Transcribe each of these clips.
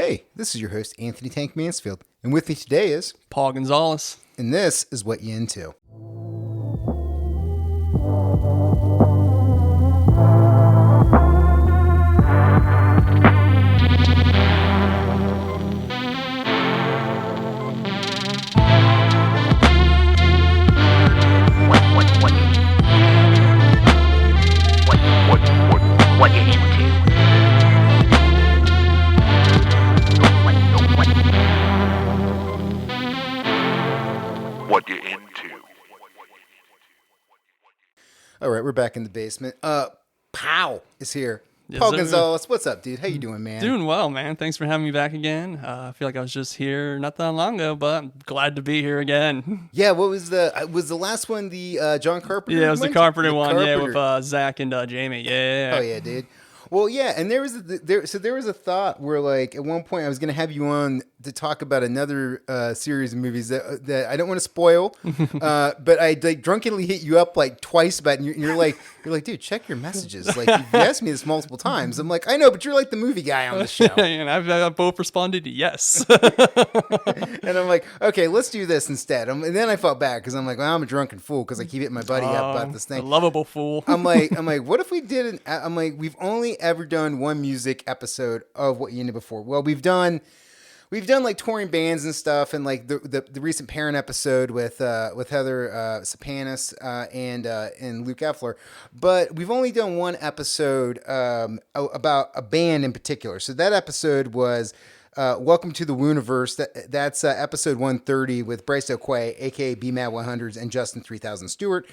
Hey, this is your host, Anthony Tank Mansfield, and with me today is Paul Gonzalez. And this is What You Into. What you into? What you into? All right, we're back in the basement. Pow is here. Yes, Paul sir. Gonzalez, what's up, dude? How you doing, man? Doing well, man. Thanks for having me back again. I feel like I was just here not that long ago, but I'm glad to be here again. Yeah, what was the last one? The John Carpenter? Yeah, it was the one? Carpenter one. Carpenter. Yeah, with Zach and Jamie. Yeah. Oh yeah, dude. Well, yeah, and there was a thought where, like, at one point I was gonna have you on to talk about another series of movies that I don't want to spoil, but I like drunkenly hit you up like twice about, and you're like, dude, check your messages. Like, you've asked me this multiple times. I'm like, I know, but you're like the movie guy on the show, And I've both responded yes. and I'm like, okay, let's do this instead. And then I felt bad because I'm like, well, I'm a drunken fool because I keep hitting my buddy up about this A thing. lovable fool. I'm like, what if we did I'm like, we've only ever done one music episode of What You Into before. Well, we've done like touring bands and stuff, and like the recent Parent episode with Heather Sapanis and Luke Effler, but we've only done one episode about a band in particular. So that episode was Welcome to the Wooniverse. That's episode 130 with Bryce O'Quay, aka BMAD 100s, and Justin 3000 Stewart.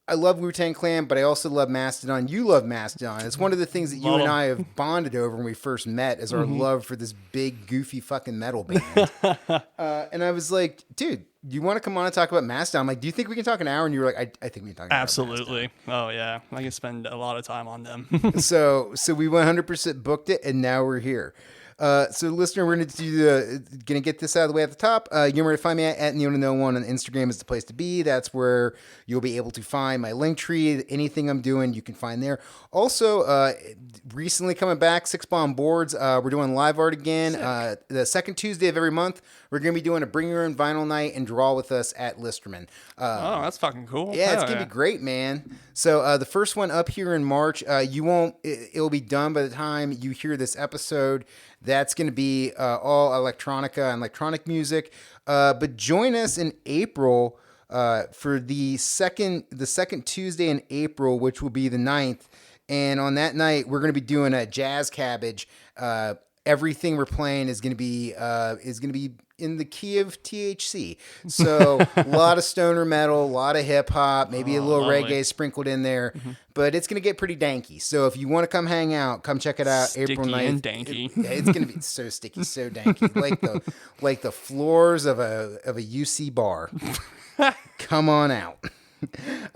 I love Wu-Tang Clan, but I also love Mastodon. You love Mastodon. It's one of the things that you and I have bonded over when we first met, is our love for this big, goofy fucking metal band. And I was like, dude, do you want to come on and talk about Mastodon? I'm like, do you think we can talk an hour? And you were like, I think we can talk an hour. Absolutely. Oh yeah, I can spend a lot of time on them. So we 100% booked it, and now we're here. So listener, we're gonna get this out of the way at the top. You know where to find me at Neil1 on Instagram is the place to be. That's where you'll be able to find my link tree. Anything I'm doing, you can find there. Also, recently coming back, 6 Bomb Boards. We're doing live art again. The second Tuesday of every month, we're gonna be doing a bring your own vinyl night and draw with us at Listerman. Oh, that's fucking cool. Yeah, it's gonna be great, man. So the first one up here in March, it'll be done by the time you hear this episode. That's going to be all electronica and electronic music. But join us in April for the second Tuesday in April, which will be the 9th. And on that night, we're going to be doing a Jazz Cabbage. Everything we're playing is going to be in the key of THC. So a lot of stoner metal, a lot of hip hop, maybe a little lovely. reggae sprinkled in there. But it's going to get pretty danky. So if you want to come hang out, come check it out. Sticky April 9th. and danky. It's going to be so sticky, so danky, like the floors of a UC bar. Come on out.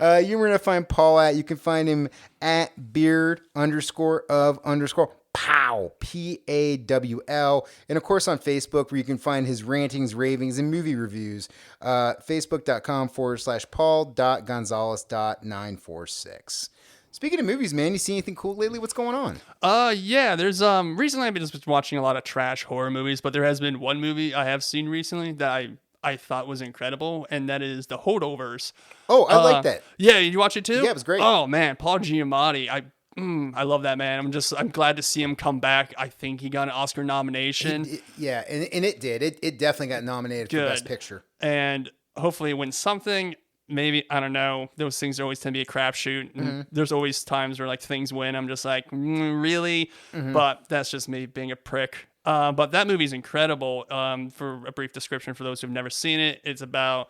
You're going to find Paul at. You can find him at beard_of_. Pow, PAWL, and of course on Facebook, where you can find his rantings, ravings, and movie reviews. Facebook.com/Paul.Gonzalez.946. Speaking of movies, man, you see anything cool lately? What's going on? Yeah, there's recently I've been just watching a lot of trash horror movies, but there has been one movie I have seen recently that I thought was incredible, and that is The Holdovers. Oh, I like that. Yeah, did you watch it too? Yeah, it was great. Oh man, Paul Giamatti, I love that man. I'm glad to see him come back. I think he got an Oscar nomination. Yeah, and it did. It definitely got nominated for Best Picture. And hopefully it wins something. Maybe, I don't know. Those things always tend to be a crapshoot. And there's always times where like things win. I'm just like, really? But that's just me being a prick. But that movie's incredible. For a brief description for those who've never seen it, it's about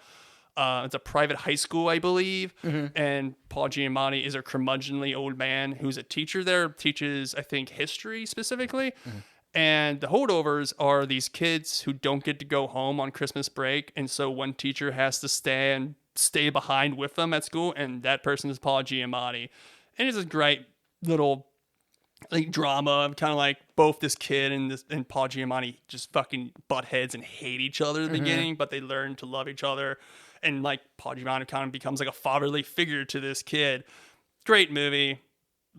it's a private high school, I believe, and Paul Giamatti is a curmudgeonly old man who's a teacher there, teaches, I think, history specifically. And the holdovers are these kids who don't get to go home on Christmas break, and so one teacher has to stay behind with them at school, and that person is Paul Giamatti. And it's a great little like drama, kind of like both this kid and Paul Giamatti just fucking butt heads and hate each other at the beginning, but they learn to love each other. And like Paul Giamatti kind of becomes like a fatherly figure to this kid. Great movie.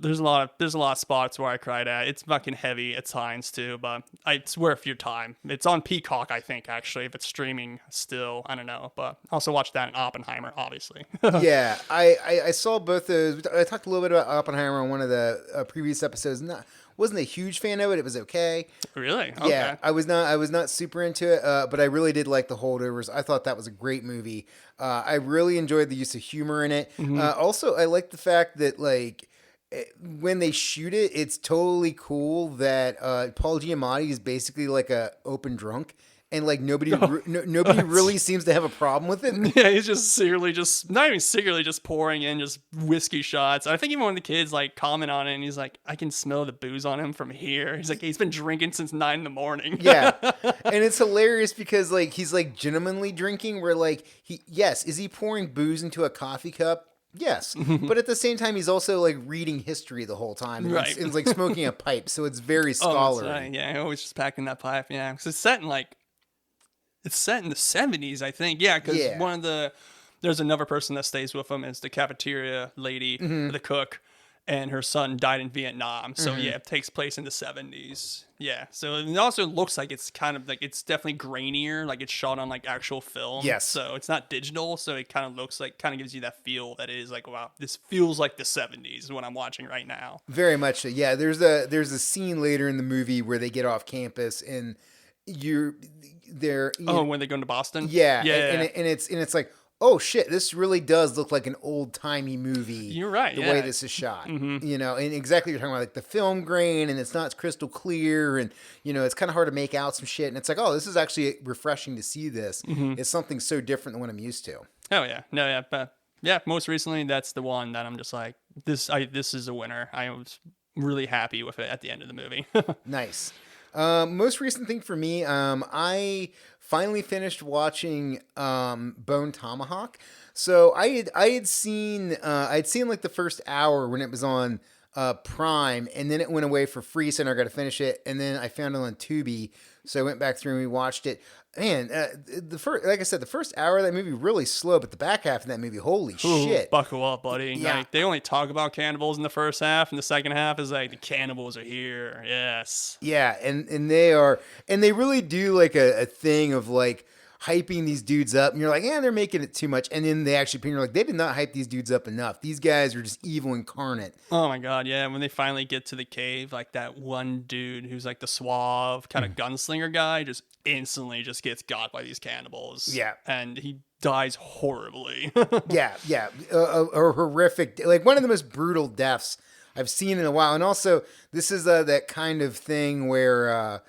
there's a lot of spots where I cried at. It's fucking heavy at times too, but it's worth your time. It's on Peacock, I think, actually, if it's streaming still. I don't know, but also watch that in Oppenheimer, obviously. Yeah, I saw both those. I talked a little bit about Oppenheimer on one of the previous episodes. Wasn't a huge fan of it. It was okay. Really? Okay. Yeah, I was not super into it, but I really did like the holdovers. I thought that was a great movie. I really enjoyed the use of humor in it. Also, I like the fact that like when they shoot it, it's totally cool that Paul Giamatti is basically like a open drunk. And like nobody really seems to have a problem with it. Yeah, he's just secretly, not even secretly, just pouring in just whiskey shots. I think even one of the kids like comment on it, and he's like, "I can smell the booze on him from here." He's like, he's been drinking since 9 a.m. Yeah, and it's hilarious because like he's like genuinely drinking. Where like is he pouring booze into a coffee cup? Yes, but at the same time, he's also like reading history the whole time, and right? It's like smoking a pipe, so it's very scholarly. Oh, right. Yeah, always just packing that pipe. Yeah, because it's set in the 70s, I think. Yeah, because there's another person that stays with him is the cafeteria lady, the cook, and her son died in Vietnam. So yeah, it takes place in the 70s. Yeah, so it also looks like it's kind of like, it's definitely grainier, like it's shot on like actual film. Yes. So it's not digital, so it kind of looks like, kind of gives you that feel that it is like, wow, this feels like the 70s is what I'm watching right now. Very much so. Yeah, there's a scene later in the movie where they get off campus and when they go into Boston? Yeah. Yeah. And it's like, oh shit, this really does look like an old timey movie. You're right. The way this is shot, and exactly you're talking about like the film grain, and it's not crystal clear, and it's kind of hard to make out some shit. And it's like, oh, this is actually refreshing to see this. It's something so different than what I'm used to. Oh yeah, no, yeah, but yeah, most recently that's the one that I'm just like, this is a winner. I was really happy with it at the end of the movie. Nice. Most recent thing for me, I finally finished watching Bone Tomahawk. So I had seen like the first hour when it was on Prime, and then it went away for free, so I got to finish it, and then I found it on Tubi, so I went back through and we watched it. Man, like I said, the first hour of that movie really slow, but the back half of that movie, holy shit! Buckle up, buddy. Yeah. Like, they only talk about cannibals in the first half, and the second half is like the cannibals are here. Yes. Yeah, and they are, and they really do like a thing of like hyping these dudes up, and you're like, they're making it too much, and then they actually, you're like, they did not hype these dudes up enough. These guys are just evil incarnate. Oh my god, yeah. When they finally get to the cave, like that one dude who's like the suave kind of gunslinger guy just instantly just gets got by these cannibals. Yeah. And he dies horribly. Yeah. A horrific, like one of the most brutal deaths I've seen in a while. And also, this is that kind of thing where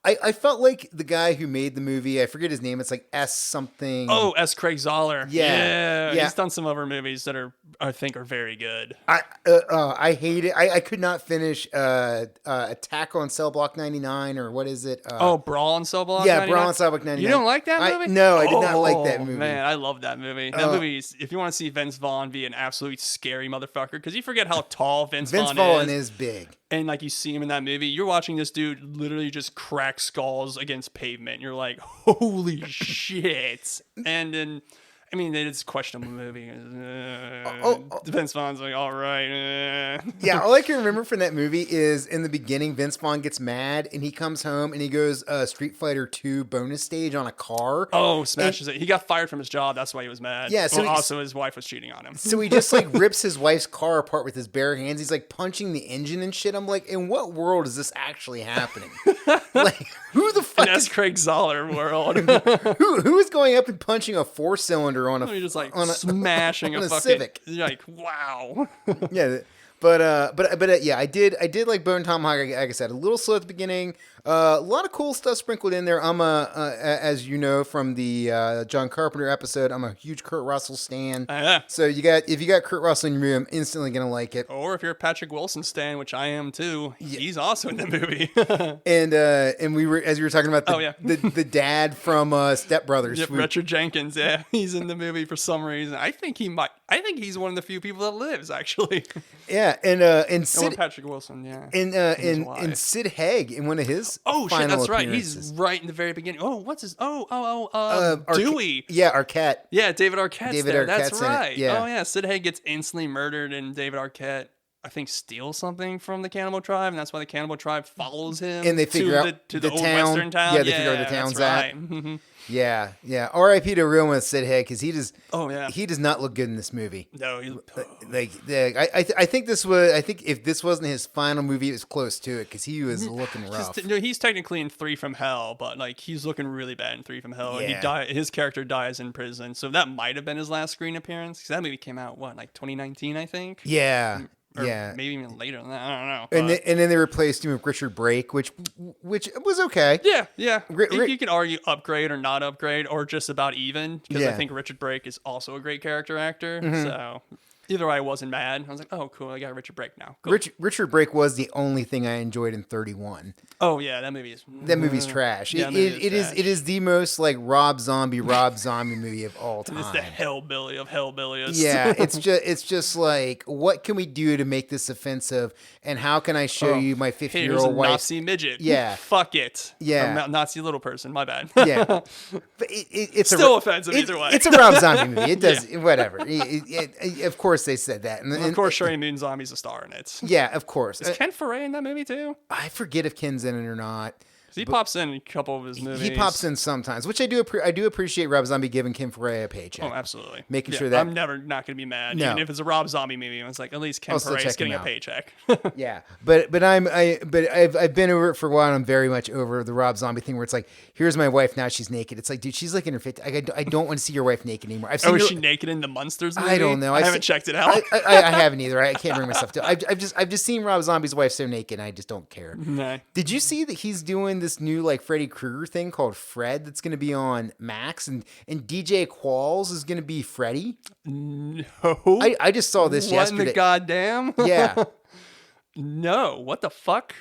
I felt like the guy who made the movie, I forget his name, it's like S something. Oh, S. Craig Zoller. Yeah. He's done some other movies that I think are very good. I hate it. I could not finish Attack on Cell Block 99, or what is it? Brawl on Cell Block 99? Yeah, Brawl on Cell Block 99. You don't like that movie? No, I did not like that movie. Man, I love that movie. That movie is, if you want to see Vince Vaughn be an absolutely scary motherfucker, because you forget how tall Vince Vaughn is big. And like you see him in that movie, you're watching this dude literally just crack skulls against pavement. You're like, holy shit. And then, I mean, it's a questionable movie. Vince Vaughn's like, all right. Yeah, all I can remember from that movie is in the beginning, Vince Vaughn gets mad and he comes home and he goes Street Fighter 2 bonus stage on a car. Oh, smashes it. He got fired from his job. That's why he was mad. Yeah. So also his wife was cheating on him. So he just like rips his wife's car apart with his bare hands. He's like punching the engine and shit. I'm like, in what world is this actually happening? Like, who the fuck is Craig Zoller world? who is going up and punching a 4-cylinder on a? You're just like smashing on a fucking Civic. You're like, wow. Yeah. But yeah, I did like Bone Tomahawk. Like I said, a little slow at the beginning. A lot of cool stuff sprinkled in there. I'm as you know from the John Carpenter episode, I'm a huge Kurt Russell stan. Yeah. So if you got Kurt Russell in your movie, I'm instantly gonna like it. Or if you're a Patrick Wilson stan, which I am too, he's also in the movie. and we were, as you were talking about the dad from Step Brothers. Yep, Richard Jenkins. Yeah, he's in the movie for some reason. I think he's one of the few people that lives actually. Yeah, and Sid, Patrick Wilson. Yeah, and Sid Haig in one of his shit, that's right. He's right in the very beginning. Oh, what's his? Dewey. Arquette. Yeah, David Arquette's there. That's right. Yeah. Oh yeah, Sid Haig gets instantly murdered in David Arquette. I think, steal something from the cannibal tribe, and that's why the cannibal tribe follows him. And they figure out to the old town. western town. Yeah, they figure out where the town's that's at. right. Yeah. R.I.P. to real one Sid Haig, because he does not look good in this movie. No, I think if this wasn't his final movie, it was close to it, because he was looking rough. He's technically in 3 from Hell, but like he's looking really bad in 3 from Hell, and his character dies in prison, so that might have been his last screen appearance, because that movie came out like 2019, I think. Yeah. Or yeah, maybe even later than that. I don't know. And then they replaced him with Richard Brake, which was okay. Yeah. You can argue upgrade or not upgrade, or just about even, because I think Richard Brake is also a great character actor. So either way, I wasn't mad. I was like, oh, cool, I got Richard Brake now. Cool. Richard Brake was the only thing I enjoyed in 31. Oh yeah, that movie's trash. Yeah, It is the most like Rob Zombie movie of all time. It's the hellbilly of hellbillies. Yeah, it's just like, what can we do to make this offensive, and how can I show you my 50-year-old wife? Nazi midget. Yeah, fuck it. Yeah, Nazi little person. My bad. Yeah, but it's still offensive either way. It's a Rob Zombie movie. It does whatever. Of course they said that, and of course Sherry Moon Zombie's a star in it. Yeah, of course. Is Ken Foray in that movie too? I forget if Ken's in it or not. He pops in a couple of his movies. He pops in sometimes, which I do appreciate Rob Zombie giving Ken Foray a paycheck. Oh, absolutely. Making sure that I'm never not going to be mad. No. Even if it's a Rob Zombie movie, it's like, at least Ken Foray is getting a paycheck. Yeah, but I've been over it for a while, and I'm very much over the Rob Zombie thing, where it's like, here's my wife, now she's naked. It's like, dude, she's like in her 50s. I don't want to see your wife naked anymore. I've seen is she naked in the Munsters movie? I don't know. I haven't checked it out. I haven't either. I can't bring myself to. I've just seen Rob Zombie's wife so naked, and I just don't care. No. Did you see that he's doing this new like Freddy Krueger thing called Fred that's going to be on Max, and DJ Qualls is going to be Freddy? No. I just saw this yesterday. What in the goddamn? Yeah. No, what the fuck?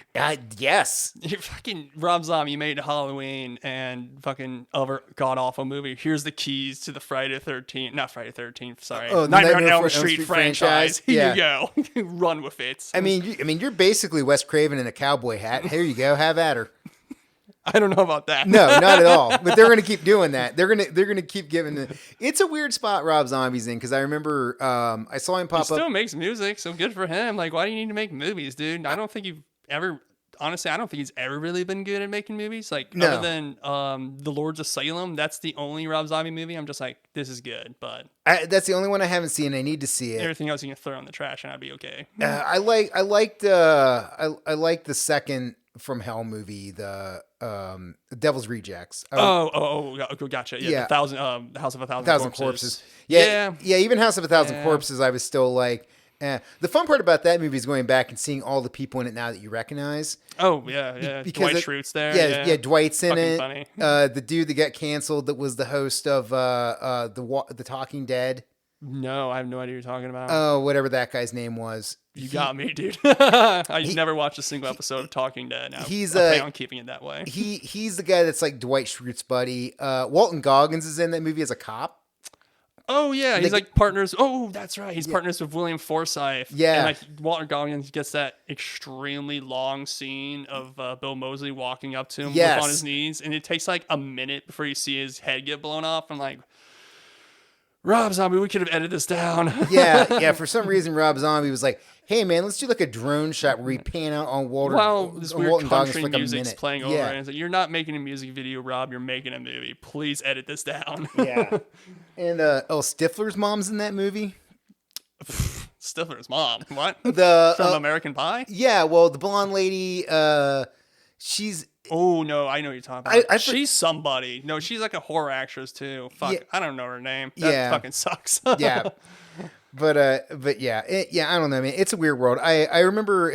Yes. You fucking Rob Zombie made Halloween and fucking other god awful movie. Here's the keys to the Friday the 13th, not Friday the 13th. Sorry, Nightmare on Elm Street franchise. Here you go, run with it. I mean, you're basically Wes Craven in a cowboy hat. Here you go, have at her. I don't know about that. No, not at all. But they're gonna keep doing that. They're gonna keep giving it. It's a weird spot Rob Zombie's in, because I remember I saw him pop up. He still makes music, so good for him. Like, why do you need to make movies, dude? I don't think you've ever. Honestly, I don't think he's ever really been good at making movies. Like, no. Other than The Lords of Salem, that's the only Rob Zombie movie I'm just like, this is good. But that's the only one I haven't seen. I need to see it. Everything else you can throw in the trash and I'd be okay. I like the second From Hell movie, the Devil's Rejects. Gotcha. Yeah, the House of a Thousand Corpses. Yeah. Even House of a Thousand Corpses, I was still like, The fun part about that movie is going back and seeing all the people in it now that you recognize. Oh, yeah. Because Dwight Schrute's there. Yeah, Dwight's in fucking it. Funny. The dude that got canceled that was the host of the Talking Dead. No, I have no idea what you're talking about. Oh, whatever that guy's name was. You got me, dude. I never watched a single episode of Talking Dead. Now I plan on keeping it that way. He's the guy that's like Dwight Schrute's buddy. Walton Goggins is in that movie as a cop. Oh yeah, he's like partners. Oh, that's right. He's partners with William Forsythe. Yeah, and like Walton Goggins gets that extremely long scene of Bill Moseley walking up to him on his knees, and it takes like a minute before you see his head get blown off. I'm like, Rob Zombie, we could have edited this down. yeah. For some reason, Rob Zombie was like, "Hey man, let's do like a drone shot where we pan out on Walter." Well, this weird Walton country like music's playing over, and it's like, "You're not making a music video, Rob. You're making a movie. Please edit this down." Yeah. And Stifler's mom's in that movie. Stifler's mom? What? From American Pie? Yeah. Well, the blonde lady. She's. Oh no, I know what you're talking about. She's somebody. No, she's like a horror actress too. Fuck, I don't know her name. That fucking sucks. Yeah. But yeah, I don't know, man. It's a weird world. I remember,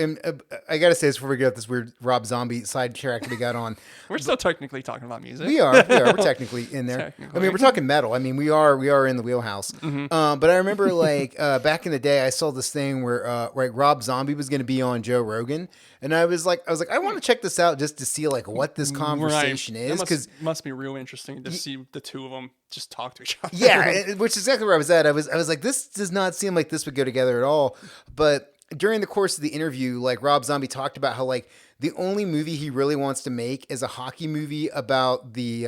I gotta say this before we get this weird Rob Zombie sidetrack we got on. We're still technically talking about music. We are. We're technically in there. I mean, we're talking metal. I mean, we are in the wheelhouse. Mm-hmm. But I remember, like, back in the day, I saw this thing where Rob Zombie was going to be on Joe Rogan, and I was like, I want to check this out just to see like what this conversation is, because must be real interesting to see the two of them just talk to each other. Yeah, which is exactly where I was at. I was like, this does not seem like this would go together at all. But during the course of the interview, like Rob Zombie talked about how like the only movie he really wants to make is a hockey movie about the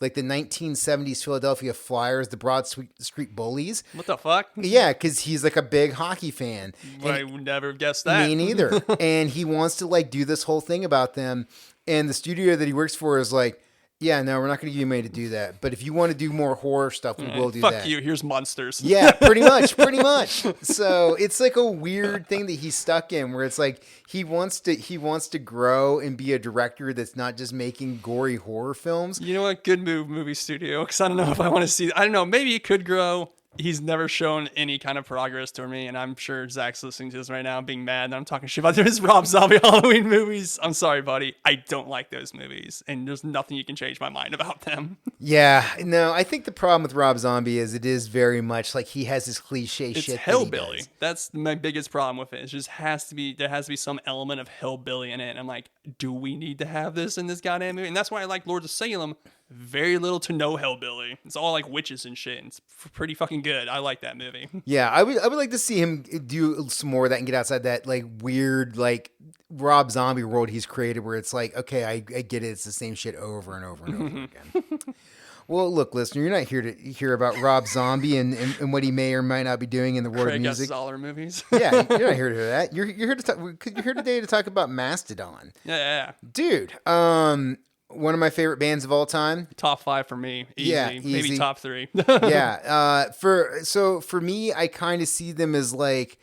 like the 1970s Philadelphia Flyers, the Broad Street Bullies. What the fuck? Yeah, because he's like a big hockey fan. I would never have guessed that. Me neither. And he wants to like do this whole thing about them. And the studio that he works for is like, yeah, no, we're not going to give you money to do that. But if you want to do more horror stuff, we will do that. Fuck you. Here's monsters. Yeah, pretty much. So it's like a weird thing that he's stuck in, where it's like he wants to grow and be a director that's not just making gory horror films. You know what? Good move, movie studio. Because I don't know if I want to see. I don't know. Maybe it could grow. He's never shown any kind of progress to me, and I'm sure Zach's listening to this right now, being mad that I'm talking shit about his Rob Zombie Halloween movies. I'm sorry, buddy. I don't like those movies, and there's nothing you can change my mind about them. Yeah, no, I think the problem with Rob Zombie is it is very much like he has this cliche It's shit. hillbilly. That's my biggest problem with it. It just has to be, there has to be some element of hillbilly in it. And I'm like, do we need to have this in this goddamn movie? And that's why I like Lords of Salem. Very little to no hillbilly. It's all like witches and shit. And it's pretty fucking good. I like that movie. Yeah, I would like to see him do some more of that and get outside that like weird like Rob Zombie world he's created, where it's like, okay, I get it, it's the same shit over and over and over again. Well, look, listener, you're not here to hear about Rob Zombie and what he may or might not be doing in the world Craig of music. Zoller movies. Yeah, you're not here to hear that. You're here to talk. You're here today to talk about Mastodon. Yeah. Dude. One of my favorite bands of all time. Top 5 for me. Easy. Yeah, Maybe easy. top 3. Yeah. For me, I kind of see them as like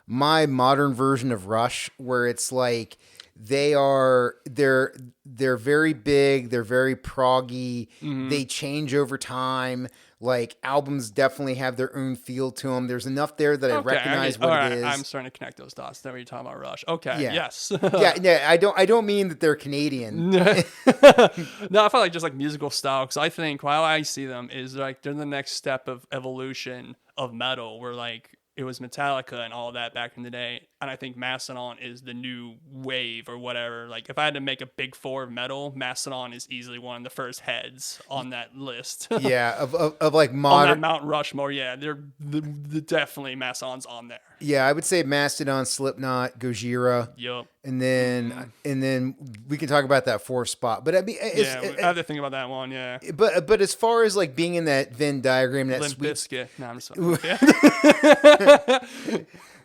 my modern version of Rush, where it's like they're very big, they're very proggy, they change over time. Like albums definitely have their own feel to them. There's enough there that I recognize what it is. I'm starting to connect those dots. Now you're talking about Rush. Okay. Yeah. Yes. Yeah. I don't mean that they're Canadian. No, I felt like just like musical style, because I think how I see them is like they're the next step of evolution of metal, where like it was Metallica and all that back in the day, and I think Mastodon is the new wave or whatever. Like if I had to make a big 4 of metal, Mastodon is easily one of the first heads on that list. Yeah, of like On modern that Mount Rushmore, yeah, they're definitely Mastodon's on there. Yeah, I would say Mastodon, Slipknot, Gojira. Yup. And then we can talk about that 4th spot. But I mean, I have to think about that one. Yeah. But as far as like being in that Venn diagram, that Limp sweet. Bizkit. No, I'm just yeah.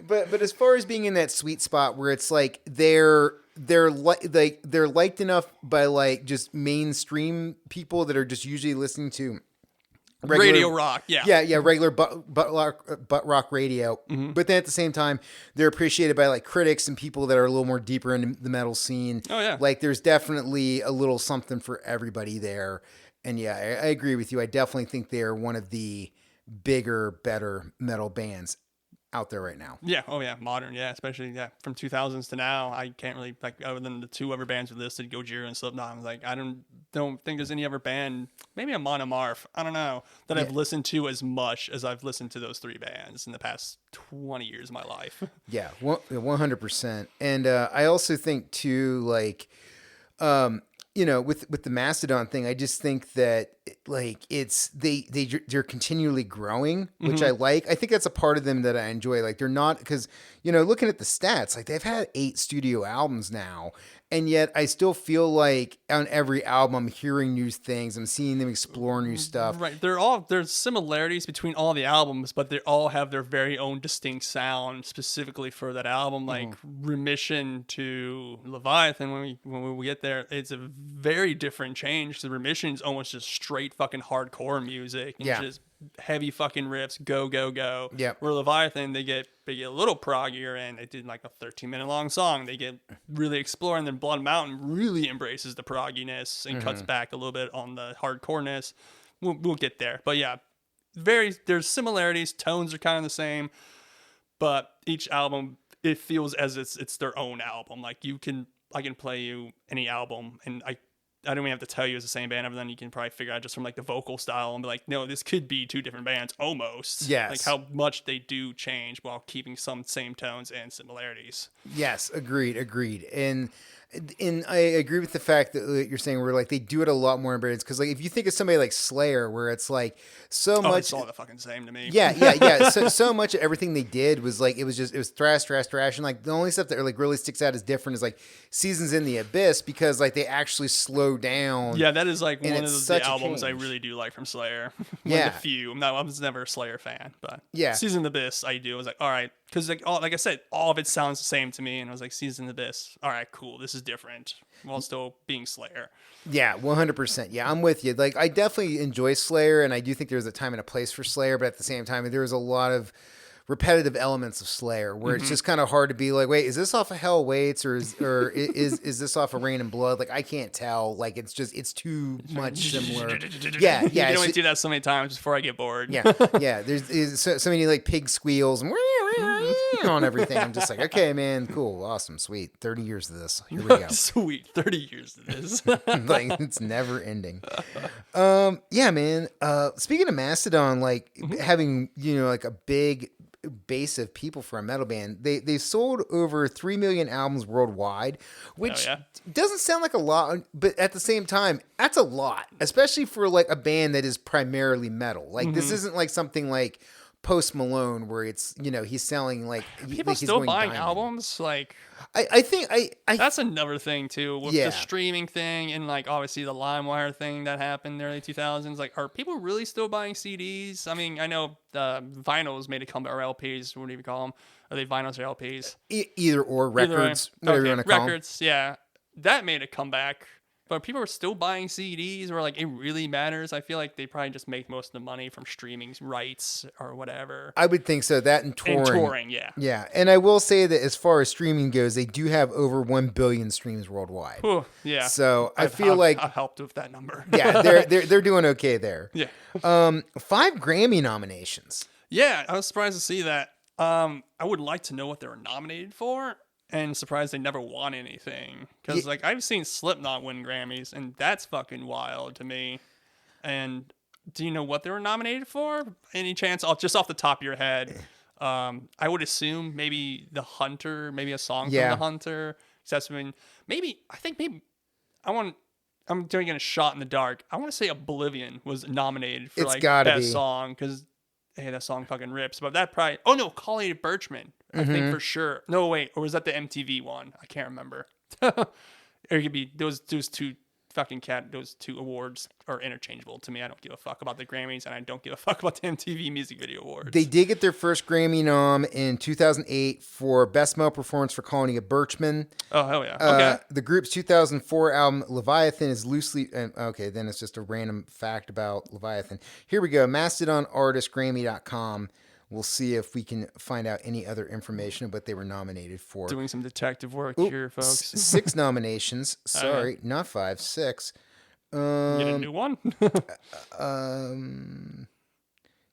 But as far as being in that sweet spot where it's like they're liked enough by like just mainstream people that are just usually listening to Radio rock, yeah. Yeah, regular butt rock radio. But then at the same time, they're appreciated by like critics and people that are a little more deeper into the metal scene. Oh, yeah. Like there's definitely a little something for everybody there. And yeah, I agree with you. I definitely think they are one of the bigger, better metal bands out there right now. Yeah. Oh yeah. Modern. Yeah. Especially from 2000s to now. I can't really like, other than the 2 other bands we listed, Gojira and Slipknot. I was like, I don't think there's any other band, maybe a Monomarth, I don't know, that I've listened to as much as I've listened to those 3 bands in the past 20 years of my life. Yeah, 100%. And I also think too, like, with the Mastodon thing, I just think that like they're continually growing, which I like. I think that's a part of them that I enjoy. Like they're not, because looking at the stats, like they've had 8 studio albums now, and yet I still feel like on every album I'm hearing new things. I'm seeing them explore new stuff. Right. There's similarities between all the albums, but they all have their very own distinct sound specifically for that album. Like Remission to Leviathan, when we get there, it's a very different change. The Remission's almost just straight fucking hardcore music and just heavy fucking riffs, go. Yeah. Where Leviathan, they get a little proggier, and they did like a 13-minute long song. They get really exploring. Then Blood Mountain really embraces the progginess and cuts back a little bit on the hardcoreness. We'll get there, but yeah, there's similarities. Tones are kind of the same, but each album, it feels as it's their own album. Like I can play you any album, and I don't even have to tell you it's the same band, other than you can probably figure out just from like the vocal style and be like, no, this could be 2 different bands almost. Yes. Like how much they do change while keeping some same tones and similarities. Yes, agreed. And And I agree with the fact that you're saying where like they do it a lot more in bands because like if you think of somebody like Slayer where it's like so much, it's all the fucking same to me. yeah. So much of everything they did was like it was thrash, and like the only stuff that like really sticks out as different is like Seasons in the Abyss because like they actually slow down. Yeah, that is like one of such the a albums I change. really do like from Slayer. Yeah. One of the few. I was never a Slayer fan, but Yeah. Season of the Abyss I do. I was like, all right, because like I said, all of it sounds the same to me, and I was like, Season of the Abyss. All right, cool. This is different while still being Slayer. Yeah, 100%. Yeah, I'm with you. Like, I definitely enjoy Slayer, and I do think there's a time and a place for Slayer, but at the same time, there was a lot of repetitive elements of Slayer where it's just kind of hard to be like, wait, is this off of Hell Waits or is this off of Rain and Blood? Like, I can't tell. Like, it's too much similar. Yeah. You can only do that so many times before I get bored. Yeah. There's so many like pig squeals and on everything. I'm just like, okay, man, cool, awesome, sweet. 30 years of this. Here we go. Sweet. 30 years of this. Like it's never ending. Yeah, man. Speaking of Mastodon, like having, like a big base of people for a metal band, they sold over 3 million albums worldwide, which doesn't sound like a lot, but at the same time, that's a lot, especially for like a band that is primarily metal. Like this isn't like something like Post Malone where it's he's selling like people like he's still going buying diamond. albums. Like I think that's another thing too with Yeah. the streaming thing and like obviously the LimeWire thing that happened in the early 2000s. Like, are people really still buying CDs? I mean, I know vinyls made a comeback, or LPs. What do you call them? Are they vinyls or LPs? either or records, whatever you want to call them. Records. Yeah, that made a comeback. But people are still buying CDs where like it really matters. I feel like they probably just make most of the money from streaming rights or whatever. I would think so. That and touring. Yeah. Yeah. And I will say that as far as streaming goes, they do have over 1 billion streams worldwide. Whew, yeah. So I feel like I helped with that number. yeah, they're doing okay there. Yeah. 5 Grammy nominations. Yeah, I was surprised to see that. I would like to know what they were nominated for. And surprised they never won anything. Because, like, I've seen Slipknot win Grammys, and that's fucking wild to me. And do you know what they were nominated for? Any chance? Just off the top of your head. I would assume maybe The Hunter, maybe a song from The Hunter. That's been, I'm doing a shot in the dark. I want to say Oblivion was nominated for, It's gotta best be. song, because, hey, that song fucking rips. But that probably, oh no, Collie Birchman. I think for sure. No, wait, or was that the MTV one? I can't remember. Or it could be those two those two awards are interchangeable to me. I don't give a fuck about the Grammys, and I don't give a fuck about the MTV Music Video Awards. They did get their first Grammy nom in 2008 for Best Male Performance for Colony of Birchman. Oh, hell yeah. Okay. The group's 2004 album Leviathan is loosely... okay, then it's just a random fact about Leviathan. Here we go. Mastodon artist Grammy.com. We'll see if we can find out any other information of what they were nominated for. Doing some detective work here, folks. 6 nominations. Sorry, not 5, 6. Get a new one.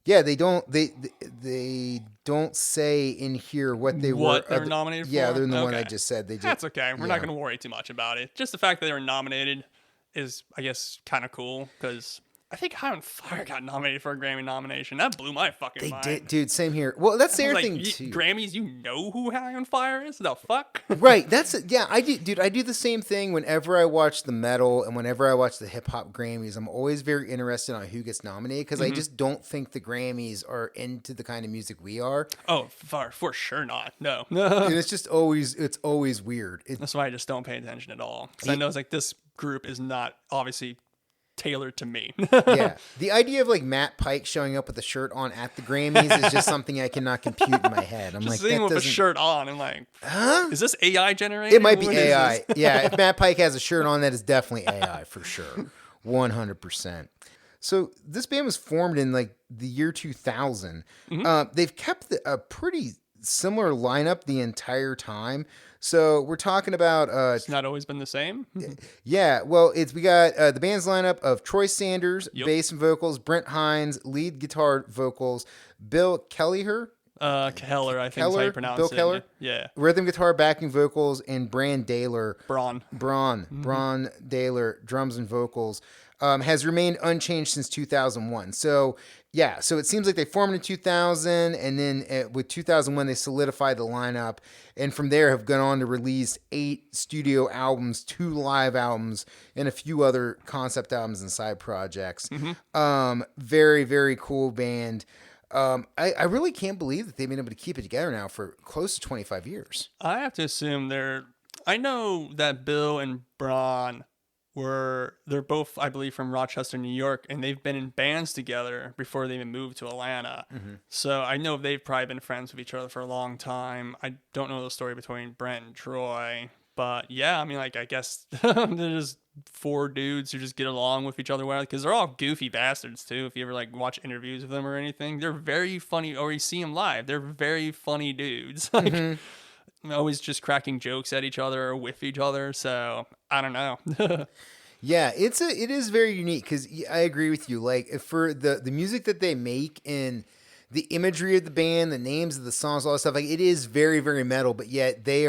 Yeah, they don't. They don't say in here what they what were. they're nominated for. Yeah, other than the one I just said. They just, That's okay. We're not going to worry too much about it. Just the fact that they were nominated is, I guess, kind of cool because I think High on Fire got nominated for a Grammy nomination. That blew my fucking mind. They did, dude. Same here. Well, that's the other thing too. Grammys, you know who High on Fire is? The fuck? Right. That's it. Yeah. I do, dude. I do the same thing whenever I watch the metal and whenever I watch the hip hop Grammys. I'm always very interested on who gets nominated because I just don't think the Grammys are into the kind of music we are. Oh, for sure not. No. And it's just always weird. That's why I just don't pay attention at all because I know it's like this group is not obviously tailored to me. Yeah. The idea of like Matt Pike showing up with a shirt on at the Grammys is just something I cannot compute in my head. I'm just like, seeing that with a doesn't... shirt on, I'm like, huh? Is this AI generated? It might be What is AI. this? Yeah. If Matt Pike has a shirt on, that is definitely AI for sure. 100%. So this band was formed in like the year 2000. They've kept a pretty similar lineup the entire time. So we're talking about It's not always been the same. yeah, well, we got the band's lineup of Troy Sanders, Yep. bass and vocals, Brent Hines, lead guitar vocals, Bill Kelleher, Keller, I think is how you pronounce Bill it. Keller? Yeah. Rhythm guitar, backing vocals, and Braun Braun. Daler, drums and vocals, has remained unchanged since 2001. So, yeah, so it seems like they formed in 2000, and then with 2001, they solidified the lineup, and from there have gone on to release 8 studio albums, 2 live albums, and a few other concept albums and side projects. Very, very cool band. I really can't believe that they've been able to keep it together now for close to 25 years. I have to assume I know that Bill and Braun they're both, I believe, from Rochester, New York, and they've been in bands together before they even moved to Atlanta. So I know they've probably been friends with each other for a long time. I don't know the story between Brent and Troy, but yeah, I mean, like, I guess they're just 4 dudes who just get along with each other well, because they're all goofy bastards too. If you ever like watch interviews with them or anything, they're very funny, or you see them live, they're very funny dudes. Like, always just cracking jokes at each other or with each other. So I don't know. Yeah, it is very unique, because I agree with you. Like, for the music that they make and the imagery of the band, the names of the songs, all that stuff, like, it is very, very metal, but yet they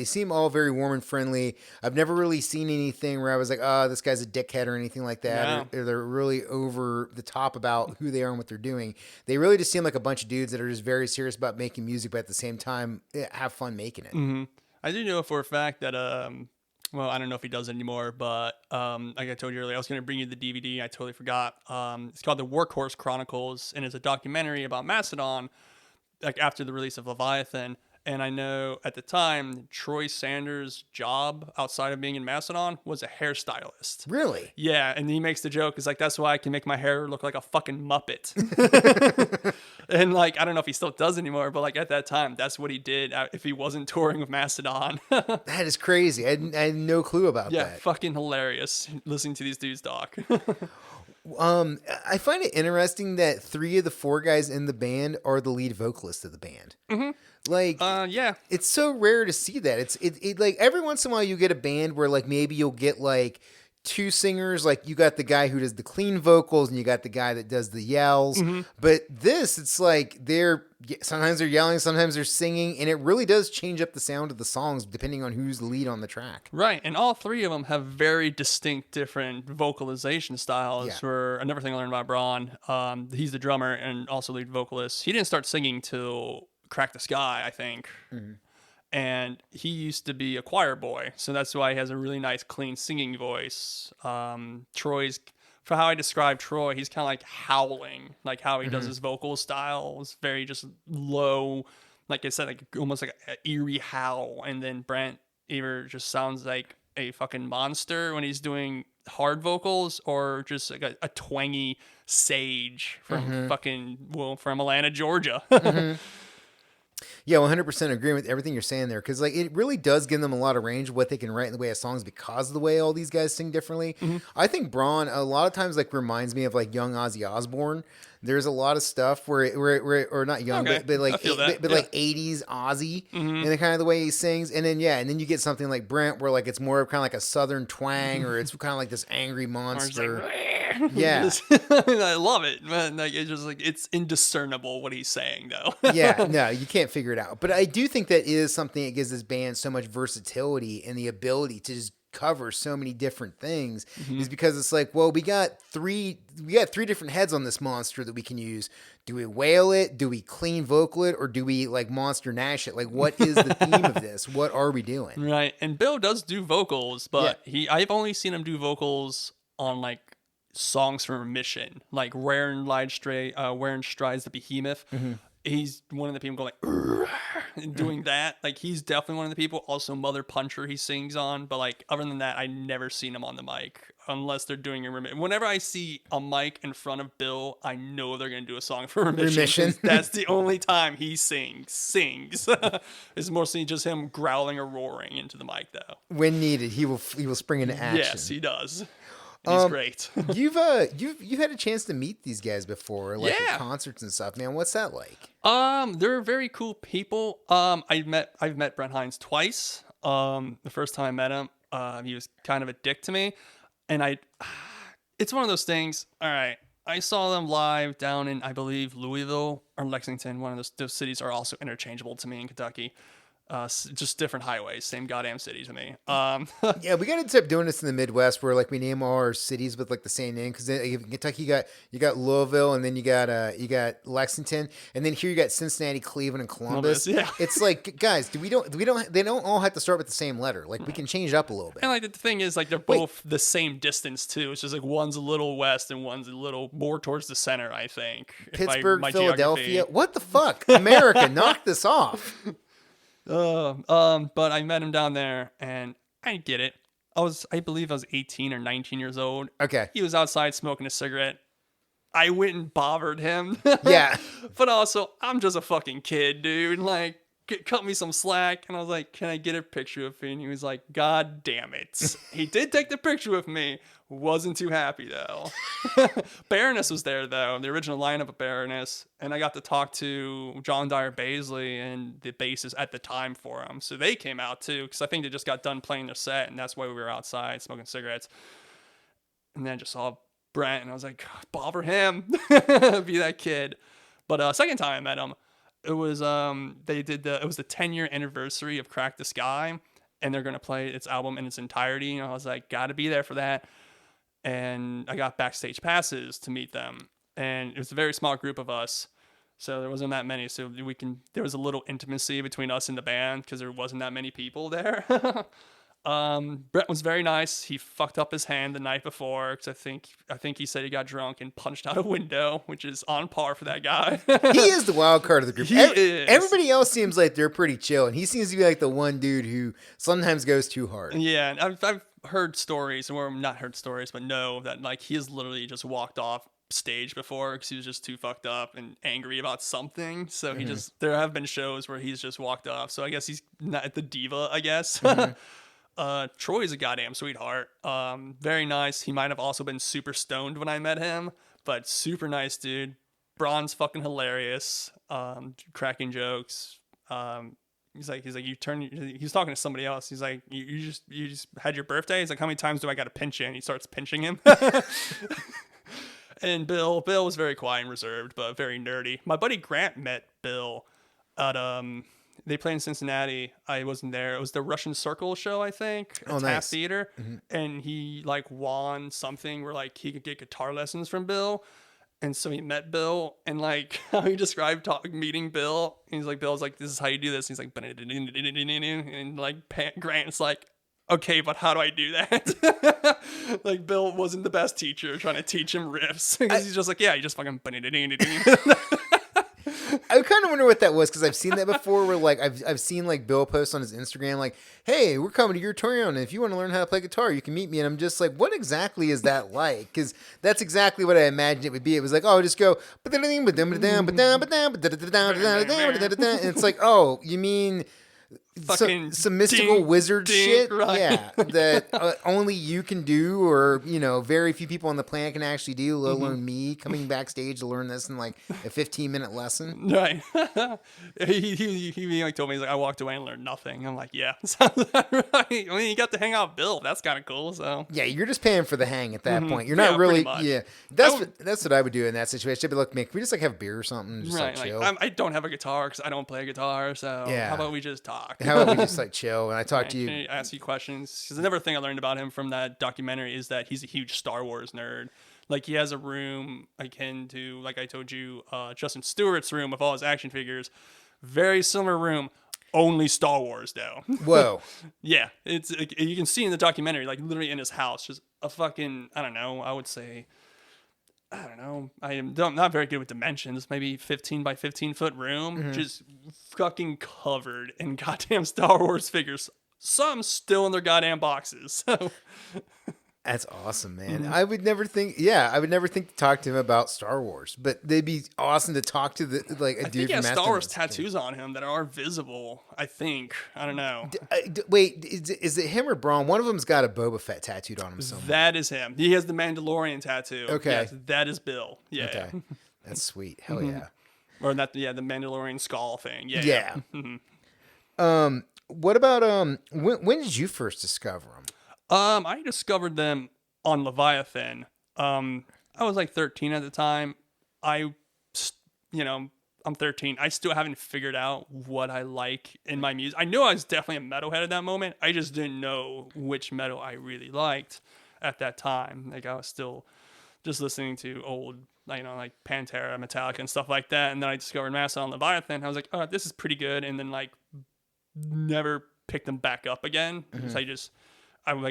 seem all very warm and friendly. I've never really seen anything where I was like, oh, this guy's a dickhead or anything like that, or they're really over the top about who they are and what they're doing. They really just seem like a bunch of dudes that are just very serious about making music, but at the same time, have fun making it. I do know for a fact that, well, I don't know if he does anymore, but like I told you earlier, I was going to bring you the DVD. I totally forgot. It's called The Workhorse Chronicles, and it's a documentary about Mastodon, like after the release of Leviathan. And I know at the time, Troy Sanders' job outside of being in Mastodon was a hairstylist. Really? Yeah, and he makes the joke, it's like, that's why I can make my hair look like a fucking Muppet. And like, I don't know if he still does anymore, but like at that time, that's what he did if he wasn't touring with Mastodon. That is crazy. I had no clue about Yeah, that. fucking hilarious listening to these dudes talk. I find it interesting that 3 of the 4 guys in the band are the lead vocalists of the band. Like, yeah, it's so rare to see that. It's like every once in a while you get a band where like maybe you'll get like 2 singers, like you got the guy who does the clean vocals and you got the guy that does the yells. But this, it's like sometimes they're yelling, sometimes they're singing, and it really does change up the sound of the songs depending on who's the lead on the track. right. And all 3 of them have very distinct, different vocalization styles. Yeah. For another thing I learned about Braun, he's the drummer and also lead vocalist. He didn't start singing till Crack the Sky, I think. And he used to be a choir boy, so that's why he has a really nice, clean singing voice. For how I describe Troy, he's kind of like howling, like how he does his vocal style. It's very just low, like I said, like almost like an eerie howl. And then Brent either just sounds like a fucking monster when he's doing hard vocals, or just like a twangy sage from from Atlanta, Georgia. Yeah, 100% agree with everything you're saying there, because like it really does give them a lot of range of what they can write in the way of songs because of the way all these guys sing differently. I think Braun a lot of times like reminds me of like young Ozzy Osbourne. There's a lot of stuff where or not young, Okay, but like like 80s Ozzy and the kind of the way he sings, and then you get something like Brent where like it's more of kind of like a southern twang, or it's kind of like this angry monster. Yeah. I love it, man. Like it's just like it's indiscernible what he's saying though. Yeah, no, you can't figure it out. But I do think that is something that gives this band so much versatility and the ability to just cover so many different things, is because it's like, well, we got three different heads on this monster that we can use. Do we wail it? Do we clean vocal it? Or do we like monster Nash it? Like, what is the theme of this? What are we doing? Right. And Bill does do vocals, but I've only seen him do vocals on like songs from Remission, like Where in Strides the Behemoth. He's one of the people going like doing that. Like he's definitely one of the people. Also Mother Puncher he sings on, but like other than that, I never seen him on the mic unless they're doing a Remission. Whenever I see a mic in front of Bill, I know they're gonna do a song for Remission. That's the only time he sings. It's mostly just him growling or roaring into the mic though. When needed, he will spring into action. Yes, he does. He's great. You've had a chance to meet these guys before, like at concerts and stuff, man. What's that like? They're very cool people. I've met Brent Hines twice. The first time I met him, he was kind of a dick to me, and it's one of those things. All right, I saw them live down in, I believe, Louisville or Lexington. One of those cities are also interchangeable to me in Kentucky. Just different highways, same goddamn city to me. Yeah, we got to start doing this in the Midwest, where like we name all our cities with like the same name. Because in Kentucky, you got Louisville, and then you got Lexington, and then here you got Cincinnati, Cleveland, and Columbus. Yeah. It's like, guys, they don't all have to start with the same letter. Like we can change it up a little bit. And like the thing is, like they're both the same distance too. It's just like one's a little west and one's a little more towards the center. I think Pittsburgh, my Philadelphia. geography. What the fuck, America? Knock this off. But I met him down there, and I get it. I believe I was 18 or 19 years old. Okay. He was outside smoking a cigarette. I went and bothered him. Yeah. But also, I'm just a fucking kid, dude. Like, cut me some slack. And I was like, can I get a picture of me? And he was like, God damn it. He did take the picture with me. Wasn't too happy, though. Baroness was there, though. The original lineup of Baroness. And I got to talk to John Dyer Baisley and the bassist at the time for him. So they came out, too. Because I think they just got done playing their set. And that's why we were outside smoking cigarettes. And then I just saw Brent. And I was like, bother him. Be that kid. But second time I met him, it was it was the 10-year anniversary of Crack the Sky, and they're gonna play its album in its entirety. And I was like, gotta be there for that. And I got backstage passes to meet them, and it was a very small group of us, so there wasn't that many. So there was a little intimacy between us and the band because there wasn't that many people there. Brett was very nice. He fucked up his hand the night before because I think he said he got drunk and punched out a window, which is on par for that guy. He is the wild card of the group. He is. Everybody else seems like they're pretty chill, and he seems to be like the one dude who sometimes goes too hard. Yeah, and I've heard stories, or not heard stories, but know that like he has literally just walked off stage before because he was just too fucked up and angry about something. So there have been shows where he's just walked off. So I guess he's not the diva, I guess. Troy's a goddamn sweetheart. Very nice. He might have also been super stoned when I met him, but super nice dude. Braun's fucking hilarious. Cracking jokes. He's like he's talking to somebody else. He's like, you just had your birthday? He's like, how many times do I got to pinch you? And he starts pinching him. And Bill was very quiet and reserved, but very nerdy. My buddy Grant met Bill at they played in Cincinnati. I wasn't there. It was the Russian Circle show, I think. At Taft Theater. Mm-hmm. And he like won something where like he could get guitar lessons from Bill. And so he met Bill, and like how he described meeting Bill. He's like, Bill's like, this is how you do this. He's like, and like Grant's like, okay, but how do I do that? Like Bill wasn't the best teacher trying to teach him riffs. He's just like, yeah, you just fucking. I kind of wonder what that was because I've seen that before. Where like I've seen like Bill post on his Instagram like, "Hey, we're coming to your town, and if you want to learn how to play guitar, you can meet me." And I'm just like, "What exactly is that like?" Because that's exactly what I imagined it would be. It was like, "Oh, just go," and it's like, "Oh, you mean." Some mystical wizard shit, right. Yeah, that only you can do, or very few people on the planet can actually do. Let alone me coming backstage to learn this in like a 15-minute lesson. Right. he like told me, he's like, I walked away and learned nothing. I'm like, yeah, sounds right. I mean, you got to hang out with Bill. That's kind of cool. So yeah, you're just paying for the hang at that point. You're not really. Yeah, that's what I would do in that situation. I'd be like, man, can we just like have beer or something? Just right. like chill. I don't have a guitar because I don't play guitar. So yeah. How about we just talk? How about we just like chill and I talk to you? I ask you questions. Because another thing I learned about him from that documentary is that he's a huge Star Wars nerd. Like he has a room akin to, like I told you, Justin Stewart's room with all his action figures. Very similar room, only Star Wars though. Whoa. Yeah, it's you can see in the documentary, like literally in his house, just a fucking, I don't know, I am not very good with dimensions. Maybe 15 by 15 foot room, just fucking covered in goddamn Star Wars figures. Some still in their goddamn boxes. So. That's awesome, man. I would never think to talk to him about Star Wars, but they'd be awesome to talk to a dude from Mastodon. He has Star Wars tattoos on him that are visible, I think. I don't know. Wait, is it him or Braun? One of them's got a Boba Fett tattooed on him somewhere. That is him. He has the Mandalorian tattoo. Okay. Yes, that is Bill. Yeah. Okay. That's sweet. Hell yeah. Or that, the Mandalorian skull thing. Yeah. Yeah. What about when did you first discover them? I discovered them on Leviathan. I was like 13 at the time. I, you know, I'm 13. I still haven't figured out what I like in my music. I knew I was definitely a metalhead at that moment. I just didn't know which metal I really liked at that time. Like I was still just listening to old, like Pantera, Metallica, and stuff like that. And then I discovered Mastodon and Leviathan. I was like, oh, this is pretty good. And then like never picked them back up again because like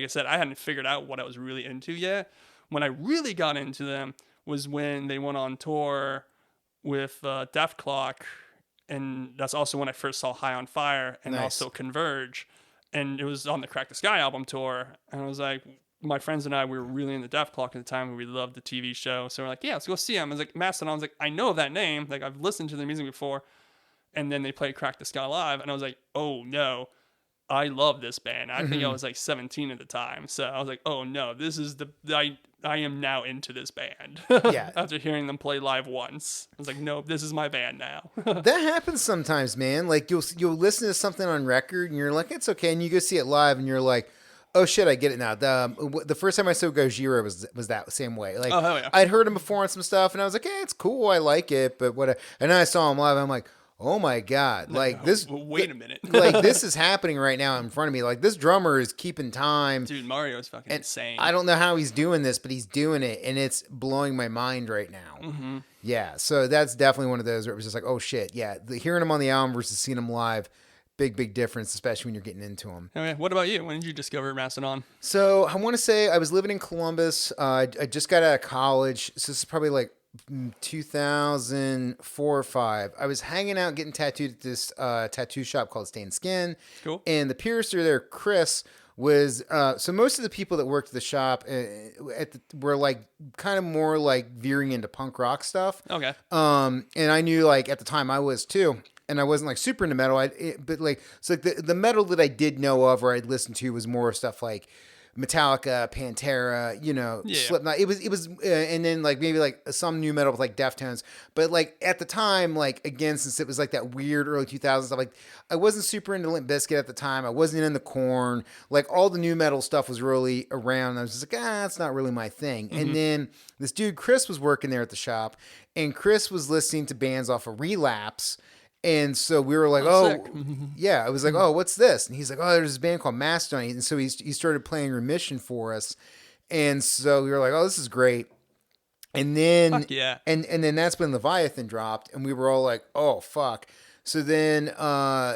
I said, I hadn't figured out what I was really into yet. When I really got into them was when they went on tour with Def Clock, and that's also when I first saw High on Fire and also Converge, and it was on the Crack the Sky album tour, and I was like, my friends and I, we were really into Def Clock at the time, and we loved the TV show, so we're like, yeah, let's go see them. I was like, Mastodon, I was like, I know that name, like I've listened to the music before, and then they played Crack the Sky live, and I was like, oh no, I love this band. I think I was like 17 at the time, so I was like, oh no, this is I am now into this band. Yeah. After hearing them play live once, I was like, nope, this is my band now. That happens sometimes, man. Like you'll listen to something on record and you're like, it's okay, and you go see it live and you're like, oh shit, I get it now. The first time I saw Gojira was that same way. Like oh, hell yeah. I'd heard him before on some stuff and I was like, it's cool, I like it, but what? And then I saw him live, and I'm like, oh my God, like this. Wait a minute. Like this is happening right now in front of me. Like this drummer is keeping time. Dude, Mario is fucking insane. I don't know how he's doing this, but he's doing it, and it's blowing my mind right now. Mm-hmm. Yeah, so that's definitely one of those where it was just like, oh shit, yeah. Hearing him on the album versus seeing him live, big difference, especially when you're getting into him. Okay, what about you? When did you discover Mastodon? So I want to say I was living in Columbus. I just got out of college, so this is probably like 2004 or 5. I was hanging out getting tattooed at this tattoo shop called Stain Skin. Cool. And the piercer there, Chris, was so most of the people that worked at the shop were like kind of more like veering into punk rock stuff. Okay. And I knew like at the time I was too. And I wasn't like super into metal, but like so like the metal that I did know of or I'd listened to was more stuff like Metallica, Pantera, Slipknot. It was, and then like maybe like some new metal with like Deftones. But like at the time, like again, since it was like that weird early 2000s stuff, like I wasn't super into Limp Bizkit at the time. I wasn't in the Korn. Like all the new metal stuff was really around. I was just like, that's not really my thing. Mm-hmm. And then this dude Chris was working there at the shop, and Chris was listening to bands off of Relapse. And so we were like, yeah. I was like, what's this? And he's like, there's this band called Mastodon. And so he started playing Remission for us. And so we were like, this is great. And then, fuck yeah. And then that's when Leviathan dropped, and we were all like, oh fuck. So then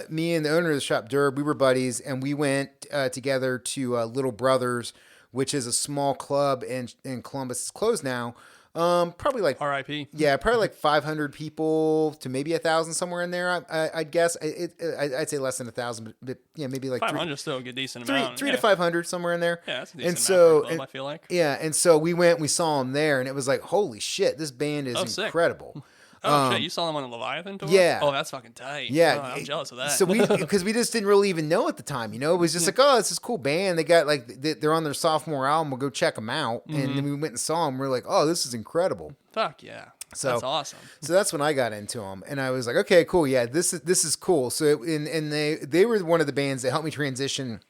me and the owner of the shop, Derb, we were buddies, and we went together to Little Brothers, which is a small club in Columbus. It's closed now. Probably like R.I.P. Yeah, probably like 500 people to maybe 1,000 somewhere in there. I'd guess. I'd say less than 1,000, but yeah, maybe like 500 still a good decent amount. 3 to 500 somewhere in there. Yeah, that's a decent amount for a club, I feel like. Yeah, and so we saw them there, and it was like, holy shit, this band is incredible. Oh shit! You saw them on the Leviathan tour? Yeah. Oh, that's fucking tight. Yeah, I'm jealous of that. So because we just didn't really even know at the time, it was just like, it's this cool band. They got like they're on their sophomore album. We'll go check them out, and then we went and saw them. We're like, this is incredible. Fuck yeah! So that's awesome. So that's when I got into them, and I was like, okay, cool, yeah, this is cool. So and they were one of the bands that helped me transition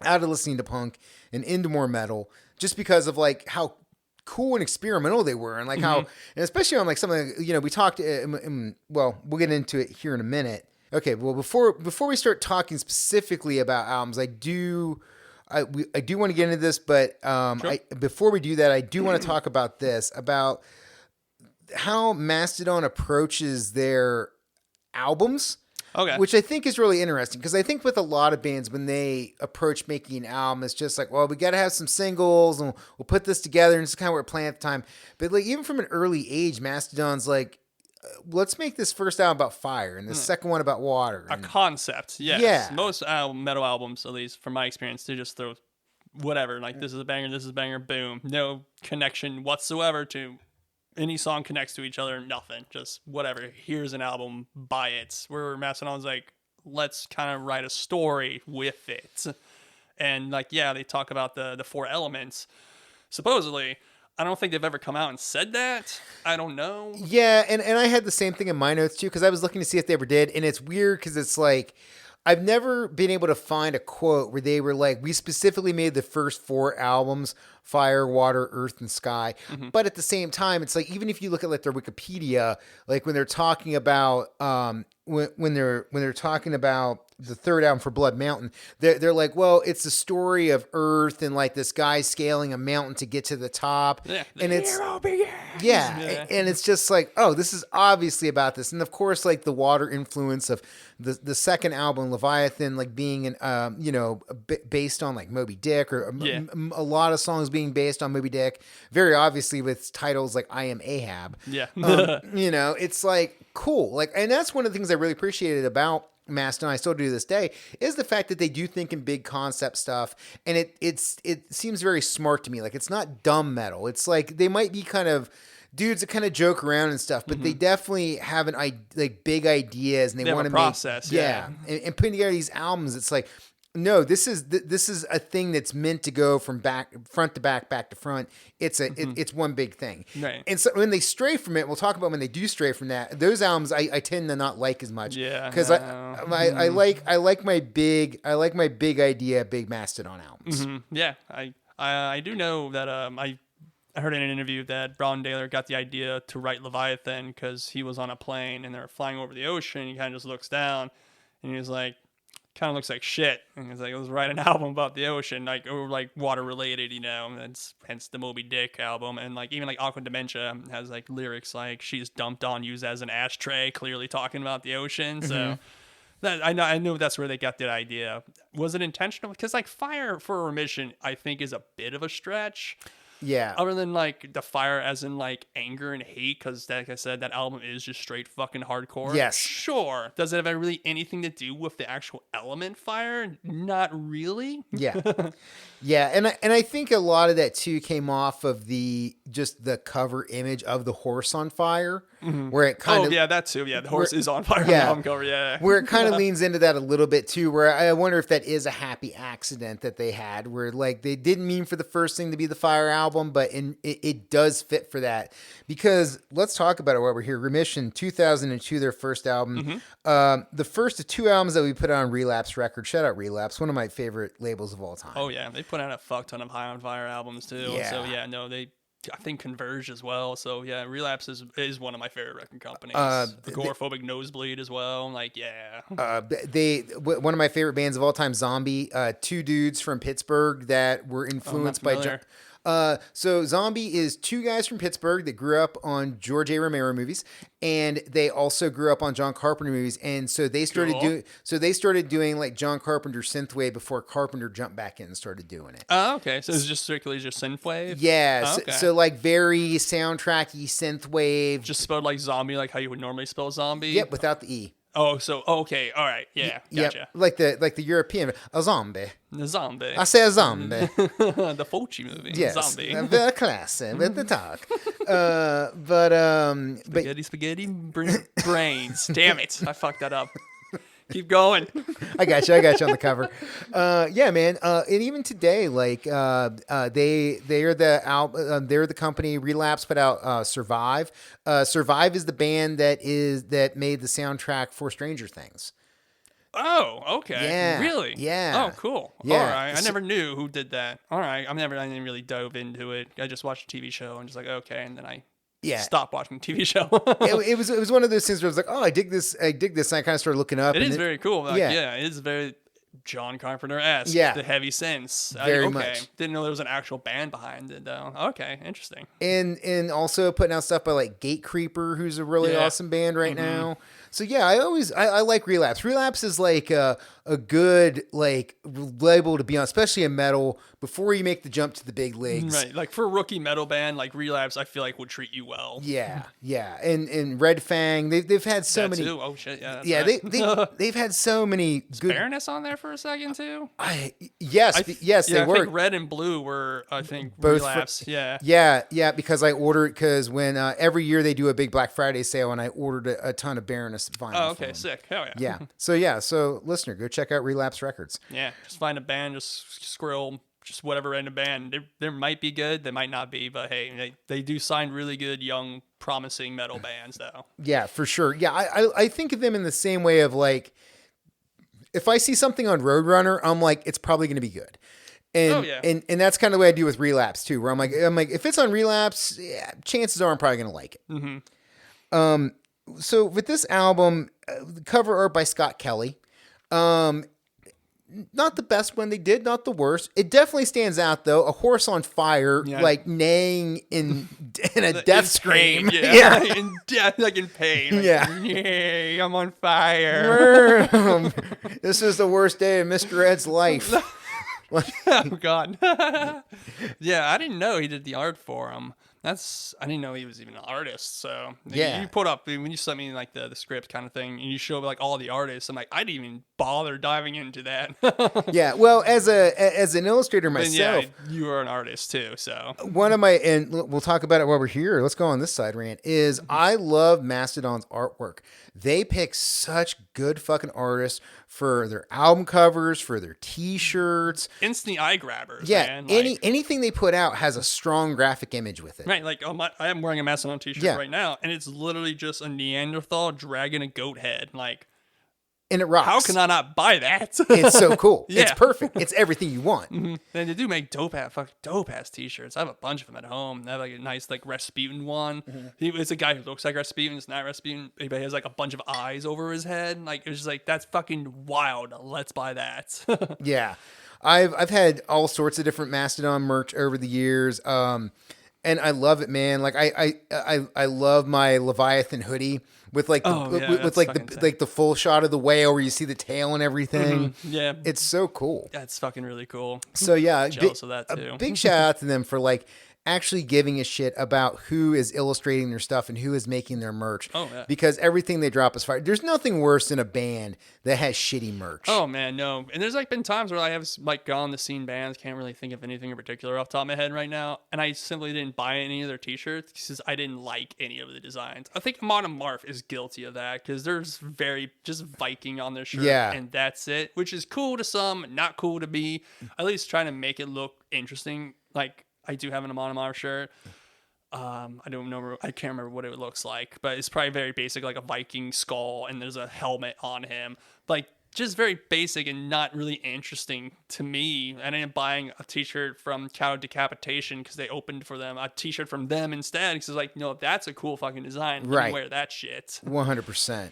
out of listening to punk and into more metal, just because of like how cool and experimental they were, and like how, and especially on like something, we talked, well, we'll get into it here in a minute. Okay, well, before we start talking specifically about albums, I do want to get into this, but sure. Before we do that, I do want to talk about this, about how Mastodon approaches their albums. Okay. Which I think is really interesting, because I think with a lot of bands, when they approach making an album, it's just like, well, we got to have some singles and we'll put this together, and it's kind of what we're playing at the time. But like even from an early age, Mastodon's like, let's make this first album about fire and the second one about water. A concept, yes. Yeah. Most metal albums, at least from my experience, they just throw whatever, like this is a banger, boom. No connection whatsoever to any song connects to each other, nothing. Just whatever. Here's an album, buy it. Where Mastodon's like, let's kind of write a story with it. And like, yeah, they talk about the 4 elements. Supposedly, I don't think they've ever come out and said that. I don't know. Yeah, and I had the same thing in my notes too, because I was looking to see if they ever did. And it's weird because it's like, I've never been able to find a quote where they were like, we specifically made the first 4 albums fire, water, earth, and sky. But at the same time, it's like, even if you look at like their Wikipedia, like when they're talking about when they're talking about the third album for Blood Mountain, they're like, well, it's the story of Earth and like this guy scaling a mountain to get to the top. Yeah. And it's and it's just like, oh, this is obviously about this. And of course, like the water influence of the second album, Leviathan, like being based on like Moby Dick, or a lot of songs being based on Moby Dick, very obviously with titles like I Am Ahab. Yeah. It's like cool. Like, and that's one of the things I really appreciated about Mastodon, I still do to this day, is the fact that they do think in big concept stuff, and it seems very smart to me. Like, it's not dumb metal. It's like they might be kind of dudes that kind of joke around and stuff, but they definitely have like big ideas, and they want to process. And putting together these albums. It's like, no, this is a thing that's meant to go from front to back to front. It's it's one big thing. Right. And so when they stray from it, we'll talk about when they do stray from that. Those albums I tend to not like as much. Yeah. Because I like my big idea, big Mastodon albums. Yeah. I do know that I heard in an interview that Ron Daler got the idea to write Leviathan because he was on a plane and they were flying over the ocean. He kind of just looks down and he was like, kind of looks like shit. And he's like, let's write an album about the ocean, or water related, and that's hence the Moby Dick album. And like even like Aqua Dementia has like lyrics like she's dumped on you as an ashtray, clearly talking about the ocean. So that I know that's where they got that idea. Was it intentional? Because like Fire for Remission, I think, is a bit of a stretch. Yeah. Other than like the fire as in like anger and hate, because like I said, that album is just straight fucking hardcore. Yes. Sure. Does it have really anything to do with the actual element fire? Not really. Yeah. Yeah. And I think a lot of that too came off of the cover image of the horse on fire, where it kind of. Oh, yeah, that too. Yeah. The horse is on fire on the album cover. Yeah. Where it kind of leans into that a little bit too, where I wonder if that is a happy accident that they had, where like they didn't mean for the first thing to be the Fire album, but it does fit for that. Because let's talk about it while we're here. Remission, 2002, their first album. The first of 2 albums that we put out on Relapse Records. Shout out Relapse, one of my favorite labels of all time. Oh yeah, they put out a fuck ton of High on Fire albums too. Yeah. So yeah, no, I think Converge as well. So yeah, Relapse is one of my favorite record companies. Agoraphobic Nosebleed as well. Like, yeah. One of my favorite bands of all time, Zombie. 2 dudes from Pittsburgh that were influenced by. So Zombie is 2 guys from Pittsburgh that grew up on George A. Romero movies, and they also grew up on John Carpenter movies. And so they started doing like John Carpenter synthwave before Carpenter jumped back in and started doing it. Oh, okay. So it's just strictly just synthwave. Yeah. Oh, okay. So like very soundtracky synthwave. Just spelled like zombie, like how you would normally spell zombie. Yep, without the E. Oh, so okay, all right, yeah, gotcha. Yep, like the European, a zombie. The zombie. I say a zombie. The Fulci movie. Yes, Zombie. Very classy with the talk. Spaghetti brains. Damn it, I fucked that up. Keep going. I got you on the cover. Yeah, man. And even today, like they're the company. Relapse put out Survive. Survive is the band that made the soundtrack for Stranger Things. Oh, okay. Yeah. Really? Yeah. Oh, cool. Yeah. All right. I never knew who did that. All right. I didn't really dove into it. I just watched a TV show and just like, okay, and then I stop watching TV show. it was one of those things where I was like, oh, I dig this. And I kind of started looking up. It is very cool. Like, yeah, it is very John Carpenter-esque. Yeah. The heavy synths. Very much. Didn't know there was an actual band behind it though. Okay, interesting. And also putting out stuff by like Gatecreeper, who's a really awesome band right now. So yeah, I like Relapse. Relapse is like a good like label to be on, especially in metal, before you make the jump to the big leagues. Right, like for a rookie metal band, like Relapse, I feel like would treat you well. Yeah, and Red Fang, they've had so many. Too. Oh shit, yeah. Yeah, right. they've had so many good. Baroness on there for a second too. Yes, they were. I think Red and Blue were, I think, both Relapse. Yeah, because I ordered when every year they do a big Black Friday sale, and I ordered a ton of Baroness vinyl. Oh, okay, sick. Hell yeah. So listener, go check out Relapse Records. Yeah, just find a band, just scroll, just whatever random band. They might be good, they might not be, but hey, they do sign really good, young, promising metal bands, though. Yeah, for sure. Yeah, I think of them in the same way of like, if I see something on Roadrunner, I'm like, it's probably going to be good. And, Oh, yeah. and that's kind of the way I do with Relapse too, where I'm like, if it's on Relapse, yeah, chances are I'm probably going to like it. Mm-hmm. So with this album, cover art by Scott Kelly. Not the best one they did, not the worst. It definitely stands out though. A horse on fire, Yeah. like neighing in a death scream. Pain, yeah. Yeah. in death, like in pain. Like, Yeah. Yay, I'm on fire. This is the worst day of Mr. Ed's life. Oh God. Yeah, I didn't know he did the art for him. I didn't know he was even an artist. So Yeah. you put up when you sent me like the script kind of thing, and you show like all the artists. I'm like, I didn't even bother diving into that. Yeah, well, as an illustrator And myself, yeah, you are an artist too. So one of my, and we'll talk about it while we're here. Let's go on this side, Rant, is I love Mastodon's artwork. They pick such good fucking artists for their album covers, for their t-shirts. instant eye grabbers. Yeah, man. Like, anything they put out has a strong graphic image with it. right, like I am wearing a Mastodon t-shirt Yeah. right now, and it's literally just a Neanderthal dragging a goat head. Like, And it rocks. how can I not buy that? It's so cool. It's Yeah. perfect. It's everything you want. And they do make dope ass t-shirts. I have a bunch of them at home. They have like a nice like Rasputin one. It's a guy who looks like Rasputin. It's not Rasputin. But he has like a bunch of eyes over his head. Like it's just like that's fucking wild. Let's buy that. Yeah. I've had all sorts of different Mastodon merch over the years. And I love it, man. Like I love my Leviathan hoodie with like Oh, with that's like fucking the sick. like the full shot of the whale where you see the tail and everything. Yeah, It's so cool. that's fucking really cool. So yeah, Jealous of that too. A big shout out to them for like actually giving a shit about who is illustrating their stuff and who is making their merch. Oh, yeah. Because everything they drop is fire. There's nothing worse than a band that has shitty merch. Oh man, no. And there's like been times where I have like gone to seen bands, can't really think of anything in particular off the top of my head right now, and I simply didn't buy any of their t-shirts because I didn't like any of the designs. I think Modern Marf is guilty of that because there's very just Viking on their shirt, Yeah. and that's it, which is cool to some, not cool to me. At least trying to make it look interesting. Like I do have an Modern Marf shirt. I don't know. I can't remember what it looks like, but it's probably very basic, like a Viking skull, and there's a helmet on him. Like just very basic and not really interesting to me. And I ended up buying a T-shirt from Cow Decapitation because they opened for them a T-shirt from them instead. Because it's like, no, that's a cool fucking design. Let me Right. wear that shit. 100%.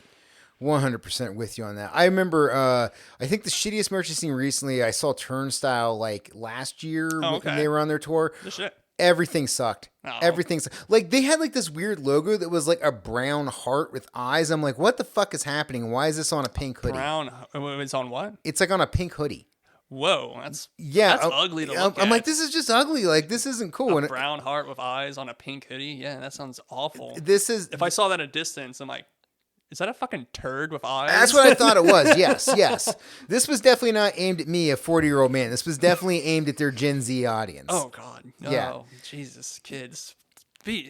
100% with you on that. I remember, I think the shittiest merch I've seen recently, I saw Turnstile like last year okay. when they were on their tour. The shit. Everything sucked. Oh. Everything like they had like this weird logo that was like a brown heart with eyes. I'm like, what the fuck is happening? Why is this on a pink hoodie? Brown. It's on what? It's like on a pink hoodie. Whoa, that's Yeah, That's ugly to look I'm at. like, this is just ugly. Like this isn't cool. a And brown heart with eyes on a pink hoodie. Yeah, that sounds awful. this is If I saw that at a distance, I'm like, is that a fucking turd with eyes? That's what I thought it was. Yes, yes. This was definitely not aimed at me, a 40-year-old man. This was definitely aimed at their Gen Z audience. Oh God, no, Yeah. Jesus, kids,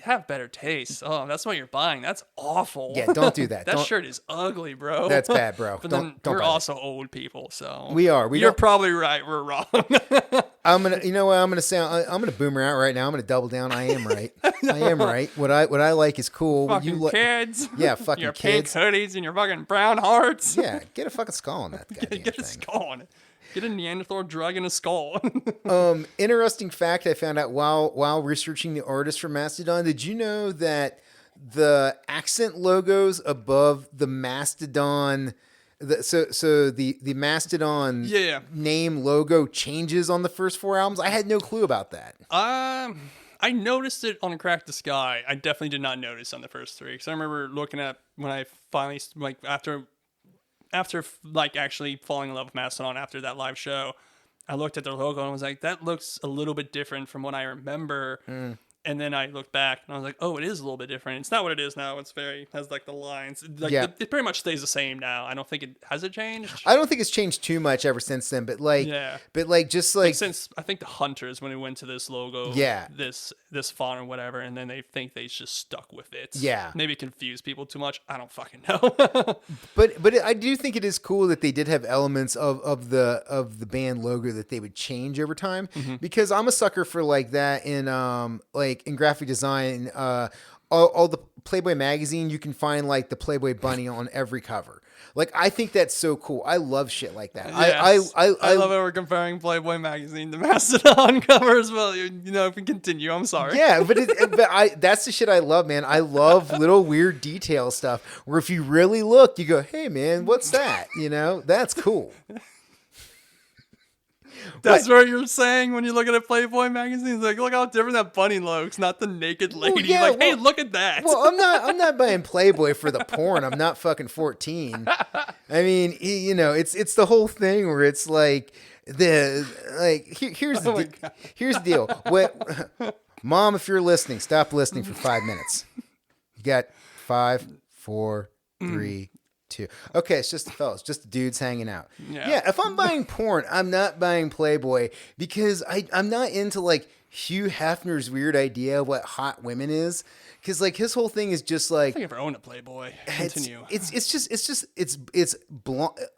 have better taste. Oh, that's what you're buying. That's awful. Yeah, don't do that. That Don't- shirt is ugly, bro. That's bad, bro. But Don't- then don't we're buy that. also old people, so We are. We You're don't- probably right. We're wrong. I'm gonna, you know what? I'm gonna say, I'm gonna boomer out right now. I'm gonna double down. I am right. I am right. What I like is cool. What fucking you kids. Yeah, fucking your kids. pink hoodies and your fucking brown hearts. Yeah, get a fucking skull on that goddamn Get a thing. skull on it. Get a Neanderthal dragging a skull. Interesting fact I found out while researching the artist for Mastodon. Did you know that the accent logos above the Mastodon, the Mastodon Yeah. name logo changes on the first 4 albums? I had no clue about that. I noticed it on Crack the Sky. I definitely did not notice on the first 3 because I remember looking at when I finally like after like actually falling in love with Mastodon after that live show. I looked at their logo and I was like, that looks a little bit different from what I remember. And then I looked back and I was like, oh, it is a little bit different. It's not what it is now. It's has like the lines. Like Yeah. it pretty much stays the same now. I don't think has it changed? I don't think it's changed too much ever since then, but like, Yeah. just like Since I think the Hunters when it went to this logo, Yeah. this font or whatever, and then they think they just stuck with it. Yeah. Maybe confuse people too much. I don't fucking know. But I do think it is cool that they did have elements of the band logo that they would change over time, because I'm a sucker for like that in like in graphic design, all the Playboy magazine, you can find like the Playboy bunny on every cover. Like, I think that's so cool. I love shit like that. Yes. I love how we're comparing Playboy magazine to Mastodon covers. Well, if we continue, I'm sorry. Yeah, but that's the shit I love, man. I love little weird detail stuff where if you really look, you go, hey, man, what's that? That's cool. That's what you're saying when you look at a Playboy magazine. It's like, look how different that bunny looks, not the naked lady. Hey, look at that. Well, I'm not buying Playboy for the porn. I'm not fucking 14. I mean, it's the whole thing where it's like here's the deal. Mom, if you're listening, stop listening for 5 minutes. You got 5, 4, 3, 2. Okay, it's just the fellas, just the dudes hanging out. Yeah, if I'm buying porn, I'm not buying Playboy because I'm not into like Hugh Hefner's weird idea of what hot women is. Because like his whole thing is just like, I think if I own a Playboy, continue. It's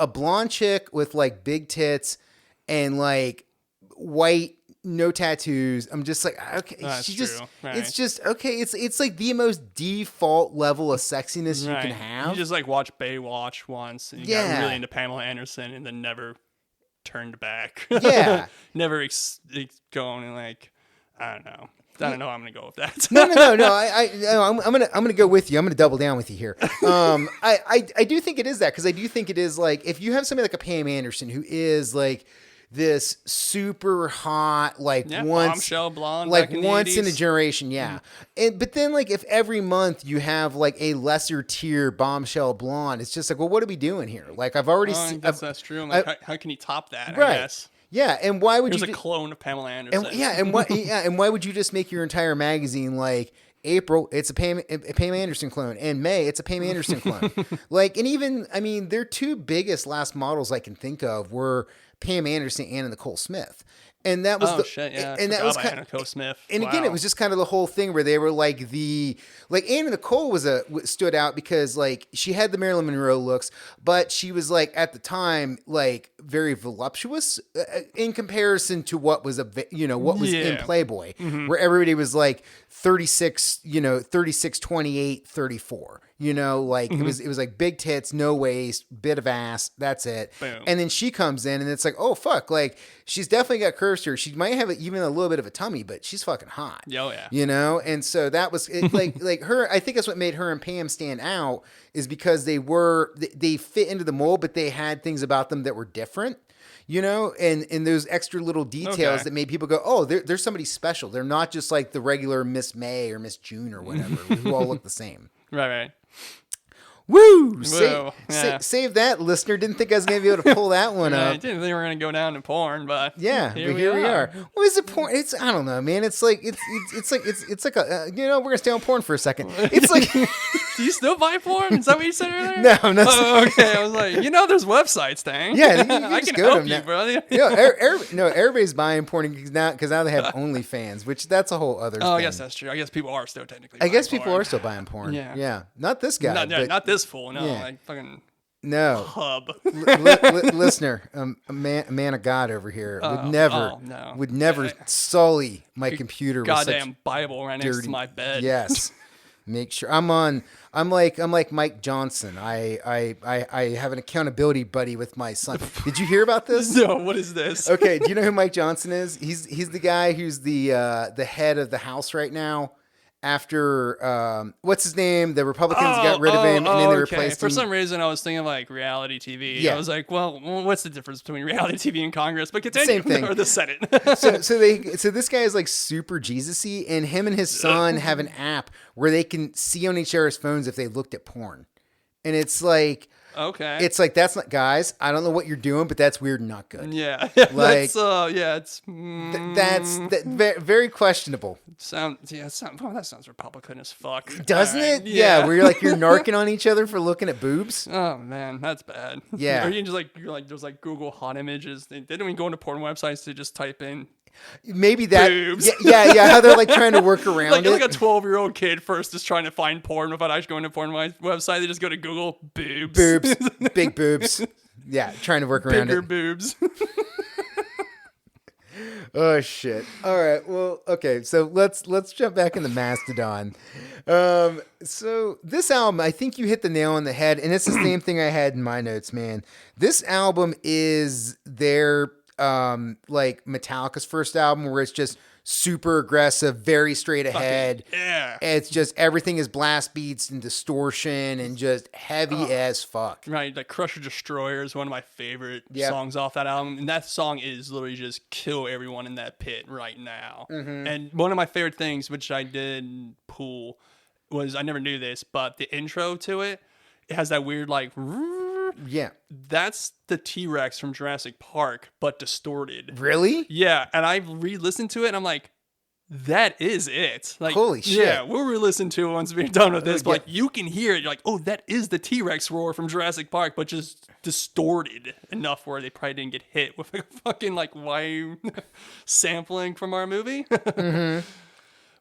a blonde chick with like big tits and like white, no tattoos. I'm just like, okay, That's she true. just, Right. it's just, okay. It's like the most default level of sexiness you can have. You just like watch Baywatch once and you got really into Pamela Anderson and then never turned back. Yeah. Never going and like, I don't know. I don't know how I'm gonna go with that. No. I'm gonna go with you. I'm gonna double down with you here. I do think it is that because I do think it is like if you have somebody like a Pam Anderson who is like this super hot, like once bombshell blonde, like back in the once 80s. in a generation, yeah. But then like if every month you have like a lesser tier bombshell blonde, it's just like, well, what are we doing here? Like I've already seen. That's true. I'm like, how can you top that? Right. I guess. Yeah, and why would There's you? a clone of Pamela Anderson. And why would you just make your entire magazine like April? It's a Pam Anderson clone, and May it's a Pam Anderson clone. Like, and even I mean, their two biggest last models I can think of were Pam Anderson and Nicole Smith. And that was and that was kind of Nicole Smith. And again, it was just kind of the whole thing where they were like Anna Nicole stood out because like she had the Marilyn Monroe looks, but she was like at the time like very voluptuous in comparison to what was in Playboy, where everybody was like 36, 36, 28, 34. Like it was like big tits, no waist, bit of ass. That's it. Boom. And then she comes in and it's like, oh, fuck. Like she's definitely got curves to her. She might have even a little bit of a tummy, but she's fucking hot. Oh, yeah. And so that was it, like her. I think that's what made her and Pam stand out is because they fit into the mold, but they had things about them that were different. And those extra little details that made people go, oh, there's somebody special. They're not just like the regular Miss May or Miss June or whatever who all look the same. Right. Woo! Save that, listener. Didn't think I was going to be able to pull that one I up. didn't think we were going to go down to porn, but yeah, here we are. What is it porn? It's I don't know, man. It's like a we're gonna stay on porn for a second. It's like, do you still buy porn? Is that what you said earlier? No, I'm not. Oh, okay. I was like, there's websites, dang. Yeah, you I just can go to help them you, bro. Everybody's buying porn because now they have OnlyFans, which that's a whole other. Oh, thing. I guess that's true. I guess people are still technically. I guess people are still buying porn. Yeah. Not this guy. Not this fool. No, Yeah. like fucking. No, hub. Listener, a man of God over here would never sully my computer with Goddamn such Bible right next to my bed. Yes, make sure I'm like Mike Johnson. I have an accountability buddy with my son. Did you hear about this? No, what is this? Okay, do you know who Mike Johnson is? He's the guy who's the head of the House right now. After what's his name? The Republicans got rid of him, and then they replaced him. For some reason, I was thinking like reality TV. Yeah. I was like, well, what's the difference between reality TV and Congress? But continue. Same thing. Or the Senate. so this guy is like super Jesus-y, and him and his son have an app where they can see on each other's phones if they looked at porn, and it's like. Okay. It's like, that's not, guys, I don't know what you're doing, but that's weird and not good. Yeah. Like, it's. That's very questionable. That sounds Republican as fuck. Doesn't it? Yeah. Where you're narking on each other for looking at boobs. Oh man, that's bad. Yeah. Or you can just there's like Google hot images. They don't even go into porn websites to just type in. Maybe that. Boobs. Yeah. How they're like trying to work around it. Like a 12-year-old kid first is trying to find porn without actually going to porn website. They just go to Google boobs. Boobs. Big boobs. Yeah, trying to work around Bigger it. boobs. Oh shit. All right. Well, okay. So let's jump back into Mastodon. So this album, I think you hit the nail on the head, and it's the same thing I had in my notes, man. This album is their like Metallica's first album, where it's just super aggressive, very straight ahead. Yeah. It's just everything is blast beats and distortion and just heavy as fuck. Right, like Crusher Destroyer is one of my favorite Yep. songs off that album, and that song is literally just kill everyone in that pit right now. And one of my favorite things, which I did in Pool, was I never knew this, but the intro to it, it has that weird like. Yeah. That's the T-Rex from Jurassic Park, but distorted. Really? Yeah, and I re-listened to it, and I'm like, that is it. Like, Holy shit. Yeah, we'll re-listen to it once we're done with this, but Yeah. like, you can hear it. You're like, oh, that is the T-Rex roar from Jurassic Park, but just distorted enough where they probably didn't get hit with a fucking like why sampling from our movie. But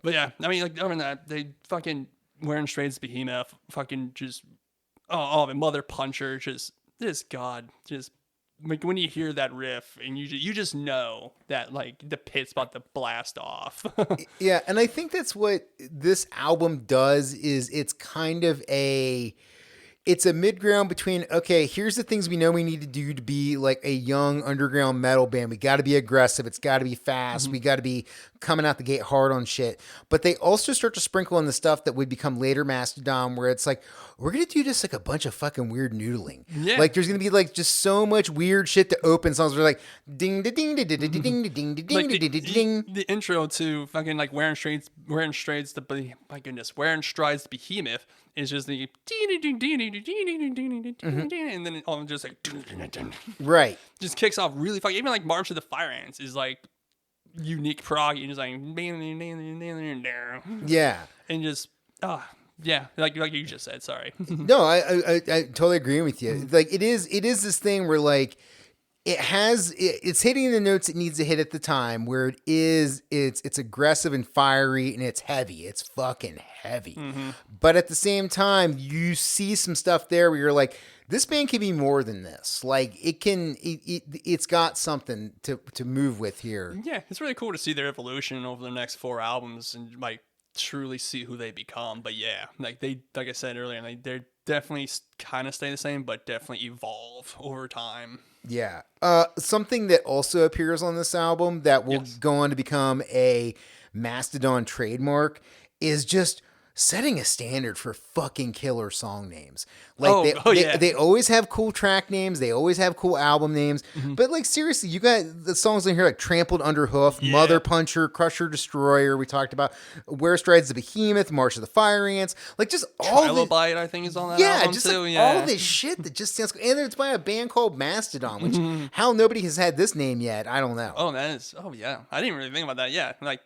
yeah, I mean, like other than that, they fucking wearing Straits Behemoth, fucking just all of it, Mother Puncher, just God, just like when you hear that riff and you just know that like the pit's about to blast off. Yeah, and I think that's what this album does is it's kind of it's a mid-ground between, okay, here's the things we know we need to do to be like a young underground metal band. We got to be aggressive. It's got to be fast. We got to be coming out the gate hard on shit. But they also start to sprinkle in the stuff that would become later Mastodon, where it's like, we're going to do just like a bunch of fucking weird noodling. Yeah. Like there's going to be like just so much weird shit to open songs. We're like, ding, ding, ding, ding, ding, ding, ding, ding, ding, Like ding, ding, ding. the intro to fucking like wearing strides my goodness, wearing strides the Behemoth is just the and then it all just like Right. just kicks off really fucking. Even like March of the Fire Ants is like unique prog and just like Yeah. and just yeah, like you just said. Sorry. No, I totally agree with you. Like it is this thing where like it's hitting the notes it needs to hit at the time, where it's aggressive and fiery and it's heavy. It's fucking heavy. But at the same time, you see some stuff there where you're like, this band can be more than this. Like it's got something to move with here. Yeah, it's really cool to see their evolution over the next 4 albums and like truly see who they become. But yeah, like I said earlier, they're definitely kind of stay the same, but definitely evolve over time. Yeah. Something that also appears on this album that will go on to become a Mastodon trademark is just setting a standard for fucking killer song names. Like they always have cool track names, they always have cool album names, but like seriously, you got the songs in here like Trampled Underhoof, Mother Puncher, Crusher Destroyer, we talked about Where Strides the Behemoth, March of the Fire Ants, like just all Trilobite, I think is on that album just too. Like all this shit that just sounds cool. And it's by a band called Mastodon, which how nobody has had this name yet, I don't know. Yeah, I didn't really think about that. Yeah, like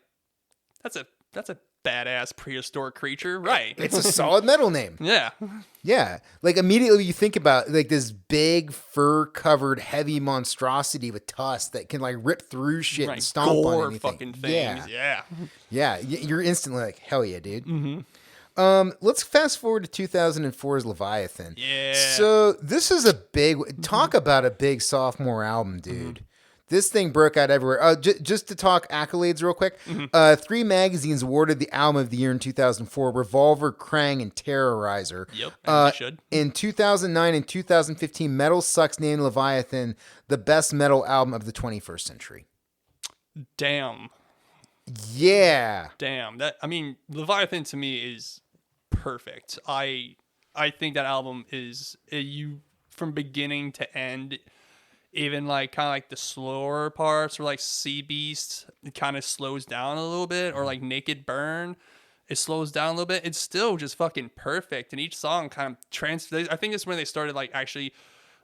that's a badass prehistoric creature, right? It's a solid metal name. Yeah. Like immediately you think about like this big fur-covered heavy monstrosity with tusks that can like rip through shit and stomp on anything. Fucking things. Yeah. You're instantly like, hell yeah, dude. Let's fast forward to 2004's Leviathan. Yeah. So this is a big talk about a big sophomore album, dude. This thing broke out everywhere. Just to talk accolades real quick. 3 magazines awarded the album of the year in 2004, Revolver, Krang, and Terrorizer. Yep, as they should. In 2009 and 2015, Metal Sucks named Leviathan the best metal album of the 21st century. Damn. Yeah. Damn. Leviathan to me is perfect. I think that album is from beginning to end. Even like kind of like the slower parts, or like Sea Beast, it kind of slows down a little bit, or like Naked Burn, it slows down a little bit. It's still just fucking perfect, and each song kind of I think it's when they started like actually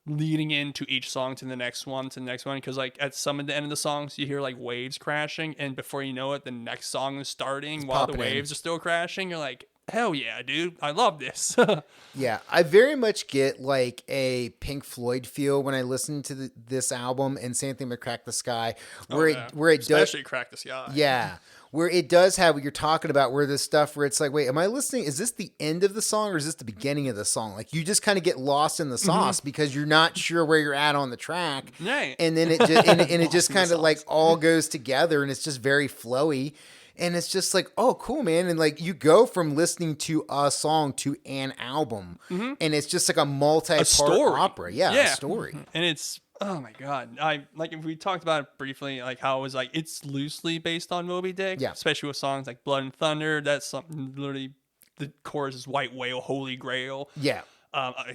leading into each song to the next one, because like at some of the end of the songs you hear like waves crashing, and before you know it, the next song is starting while the waves are still crashing. You're like, hell yeah, dude, I love this. Yeah, I very much get like a Pink Floyd feel when I listen to this album, and same thing with Crack the Sky, where it especially Crack the Sky. Yeah, where it does have what you're talking about, where this stuff where it's like, wait, am I listening? Is this the end of the song or is this the beginning of the song? Like you just kind of get lost in the sauce because you're not sure where you're at on the track. Right. And then it just, and it just kind of like all goes together and it's just very flowy. And it's just like, oh, cool, man. And like you go from listening to a song to an album. And it's just like a multi-part opera. Yeah, a story. And it's, oh my God. If we talked about it briefly, like how it was like, it's loosely based on Moby Dick. Yeah. Especially with songs like Blood and Thunder. That's something literally, the chorus is White Whale, Holy Grail. Yeah.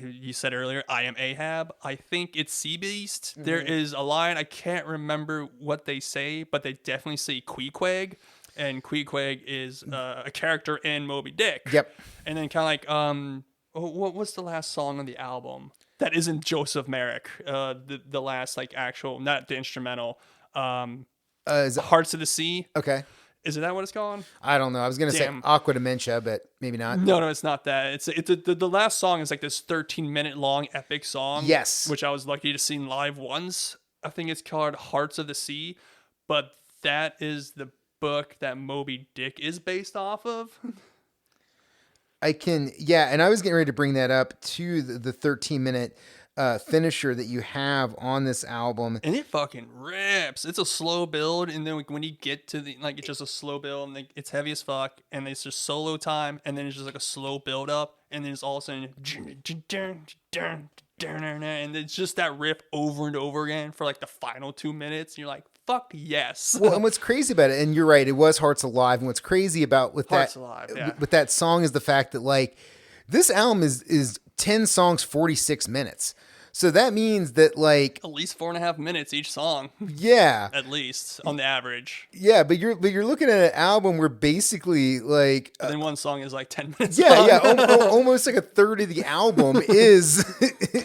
You said earlier, I am Ahab. I think it's Sea Beast. There is a line, I can't remember what they say, but they definitely say Queequeg. And Queequeg is a character in Moby Dick. Yep. And then kind of like, what's the last song on the album that isn't Joseph Merrick? The last like actual, not the instrumental. Is it Hearts of the Sea? Okay. Is it that what it's called? I don't know. I was gonna say Aqua Dementia, but maybe not. No, it's not that. It's the last song is like this 13-minute long epic song. Yes. Which I was lucky to see live once. I think it's called Hearts of the Sea, but that is the book that Moby Dick is based off of. And I was getting ready to bring that up to the 13-minute finisher that you have on this album. And it fucking rips. It's a slow build, and then when you get to the, like, it's just a slow build, and it's heavy as fuck, and it's just solo time, and then it's just like a slow build up, and then it's all of a sudden, and it's just that riff over and over again for like the final 2 minutes, and you're like, fuck yes. Well, and what's crazy about it, and you're right, it was Hearts Alive, and what's crazy about with that song is the fact that like this album is 10 songs, 46 minutes. So that means that like at least 4.5 minutes each song. Yeah. At least on the average. Yeah, but you're looking at an album where basically like and then one song is like 10 minutes. Yeah, long. Almost like a third of the album is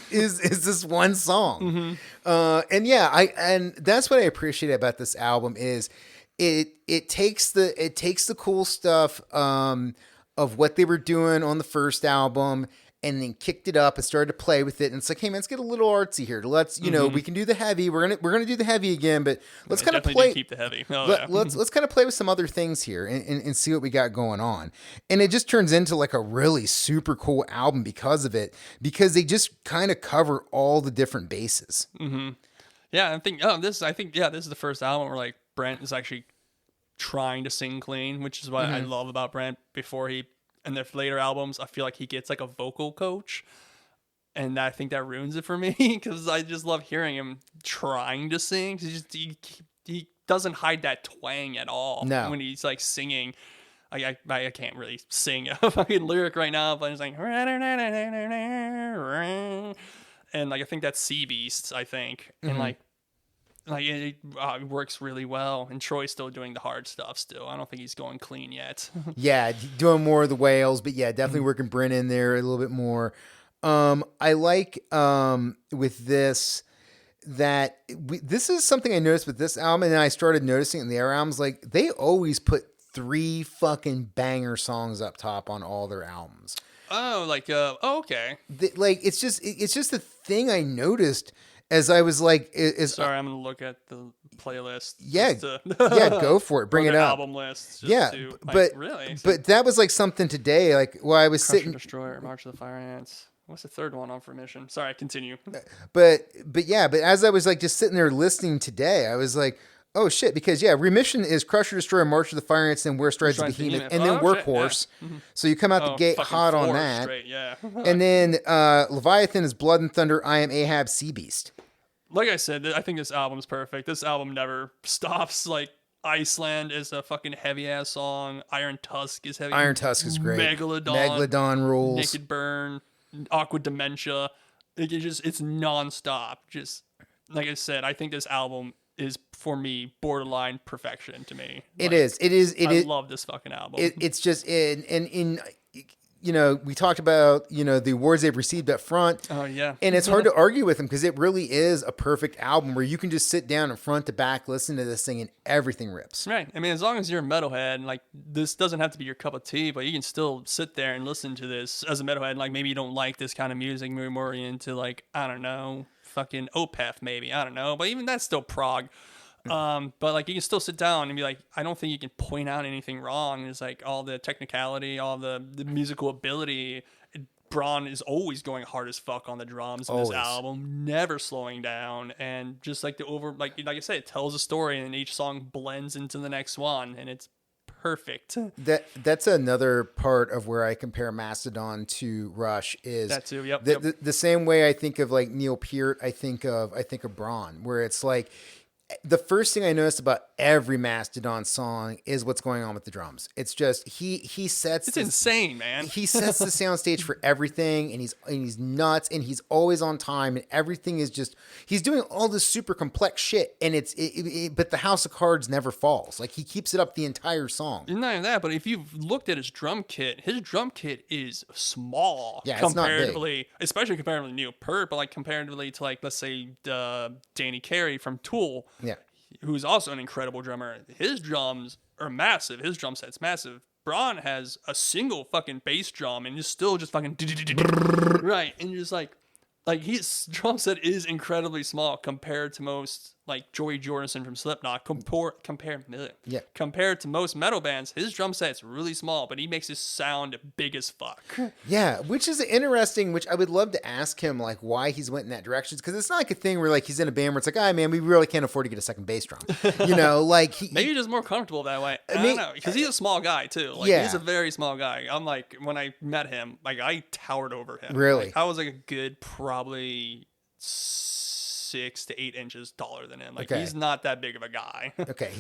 this one song. And that's what I appreciate about this album is it takes the cool stuff of what they were doing on the first album and then kicked it up and started to play with it. And it's like, hey man, let's get a little artsy here. Let's, we can do the heavy. We're gonna do the heavy again, but let's kind of play. Keep the heavy. Let's kind of play with some other things here and see what we got going on. And it just turns into like a really super cool album because of it, because they just kind of cover all the different bases. Yeah, I think this is the first album where like Brent is actually trying to sing clean, which is what I love about Brent. Before in their later albums, I feel like he gets like a vocal coach, and I think that ruins it for me because I just love hearing him trying to sing. He doesn't hide that twang at all. No. When he's like singing, I can't really sing a fucking lyric right now, but I'm just like, and like I think that's Sea Beast, I think, and like it works really well, and Troy's still doing the hard stuff still. I don't think he's going clean yet. Yeah, doing more of the whales, but yeah, definitely working Brent in there a little bit more. I like with this that this is something I noticed with this album, and I started noticing in the other albums, like they always put 3 fucking banger songs up top on all their albums. Oh, like okay. It's just a thing I noticed as I was like, sorry, I'm gonna look at the playlist. Yeah, go for it. Bring it up. Album list. But really, but that was like something today. Like while I was Crusher, sitting, Destroyer, March of the Fire Ants. What's the third one on For Mission? Sorry, continue. But as I was like just sitting there listening today, I was like, oh shit, because Remission is Crusher, Destroyer, March of the Fire Ants, then Where Strides the Behemoth, and then Workhorse. Yeah. So you come out the gate hot on that. Straight, yeah. And then Leviathan is Blood and Thunder, I Am Ahab, Sea Beast. Like I said, I think this album's perfect. This album never stops. Like Iceland is a fucking heavy ass song. Iron Tusk is heavy. Iron Tusk is great. Megalodon rules. Naked Burn, Aqua Dementia. It's nonstop. Just like I said, I think this album is for me borderline perfection to me. It is. I love this fucking album. It's just in we talked about, the awards they've received up front. Oh, yeah. And it's hard to argue with them because it really is a perfect album where you can just sit down and front to back, listen to this thing, and everything rips. Right. I mean, as long as you're a metalhead, like, this doesn't have to be your cup of tea, but you can still sit there and listen to this as a metalhead. Like, maybe you don't like this kind of music, maybe more into, like, I don't know, fucking Opeth, maybe. I don't know. But even that's still prog. But like you can still sit down and be like, I don't think you can point out anything wrong. It's like all the technicality, all the musical ability. Braun is always going hard as fuck on the drums in this Always. album, never slowing down, and just like like I said, it tells a story, and each song blends into the next one, and it's perfect. That's another part of where I compare Mastodon to Rush is That too, yep, the same way I think of like Neil Peart, I think of Braun, where it's like the first thing I noticed about every Mastodon song is what's going on with the drums. It's just he sets It's insane, man. He sets the soundstage for everything, and he's nuts, and he's always on time, and everything is just he's doing all this super complex shit, and but the house of cards never falls. Like he keeps it up the entire song. Not even that, but if you've looked at his drum kit is small. Yeah, it's not big. Comparatively, especially comparatively to Neil Peart, but like comparatively to like let's say Danny Carey from Tool. Yeah. Who's also an incredible drummer. His drums are massive. His drum set's massive. Braun has a single fucking bass drum and is still just fucking right. And you're just like his drum set is incredibly small compared to most like Joey Jordison from Slipknot. Compared to most metal bands, his drum set's really small, but he makes his sound big as fuck. Yeah, which is interesting, which I would love to ask him like why he's went in that direction. Because it's not like a thing where like he's in a band where it's like, ah, man, we really can't afford to get a second bass drum. You know, like maybe he's just more comfortable that way. I don't know, because he's a small guy too. Like he's a very small guy. I'm like, when I met him, like I towered over him. Really? Like, I was like a good probably 6 to 8 inches taller than him. Like he's not that big of a guy. Okay,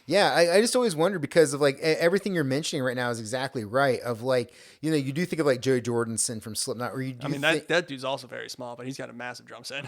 yeah, I just always wonder because of like everything you're mentioning right now is exactly right. Of like, you know, you do think of like Joey Jordison from Slipknot, or that dude's also very small, but he's got a massive drum set.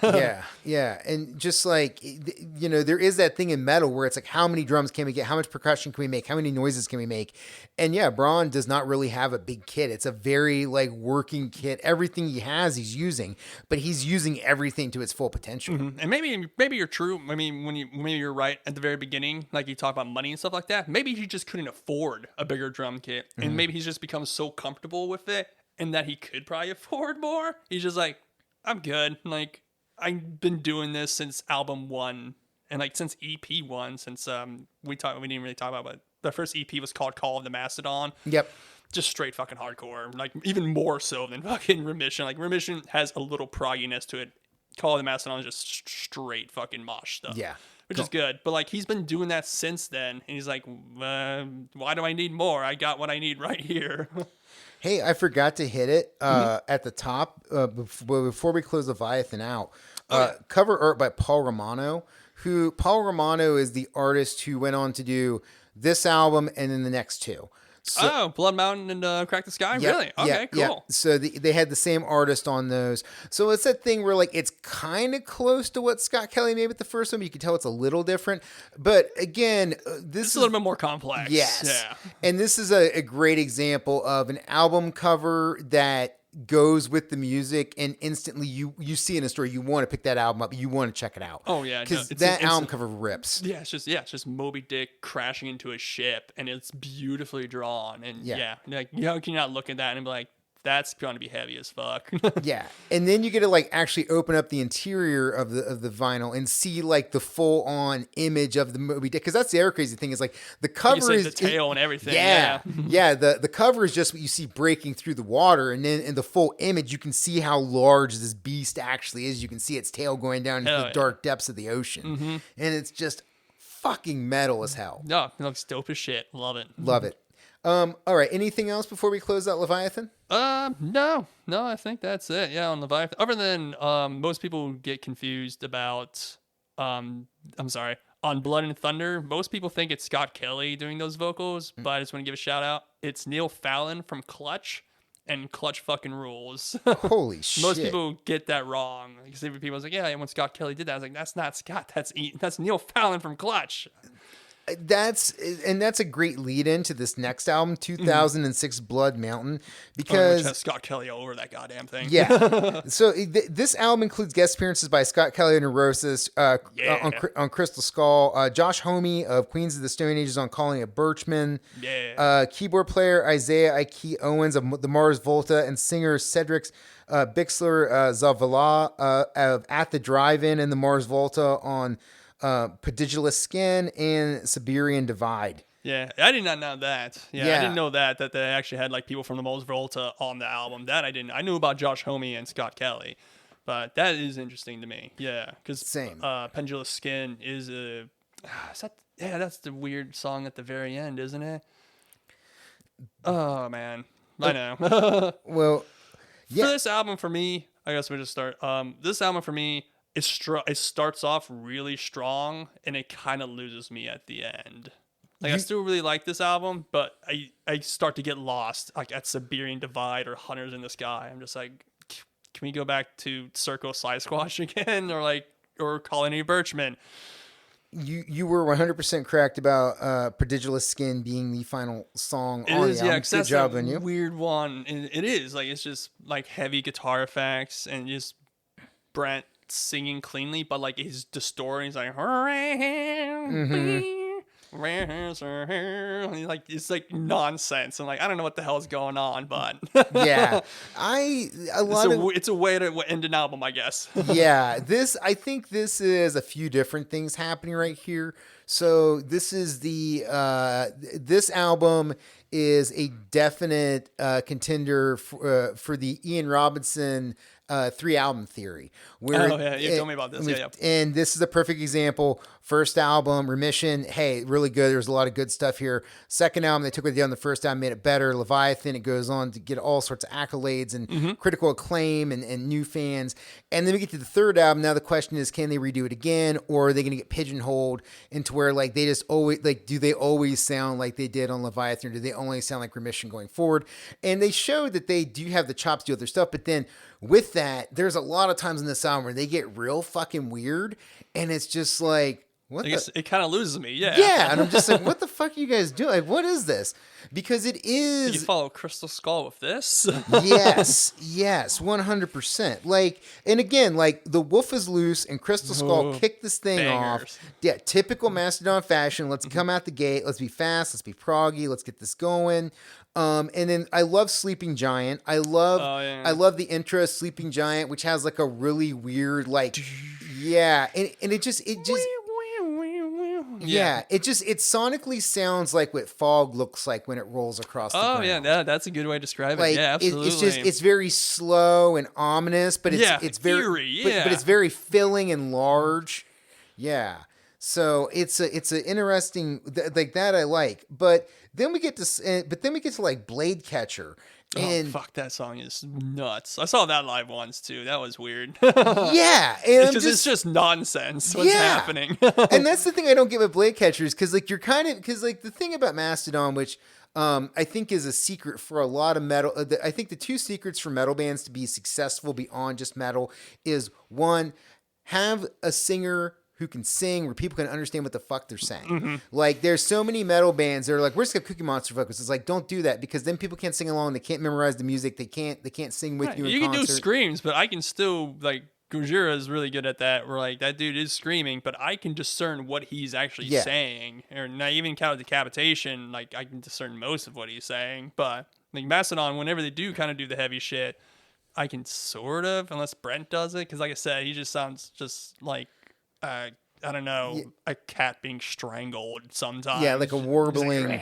yeah, and just like, you know, there is that thing in metal where it's like, how many drums can we get? How much percussion can we make? How many noises can we make? And yeah, Braun does not really have a big kit. It's a very like working kit. Everything he has, he's using, but he's using everything to its full potential. Mm-hmm. And maybe you're true. I mean, maybe you're right at the very beginning, like you talk about money and stuff like that. Maybe he just couldn't afford a bigger drum kit, and maybe he's just become so comfortable with it, and that he could probably afford more. He's just like, I'm good. Like I've been doing this since album 1, and like since EP 1, since we didn't really talk about, but the first EP was called Call of the Mastodon. Yep. Just straight fucking hardcore, like even more so than fucking Remission. Like Remission has a little progginess to it. Call of the Mastodon is just straight fucking mosh stuff. Yeah. Which is good. But like he's been doing that since then. And he's like, why do I need more? I got what I need right here. Hey, I forgot to hit it at the top before we close Leviathan out. Cover art by Paul Romano, who Paul Romano is the artist who went on to do this album and then the next two. So, Blood Mountain and Crack the Sky? Yep, Really? Okay, cool. Yeah. So they had the same artist on those. So it's that thing where like it's kind of close to what Scott Kelly made with the first one. But you can tell it's a little different. But again, this is a little bit more complex. Yes. Yeah. And this is a great example of an album cover that goes with the music, and instantly you see in a story you want to pick that album up, you want to check it out. Oh yeah, because that album cover rips. Yeah, it's just Moby Dick crashing into a ship, and it's beautifully drawn, and like how can you not look at that and be like, that's going to be heavy as fuck. Yeah, and then you get to like actually open up the interior of the vinyl and see like the full on image of the Moby Dick, because that's the other crazy thing is like the cover is the tail and everything. Yeah. The cover is just what you see breaking through the water, and then in the full image you can see how large this beast actually is. You can see its tail going down into the dark depths of the ocean, and it's just fucking metal as hell. No, it looks dope as shit. Love it. All right, anything else before we close out Leviathan? No, I think that's it. Yeah, on Leviathan. Other than most people get confused about on Blood and Thunder, most people think it's Scott Kelly doing those vocals, but I just want to give a shout out. It's Neil Fallon from Clutch, and Clutch fucking rules. Holy shit. Most people get that wrong. Because people was like, yeah, when Scott Kelly did that, I was like, that's not Scott, that's Neil Fallon from Clutch. That's a great lead into this next album, 2006 Blood Mountain, because which has Scott Kelly all over that goddamn thing. Yeah. So this album includes guest appearances by Scott Kelly of Neurosis on Crystal Skull, Josh Homme of Queens of the Stone Ages on Calling It Birchman, keyboard player Isaiah Ike Owens of the Mars Volta, and singer Cedric Bixler Zavala of At the Drive-In and the Mars Volta on Pedicellus Skin, and Siberian Divide. Yeah, I did not know that. Yeah, I Yeah. didn't know that they actually had like people from the Mos Volta on the album. That I didn't. I knew about Josh Homme and Scott Kelly, but that is interesting to me. Yeah, because Same. Pendulous Skin is a. Is that, yeah, that's the weird song at the very end, isn't it? Oh man, I know. Well, yeah. For this album, for me, I guess we just start. This album for me is it starts off really strong and it kind of loses me at the end. Like, I still really like this album, but I start to get lost, like at Siberian Divide or Hunters in the Sky. I'm just like, can we go back to Circle Side Squash again, or Colony Birchman? You were 100% correct about Pedicellus Skin being the final song It on is, the album. yeah, 'cause Good that's job a on you. weird one. And it is like, it's just like heavy guitar effects and just Brent singing cleanly, but like his distorting, he's like, like it's like nonsense. I'm like, I don't know what the hell is going on, but Yeah, it's a way to end an album, I guess. Yeah, I think this is a few different things happening right here. So this is this album is a definite contender for the Ian Robinson 3-album theory. Where Oh yeah, you told me about this. Yeah. And this is a perfect example. First album, Remission, hey, really good. There's a lot of good stuff here. Second album, they took what they did on the first album, made it better. Leviathan, it goes on to get all sorts of accolades and critical acclaim and new fans. And then we get to the third album. Now the question is, can they redo it again, or are they going to get pigeonholed into where like they just always like, do they always sound like they did on Leviathan, or do they only sound like Remission going forward? And they showed that they do have the chops to do other stuff, but then with that, there's a lot of times in this album where they get real fucking weird, and it's just like, what I guess it kind of loses me. Yeah. Yeah, and I'm just like, what the fuck are you guys doing? Like, what is this? Because it is. You follow Crystal Skull with this? yes, 100%. Like, and again, like the Wolf is Loose and Crystal Skull kick this thing bangers. off. Yeah, typical Mastodon fashion. Let's come out the gate. Let's be fast. Let's be proggy. Let's get this going. And then I love Sleeping Giant. I love the intro of Sleeping Giant, which has like a really weird like, yeah, and it just. Yeah, it sonically sounds like what fog looks like when it rolls across the ground. Yeah, that's a good way to describe it. Like, Yeah, absolutely. It's very slow and ominous, but it's very eerie, but it's very filling and large. Yeah. So it's an interesting like that I like. But then we get to like Blade Catcher. And fuck, that song is nuts. I saw that live once too. That was weird. Yeah, and it's just nonsense. What's happening? And that's the thing I don't get with Blade Catchers, because like the thing about Mastodon, which I think is a secret for a lot of metal. I think the two secrets for metal bands to be successful beyond just metal is, one, have a singer who can sing where people can understand what the fuck they're saying. Like, there's so many metal bands that are like, we're just gonna Cookie Monster vocals. It's like, don't do that, because then people can't sing along. They can't memorize the music. They can't sing with you in You can concert. do screams, but I can still, like, Gojira is really good at that, where like that dude is screaming, but I can discern what he's actually saying. Or not even count Decapitation, like I can discern most of what he's saying. But like Mastodon, whenever they do kind of do the heavy shit, I can sort of, unless Brent does it, because like I said, he just sounds just like I don't know, a cat being strangled sometimes. Yeah, like a warbling, like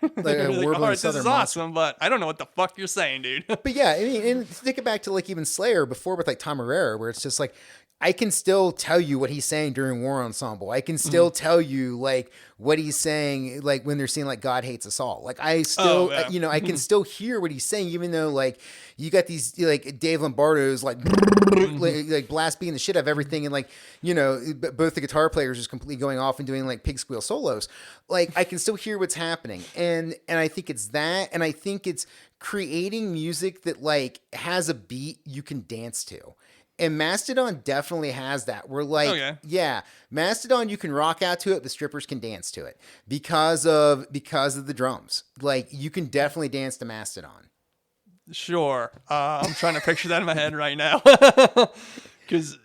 a warbling all right, southern this is monster. awesome, but I don't know what the fuck you're saying, dude. But yeah, I mean, and think it back to like even Slayer before with like Tom Herrera, where it's just like, I can still tell you what he's saying during War Ensemble. I can still tell you like what he's saying, like when they're saying like God hates us all. Like I still, I can still hear what he's saying, even though like you got these like Dave Lombardo's like like blast beating the shit out of everything, and like both the guitar players just completely going off and doing like pig squeal solos. Like I can still hear what's happening, and I think it's that, and I think it's creating music that like has a beat you can dance to. And Mastodon definitely has that. We're like, Mastodon, you can rock out to it, but strippers can dance to it because of the drums. Like you can definitely dance to Mastodon. Sure. I'm trying to picture that in my head right now. Because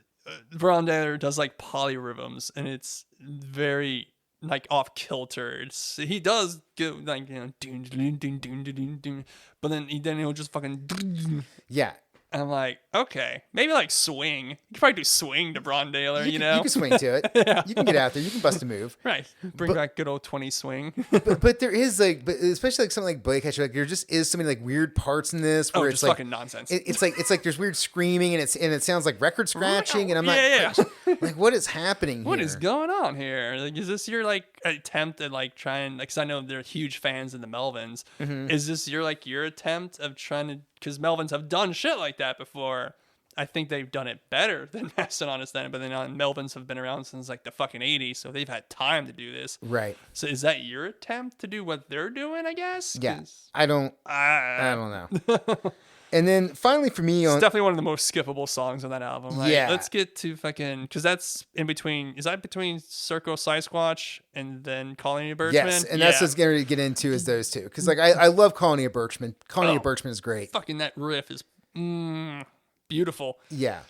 Brown Daler does like polyrhythms, and it's very like off kilter. He does go like, dun, dun, dun, dun, dun, dun, dun, but then he'll just fucking. Yeah. And I'm like, okay, maybe like swing. You could probably do swing to Brondale, you know? You can swing to it. Yeah. You can get out there. You can bust a move. Right. Bring back good old 20 swing. But there is like, but especially like something like Blade Catcher, like there just is so many like weird parts in this where Oh, it's just like fucking nonsense. It's like there's weird screaming and it sounds like record scratching and I'm Yeah, like, like what is happening What here? is going on here? Like, is this your like attempt at like trying? Like, 'cause I know they're huge fans of the Melvins. Is this your attempt of trying to? Because Melvins have done shit like that before. I think they've done it better than Mastodon has done it, but then Melvins have been around since like the fucking 80s, so they've had time to do this. Right. So is that your attempt to do what they're doing? I guess. Yeah. I don't know. And then finally for me, It's definitely one of the most skippable songs on that album. Like, Yeah. let's get to fucking, because that's in between. Is that between Circo Sasquatch and then Colony of Birchman? yes, and that's what's going to get into is those two because like I love Colony of Birchman. Colony of Birchman is great. Fucking that riff is beautiful. Yeah.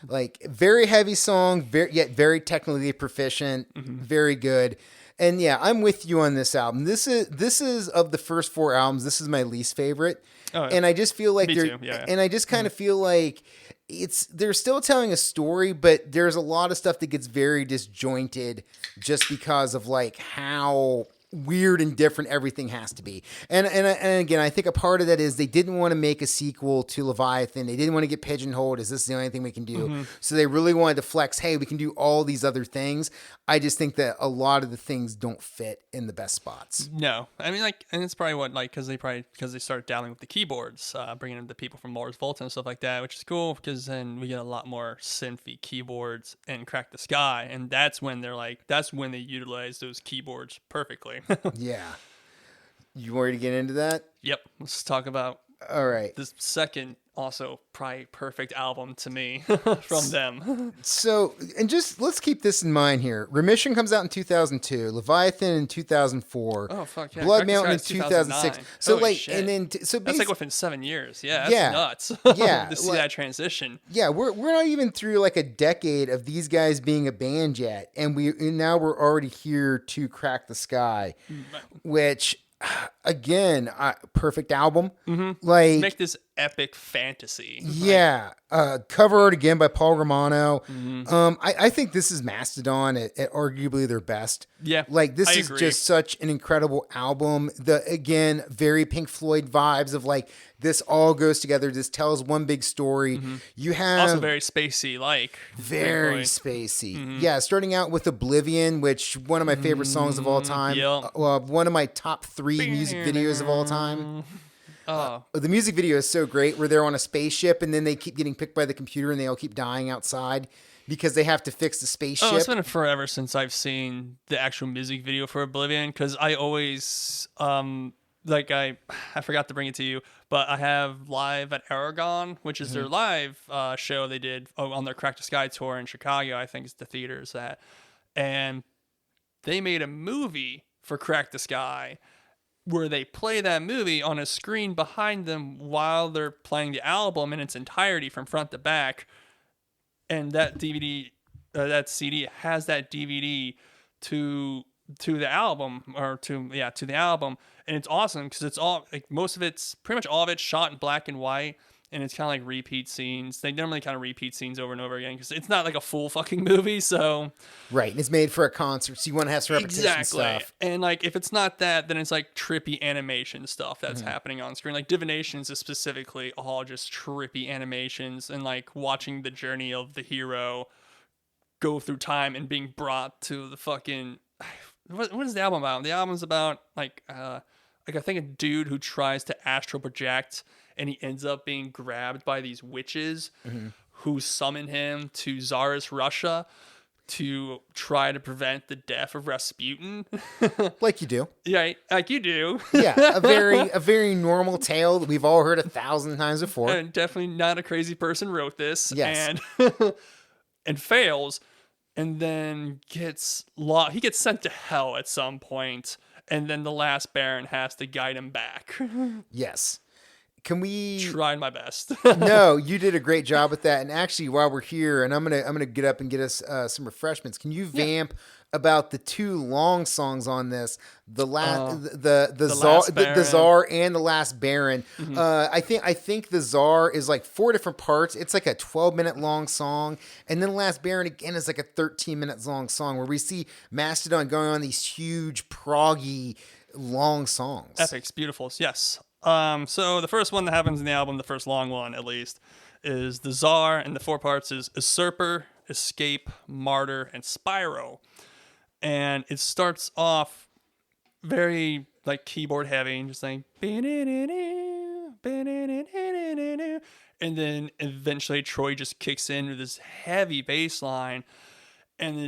Like very heavy song, yet very technically proficient, very good. And yeah, I'm with you on this album. This is of the first 4 albums, this is my least favorite. Oh, yeah. And I just feel like Me too. Yeah. and I just kind of feel like they're still telling a story, but there's a lot of stuff that gets very disjointed just because of like how weird and different everything has to be. And again, I think a part of that is they didn't want to make a sequel to Leviathan. They didn't want to get pigeonholed. Is this the only thing we can do? So they really wanted to flex, hey, we can do all these other things. I just think that a lot of the things don't fit in the best spots. No, I mean, like, and it's probably what, like, because they started dabbling with the keyboards, bringing in the people from Mars Volta and stuff like that, which is cool because then we get a lot more synthy keyboards and Crack the Sky, and that's when they utilize those keyboards perfectly. Yeah. You want to get into that? Yep. Let's talk about All right. this second, also probably perfect album to me from them. So, and just let's keep this in mind here. Remission comes out in 2002, Leviathan in 2004. Oh fuck yeah! Blood Crack the Mountain in Sky is 2006. 2009. So Holy like, shit. and then so That's like basically, within 7 years. Yeah, that's Yeah. nuts. Yeah, to see like- that transition. yeah, we're not even through like a decade of these guys being a band yet, and now we're already here to Crack the Sky, which again, perfect album. Like Make this epic fantasy. yeah, cover art again by Paul Romano. I think this is Mastodon at arguably their best. Yeah, like this I is agree. just such an incredible album. Again, very Pink Floyd vibes of like this all goes together. This tells one big story. You have Also very spacey, like very Pink Floyd. spacey. Yeah, starting out with Oblivion, which one of my favorite songs of all time. Yep. One of my top 3 music videos of all time. Oh, The music video is so great where they're on a spaceship and then they keep getting picked by the computer and they all keep dying outside because they have to fix the spaceship. it's been forever since I've seen the actual music video for Oblivion because I always I forgot to bring it to you, but I have Live at Aragon, which is their live show they did on their Crack the Sky tour in Chicago. I think it's the theaters that, and they made a movie for Crack the Sky where they play that movie on a screen behind them while they're playing the album in its entirety from front to back. And that DVD, that CD has that DVD to the album to the album. And it's awesome because it's all like pretty much all of it's shot in black and white. And it's kind of like repeat scenes. They normally kind of repeat scenes over and over again because it's not like a full fucking movie. So Right. And it's made for a concert, so you want to have some repetition stuff. And like if it's not that, then it's like trippy animation stuff that's happening on screen. Like Divinations is specifically all just trippy animations and like watching the journey of the hero go through time and being brought to the fucking what is the album about? The album's about like I think a dude who tries to astral project and he ends up being grabbed by these witches who summon him to Tsarist Russia to try to prevent the death of Rasputin. Like you do. Yeah, like you do. Yeah. A very normal tale that we've all heard 1,000 times before. And definitely not a crazy person wrote this. Yes. And fails and then gets lost. He gets sent to hell at some point, and then the last Baron has to guide him back. Yes. Can we Tried my best. No, you did a great job with that. And actually, while we're here, and I'm gonna get up and get us some refreshments. Can you vamp about the 2 long songs on this, the Last Baron. Czar and the Last Baron. I think the Czar is like 4 different parts. It's like a 12-minute long song, and then Last Baron again is like a 13-minute long song where we see Mastodon going on these huge proggy long songs. Epics, beautifuls, yes. So the first one that happens in the album, the first long one at least, is the Czar, and the 4 parts is Usurper, Escape, Martyr, and Spyro. And it starts off very like keyboard heavy, just like, and then eventually Troy just kicks in with this heavy bass line, and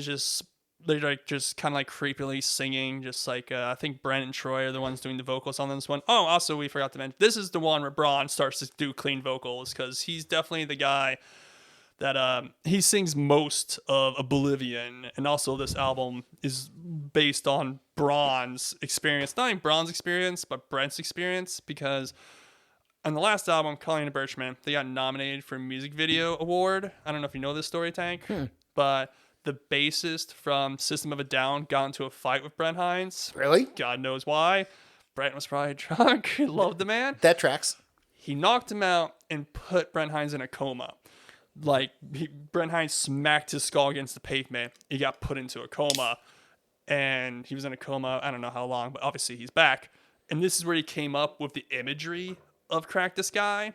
they're like just kind of like creepily singing, just like I think Brent and Troy are the ones doing the vocals on this one. Oh, also we forgot to mention, this is the one where Braun starts to do clean vocals, because he's definitely the guy that he sings most of Oblivion, and also this album is based on Braun's experience, not even Braun's experience, but Brent's experience, because on the last album, Colleen and Birchman, they got nominated for a music video award. I don't know if you know this story, Tank, but the bassist from System of a Down got into a fight with Brent Hines. Really? God knows why. Brent was probably drunk. Loved the man. That tracks. He knocked him out and put Brent Hines in a coma. Like, Brent Hines smacked his skull against the pavement. He got put into a coma, and he was in a coma, I don't know how long, but obviously he's back. And this is where he came up with the imagery of Crack the Sky,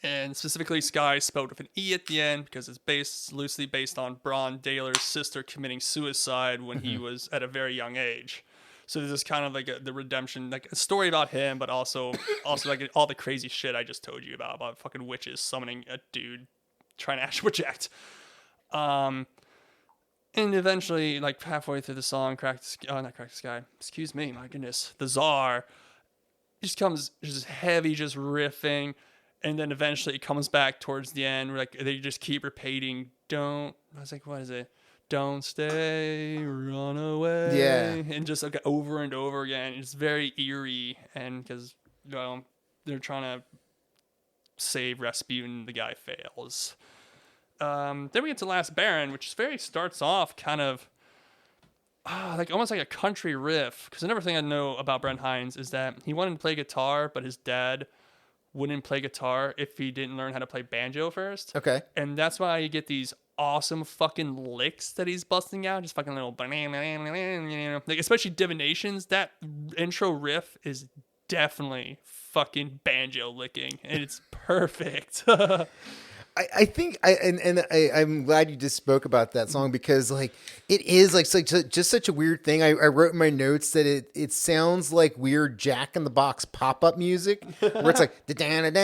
and specifically Sky spelled with an E at the end, because it's loosely based on Braun Daler's sister committing suicide when he was at a very young age. So this is kind of like the redemption, like a story about him, but also like all the crazy shit I just told you about fucking witches summoning a dude trying to astral project. And eventually, like halfway through the song, not Crack the Sky, excuse me, my goodness, the Czar just comes just heavy, just riffing, and then eventually it comes back towards the end where like they just keep repeating, I was like, what is it? Don't stay, run away. Yeah. And just like over and over again. It's very eerie, and because they're trying to save Rasputin, the guy fails. Then we get to Last Baron, which starts off kind of like almost like a country riff. Because another thing I know about Brent Hines is that he wanted to play guitar, but his dad wouldn't play guitar if he didn't learn how to play banjo first. Okay. And that's why you get these awesome fucking licks that he's busting out, just fucking little, like especially Divinations. That intro riff is definitely fucking banjo licking, and it's perfect. I think I'm glad you just spoke about that song, because like it is like just such a weird thing. I wrote in my notes that it sounds like weird Jack in the Box pop-up music where it's like and then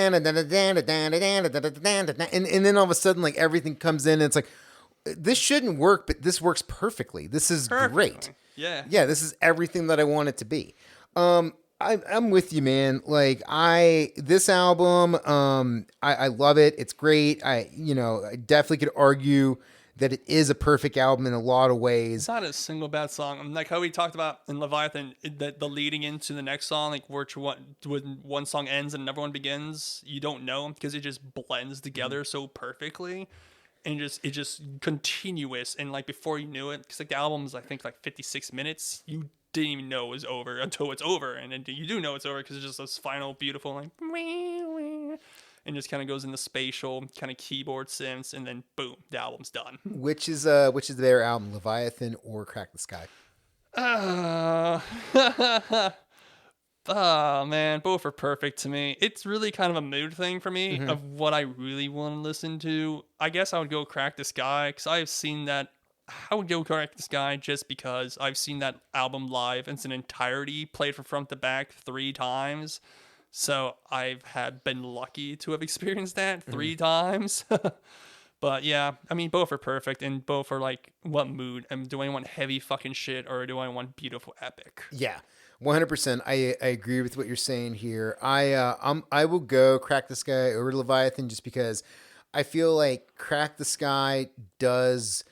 all of a sudden like everything comes in and it's like, this shouldn't work, but this works perfectly. This is great. Yeah, this is everything that I want it to be. I'm with you, man. Like this album, I love it. It's great. I definitely could argue that it is a perfect album in a lot of ways. It's not a single bad song. Like how we talked about in Leviathan, that the leading into the next song, like when one song ends and another one begins, you don't know, because it just blends together so perfectly. And it's just continuous. And like before you knew it, because like the album's I think like 56 minutes, you didn't even know it was over until it's over, and then you do know it's over because it's just this final beautiful like, and just kind of goes into spatial kind of keyboard synths, and then boom, the album's done. Which is their album, Leviathan or Crack the Sky? Oh man, both are perfect to me. It's really kind of a mood thing for me of what I really want to listen to. I guess I would go Crack the Sky, because I have seen that. I would go Crack the Sky just because I've seen that album live in its entirety, played from front to back 3 times. So I've been lucky to have experienced that 3 times. But yeah, I mean, both are perfect, and both are like, what mood? Do I want heavy fucking shit, or do I want beautiful epic? Yeah, 100%. I agree with what you're saying here. I will go Crack the Sky over Leviathan, just because I feel like Crack the Sky does.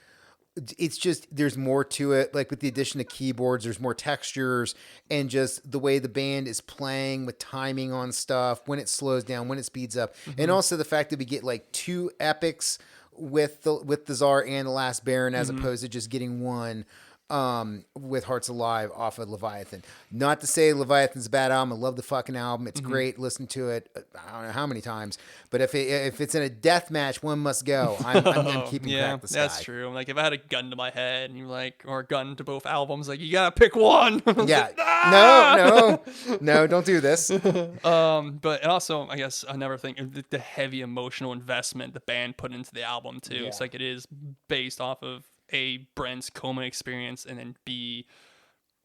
It's just, there's more to it. Like with the addition of keyboards, there's more textures, and just the way the band is playing with timing on stuff, when it slows down, when it speeds up. And also the fact that we get like 2 epics with the Czar and the Last Baron, as opposed to just getting one. with Hearts Alive off of Leviathan. Not to say Leviathan's a bad album. I love the fucking album. It's great. Listen to it. I don't know how many times. But if it's in a death match, one must go. I'm keeping Crack the Sky. That's true. Like if I had a gun to my head and or a gun to both albums, like you gotta pick one. Yeah. No, don't do this. But also, I guess another thing, the heavy emotional investment the band put into the album too. Yeah. It's like it is based off of A, Brent's coma experience, and then B,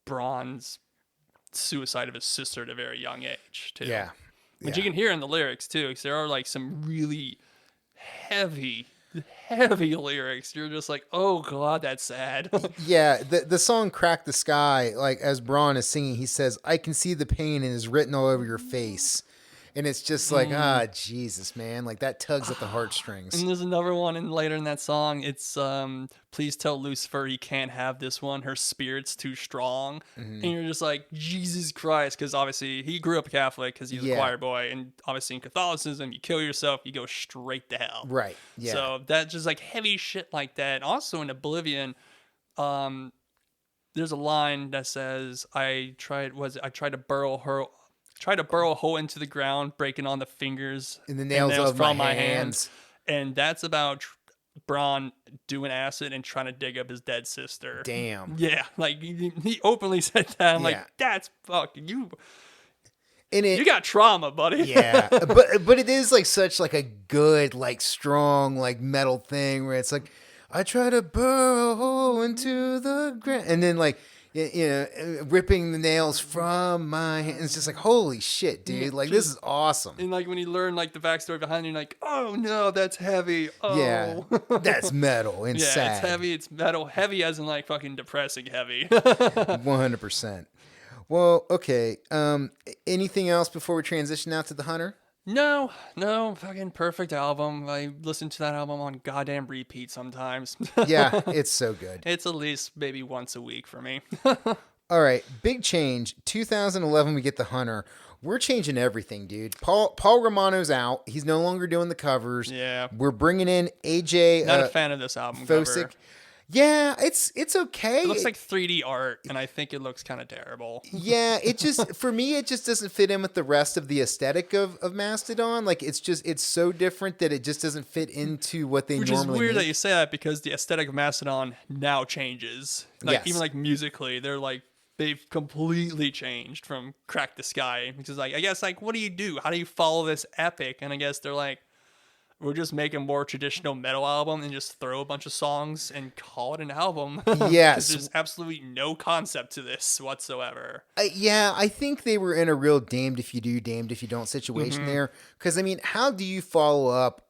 Braun's suicide of his sister at a very young age too. Yeah. Which you can hear in the lyrics too, because there are like some really heavy lyrics. You're just like, oh god, that's sad. Yeah, the song Crack the Sky, like as Braun is singing, he says, I can see the pain and is written all over your face. And it's just like, Jesus, man. Like that tugs at the heartstrings. And there's another one later in that song. It's please tell Lucifer he can't have this one. Her spirit's too strong. And you're just like, Jesus Christ. Because obviously he grew up Catholic because he's a choir boy. And obviously in Catholicism, you kill yourself, you go straight to hell. Right. Yeah. So that's just like heavy shit like that. Also in Oblivion, there's a line that says, I tried to burrow a hole into the ground, breaking on the fingers and the nails of from my hands. And that's about Braun doing acid and trying to dig up his dead sister. Damn. Yeah, like he openly said that. I'm like, that's fucking you. And you got trauma, buddy. Yeah, but it is like such like a good, like strong, like metal thing where it's like, I try to burrow a hole into the ground, and then like, you know, ripping the nails from my hands. It's just like, holy shit, dude. Like, this is awesome. And like when you learn like the backstory behind it, you're like, oh no, that's heavy. Oh. Yeah, that's metal and sad. It's heavy. It's metal. Heavy as in like fucking depressing heavy. 100%. Well, okay. Anything else before we transition out to The Hunter? No, fucking perfect album. I listen to that album on goddamn repeat sometimes. Yeah, it's so good. It's at least maybe once a week for me. All right, big change. 2011, we get The Hunter. We're changing everything, dude. Paul Romano's out. He's no longer doing the covers. Yeah. We're bringing in AJ. Not a fan of this album Fosick. cover. Yeah, it's okay. It looks like 3D art, and I think it looks kind of terrible. Yeah, it just, for me, it just doesn't fit in with the rest of the aesthetic of Mastodon. Like, it's so different that it just doesn't fit into what they normally Which is weird make. that you say that because the aesthetic of Mastodon now changes. Like, Yes. even like musically, they've completely changed from Crack the Sky. Because like, I guess like, what do you do? How do you follow this epic? And I guess they're like, we'll just make a more traditional metal album and just throw a bunch of songs and call it an album. Yes. There's absolutely no concept to this whatsoever. Yeah, I think they were in a real damned if you do, damned if you don't situation there. Because, I mean, how do you follow up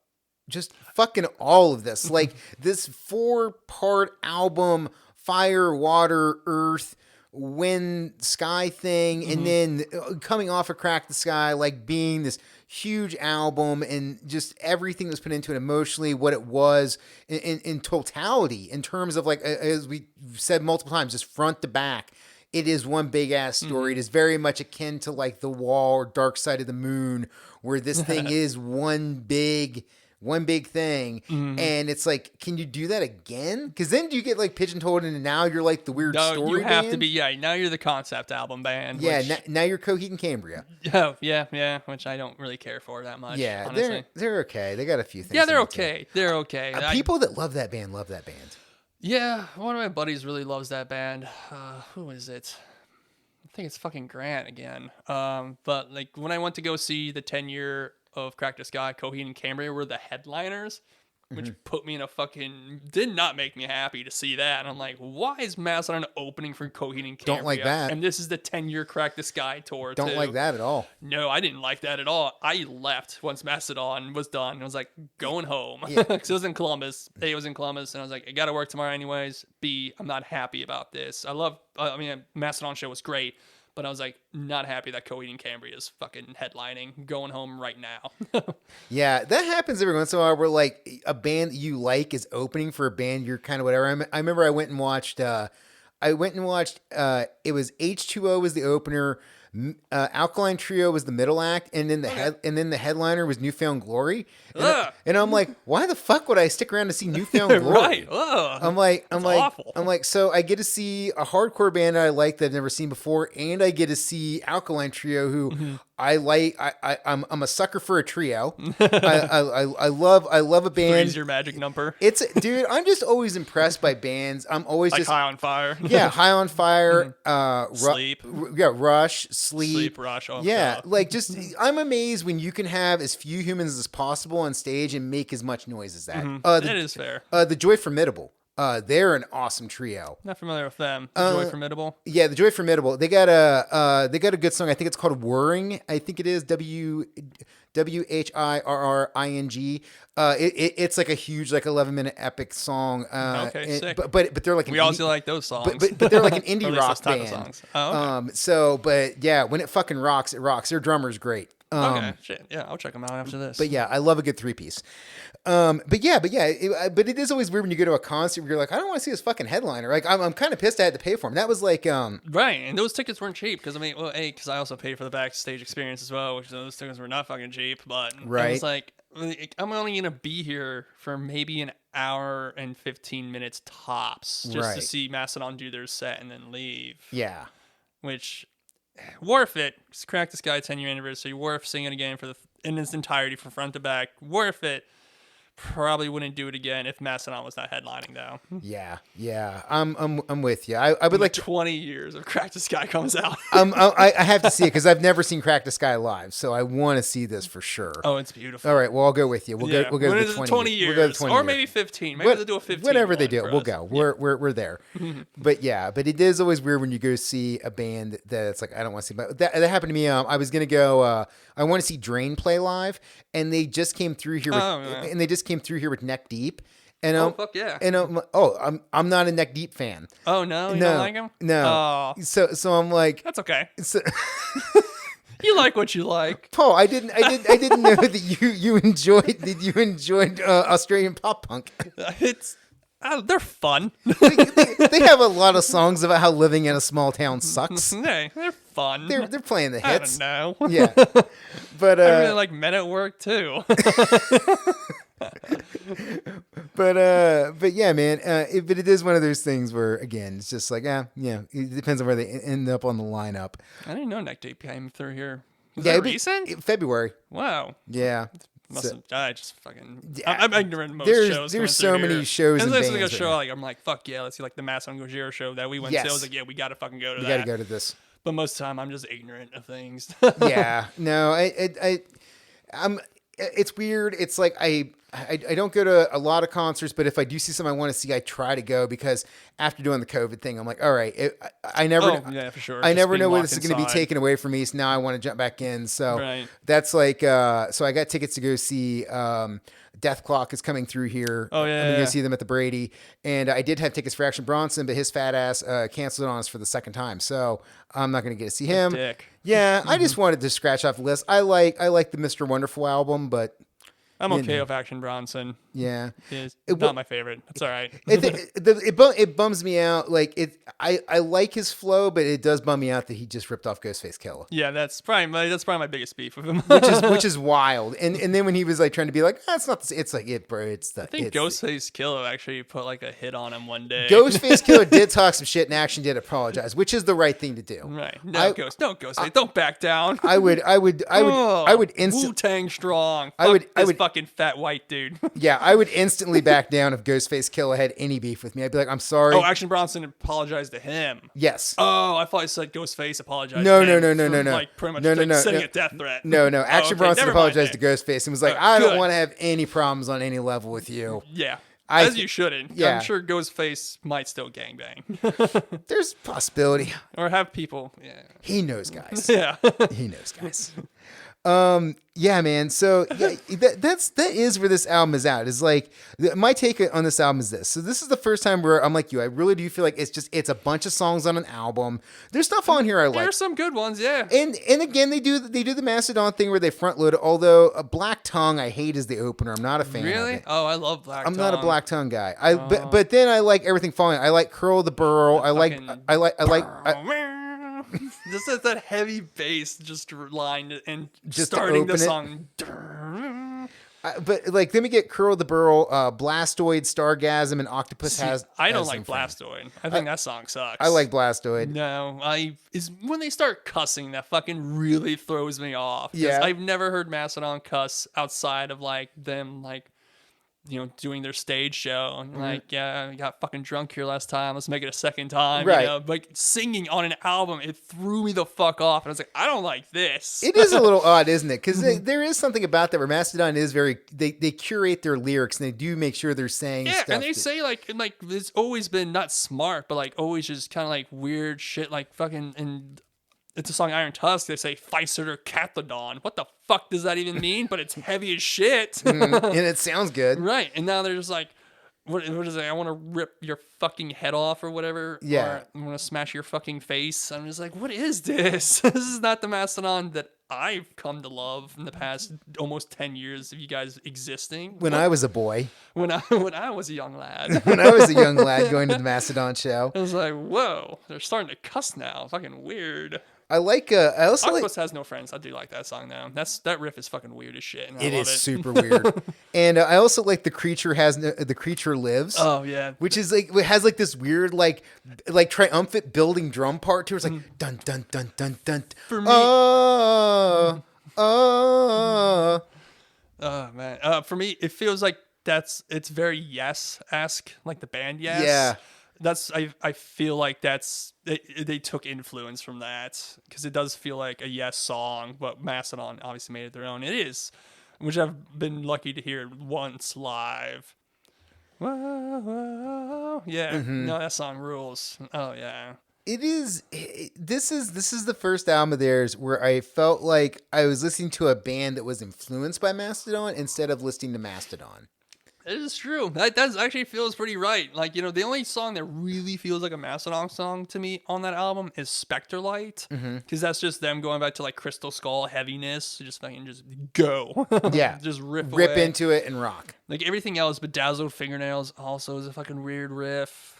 just fucking all of this? Like, this 4-part album, fire, water, earth, wind, sky thing, and then coming off of Crack the Sky, like being this huge album and just everything that was put into it emotionally, what it was in totality, in terms of like, as we said multiple times, just front to back, it is one big ass story. It is very much akin to like The Wall or Dark Side of the Moon, where this thing is one big thing. And it's like, can you do that again? Because then you get like pigeonholed into now you're like the weird story you have band. to be, now you're the concept album band. Yeah, now you're Coheed and Cambria. Oh, yeah, which I don't really care for that much. Yeah, honestly. they're okay. They got a few things. Yeah, they're to okay. They're okay. People that love that band love that band. Yeah, one of my buddies really loves that band. Who is it? I think it's fucking Grant again. But like when I went to go see the 10-year of Crack the Sky, Coheed and Cambria were the headliners, which put me in did not make me happy to see that. And I'm like, why is Mastodon opening for Coheed and Cambria? Don't like that. And this is the 10-year Crack the Sky tour. Don't like that at all. No, I didn't like that at all. I left once Mastodon was done. I was like, going home. Because it was in Columbus. A, it was in Columbus. And I was like, I got to work tomorrow anyways. B, I'm not happy about this. Mastodon show was great. But I was like, not happy that Coheed and Cambria is fucking headlining. Going home right now. Yeah, that happens every once in a while where like a band you like is opening for a band you're kind of whatever. I remember I went and watched, it was H2O was the opener. Alkaline Trio was the middle act, and then the headliner was Newfound Glory. And I'm like, why the fuck would I stick around to see Newfound Glory? Right. Ugh. I'm like, so I get to see a hardcore band I like that I've never seen before, and I get to see Alkaline Trio, who I like. I'm a sucker for a trio. I love a band. Three's your magic number. Dude, I'm just always impressed by bands. I'm always Like just High on Fire. Yeah, High on Fire. Sleep. Rush, Sleep, Rush. Oh, yeah, God. like just I'm amazed when you can have as few humans as possible on stage and make as much noise as that. That is fair. The Joy Formidable. They're an awesome trio. Not familiar with them. Joy Formidable. Yeah, the Joy Formidable. They got a good song. I think it's called Whirring. I think it is WHIRRING. It's like a huge, like 11-minute epic song. Okay, sick. But they're like We also like those songs. But they're like an Or indie at least rock those type band. of songs. Oh, okay. But yeah, when it fucking rocks, it rocks. Their drummer's great. Okay, shit. Yeah, I'll check them out after this. But yeah, I love a good 3-piece. But it is always weird when you go to a concert where you're like, I don't want to see this fucking headliner. Like, I'm kind of pissed I had to pay for him. That was like, right, and those tickets weren't cheap because because I also paid for the backstage experience as well, which those tickets were not fucking cheap. But right. It was like, I'm only gonna be here for maybe an hour and 15 minutes tops just to see Mastodon do their set and then leave. Yeah, which worth it. Crack the Sky 10-year anniversary. Worth singing again in its entirety from front to back. Worth it. Probably wouldn't do it again if Mastodon was not headlining though. Yeah. I'm with you. I would like 20 years of Crack the Sky comes out. I have to see it because I've never seen Crack the Sky live, so I want to see this for sure. Oh, it's beautiful. All right, well I'll go with you. We'll go when to the 20 years. We'll go to 20 or years. maybe 15. Maybe they'll do a 15. Whatever they do, we'll us. go. We're there. But it is always weird when you go see a band that it's like I don't want to see. But that happened to me. I was gonna go. I want to see Drain play live, and they just came through here. With Neck Deep. And fuck yeah. And I'm not a Neck Deep fan. Oh no, you don't like him? No. Oh. So I'm like, that's okay. So, you like what you like, Paul. I didn't know that you enjoyed Australian pop punk. They're fun. they have a lot of songs about how living in a small town sucks. Hey, they're fun. They're playing the hits. I don't know. Yeah, but I really like Men at Work too. But yeah, man. But it is one of those things where again, it's just like it depends on where they end up on the lineup. I didn't know Neck Deep came through here. Was Yeah, that recent? February. Wow. Yeah. I just fucking. I'm ignorant most shows. There's so many shows and bands. bands. Like a show, I'm like, fuck yeah, let's see like the Mastodon Gojira show that we went to. I was like, yeah, we gotta fucking go to that. We gotta go to this. But most of the time, I'm just ignorant of things. Yeah. No, I'm. It's weird. It's like I don't go to a lot of concerts, but if I do see something I want to see, I try to go because after doing the COVID thing, I'm like, all right, I never, yeah, for sure. I never know when this is going to be taken away from me. So now I want to jump back in. So that's like, so I got tickets to go see, Death Clock is coming through here. Oh yeah. I'm going to go see them at the Brady. And I did have tickets for Action Bronson, but his fat ass, canceled on us for the second time. So I'm not going to get to see him. Dick. Yeah. I just wanted to scratch off the list. I like the Mr. Wonderful album, but I'm okay with Action Bronson. Yeah, it's not my favorite. It's all right. It bums me out. Like I like his flow, but it does bum me out that he just ripped off Ghostface Killah. Yeah, that's probably my biggest beef with him. which is wild. And then when he was like trying to be like, that's not the same. It's like it, bro. It's the. I think Ghostface Killah actually put like a hit on him one day. Ghostface Killah did talk some shit and Action did apologize, which is the right thing to do. Right. Ghostface, don't back down. I would instantly Wu-Tang strong. I would fucking fat white dude. Yeah, I would instantly back down if Ghostface Killah had any beef with me. I'd be like, I'm sorry. Oh, Action Bronson apologized to him. Yes. Oh, I thought I said Ghostface apologized. No. Like pretty much sending a death threat. No. Action Bronson apologized to Ghostface and was like, I don't want to have any problems on any level with you. Yeah. As you shouldn't. Yeah. I'm sure Ghostface might still gangbang. There's a possibility. Or have people. Yeah. He knows guys. Yeah. He knows guys. Yeah, man. So yeah, that is where this album is at. Is like my take on this album is this. So this is the first time where I'm like you. I really do feel like it's a bunch of songs on an album. There's stuff on here I like. There's some good ones, yeah. And again, they do the Mastodon thing where they front load. Although a Black Tongue I hate as the opener. I'm not a fan. Really? Of it. Oh, I love Black Tongue. I'm not a Black Tongue guy. But then I like everything following. I like Curl the Burl. I like. Just that heavy bass just line and Just to starting the open it? song. But like, then we get Curl the Burl, Blastoid, Stargasm, and Octopus has. I don't has like some fun. Blastoid. I think that song sucks. I like Blastoid. No, is when they start cussing that fucking really throws me off. 'Cause Yeah. I've never heard Mastodon cuss outside of like them like doing their stage show and like, yeah, I got fucking drunk here last time. Let's make it a second time. Right. Like singing on an album, it threw me the fuck off. And I was like, I don't like this. It is a little odd, isn't it? Because there is something about that where Mastodon is very. They curate their lyrics and they do make sure they're saying Yeah, stuff. and they say like it's always been not smart, but like always just kind of like weird shit, like fucking. And it's a song Iron Tusk. They say Pfizer or Cathodon. What the fuck does that even mean? But it's heavy as shit. and it sounds good. Right, and now they're just like, what is it? I want to rip your fucking head off or whatever. Yeah. Or I want to smash your fucking face. I'm just like, what is this? This is not the Mastodon that I've come to love in the past almost 10 years of you guys existing. When I was a boy, when I was a young lad. when I was a young lad going to the Mastodon show, I was like, whoa, they're starting to cuss now. Fucking weird. I like. I also like. Octopus Has No Friends. I do like that song though. That riff is fucking weird as shit. And I It love is super weird, and I also like the creature the creature lives. Oh yeah. Which is like, it has like this weird like triumphant building drum part to it. It's like dun dun dun dun dun. For me- oh. Oh man. For me, it feels like it's very Yes-esque, like the band Yes. Yeah. I feel like they took influence from that because it does feel like a Yes song, but Mastodon obviously made it their own. It is, which I've been lucky to hear once live. Whoa, whoa. Yeah, no, that song rules. Oh yeah. It is. This is the first album of theirs where I felt like I was listening to a band that was influenced by Mastodon instead of listening to Mastodon. It is true. That does actually feels pretty right. Like, the only song that really feels like a Mastodon song to me on that album is Spectre Light. Because that's just them going back to like Crystal Skull heaviness. Just fucking just go. Yeah. Just rip Rip away. into it and rock. Like everything else, Bedazzled Fingernails also is a fucking weird riff.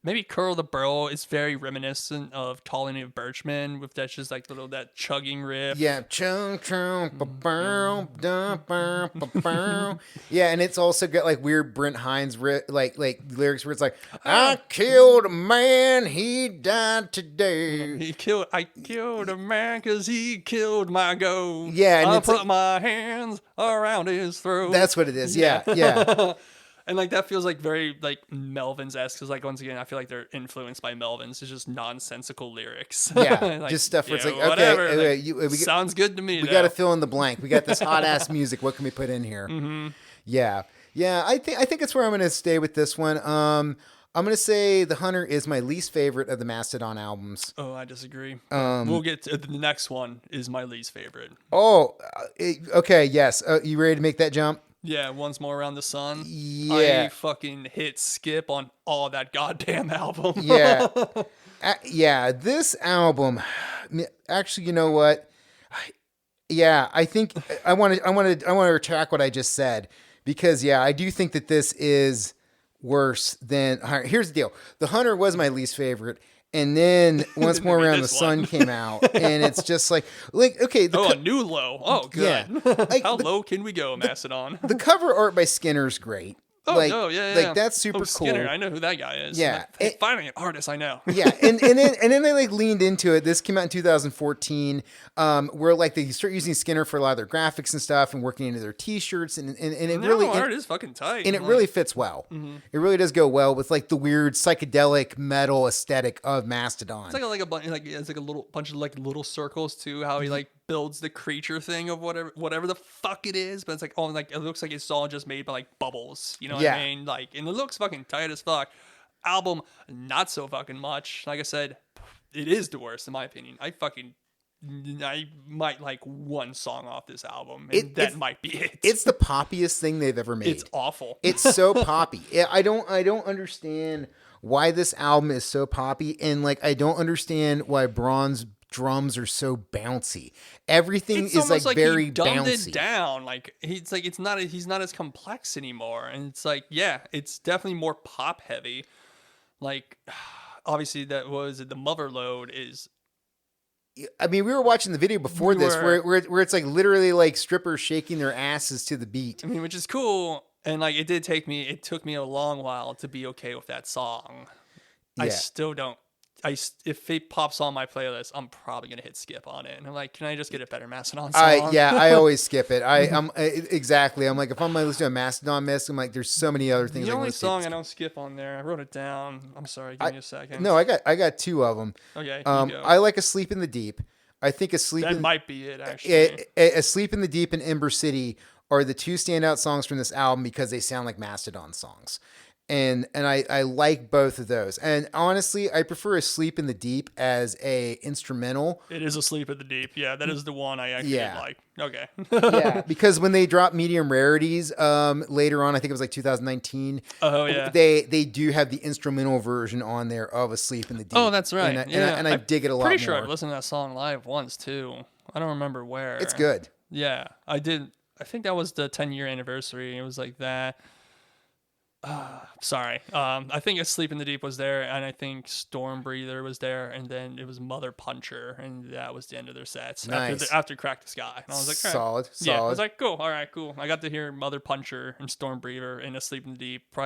Maybe Curl the Burl is very reminiscent of Colony of Birchmen with that's like that chugging riff. Yeah. Chung, chung, ba-bow, da, ba, ba-bow. Yeah, and it's also got like weird Brent Hines like lyrics where it's like, I killed a man, he died today. I killed a man because he killed my goat. Yeah, and I it's put like- my hands around his throat. That's what it is. Yeah. And like that feels like very like Melvins-esque because like once again I feel like they're influenced by Melvins. It's just nonsensical lyrics. Yeah, Like, just stuff where it's like, okay, whatever. okay, Sounds good to me. we got to fill in the blank. We got this hot ass music. What can we put in here? Yeah. I think it's where I'm going to stay with this one. I'm going to say The Hunter is my least favorite of the Mastodon albums. Oh, I disagree. We'll get to the next one. Is my least favorite. Oh, okay. Yes. You ready to make that jump? Yeah, Once More Around the Sun. Yeah. I fucking hit skip on all that goddamn album. Yeah. Yeah. This album, actually, you know what? I think I want to retract what I just said because I do think that this is worse than. Here's the deal: The Hunter was my least favorite. And then Once More Around the Sun came out, and it's just like okay. A new low. Oh, good. Yeah. How low can we go, Mastodon? The cover art by Skinner's great. Oh, no, yeah. That's super cool. Skinner, I know who that guy is. Yeah. Finally an artist I know. Yeah, and then they like leaned into it. This came out in 2014, where like they start using Skinner for a lot of their graphics and stuff, and working into their T-shirts, and it really art is fucking tight, and it really fits well. It really does go well with like the weird psychedelic metal aesthetic of Mastodon. It's like a bunch, it's like a little bunch of like little circles too. How he like builds the creature thing of whatever the fuck it is, but it's like it looks like it's all just made by like bubbles. You know what I mean? Like, and it looks fucking tight as fuck. Album, not so fucking much. Like I said, it is the worst in my opinion. I might like one song off this album, and that might be it. It's the poppiest thing they've ever made. It's awful. It's so poppy. I don't understand why this album is so poppy, and like I don't understand why Braun's drums are so bouncy. Everything is like very he dumbed bouncy. it down. Like he's not as complex anymore. And it's like, yeah, it's definitely more pop heavy. Like obviously that was the Mother Load is. I mean, we were watching the video before this where it's like literally like strippers shaking their asses to the beat. I mean, which is cool. And like it took me a long while to be okay with that song. Yeah. I still don't. If it pops on my playlist, I'm probably gonna hit skip on it. And I'm like, can I just get a better Mastodon song? I always skip it. I'm exactly. I'm like, if I'm listening to a Mastodon mix, I'm like, there's so many other things. The only song I don't skip on there, I wrote it down. I'm sorry, give me a second. No, I got two of them. Okay. I like Asleep in the Deep. I think Asleep might be it actually. Asleep in the Deep and Ember City are the two standout songs from this album because they sound like Mastodon songs. And I like both of those. And honestly, I prefer Asleep in the Deep as a instrumental. It is Asleep in the Deep. Yeah, that is the one I actually like. Okay. Yeah, because when they drop Medium Rarities later on, I think it was like 2019. Oh yeah. They do have the instrumental version on there of Asleep in the Deep. Oh, that's right. And I dig it a lot more. Pretty sure I've listened to that song live once too. I don't remember where. It's good. Yeah, I did. I think that was the 10-year anniversary. It was like that. Sorry. I think Asleep in the Deep was there, and I think Storm Breather was there, and then it was Mother Puncher, and that was the end of their sets. Nice. After Crack the Sky. And I was like, solid. Yeah, I was like, cool. All right, cool. I got to hear Mother Puncher and Storm Breather and Asleep in the Deep.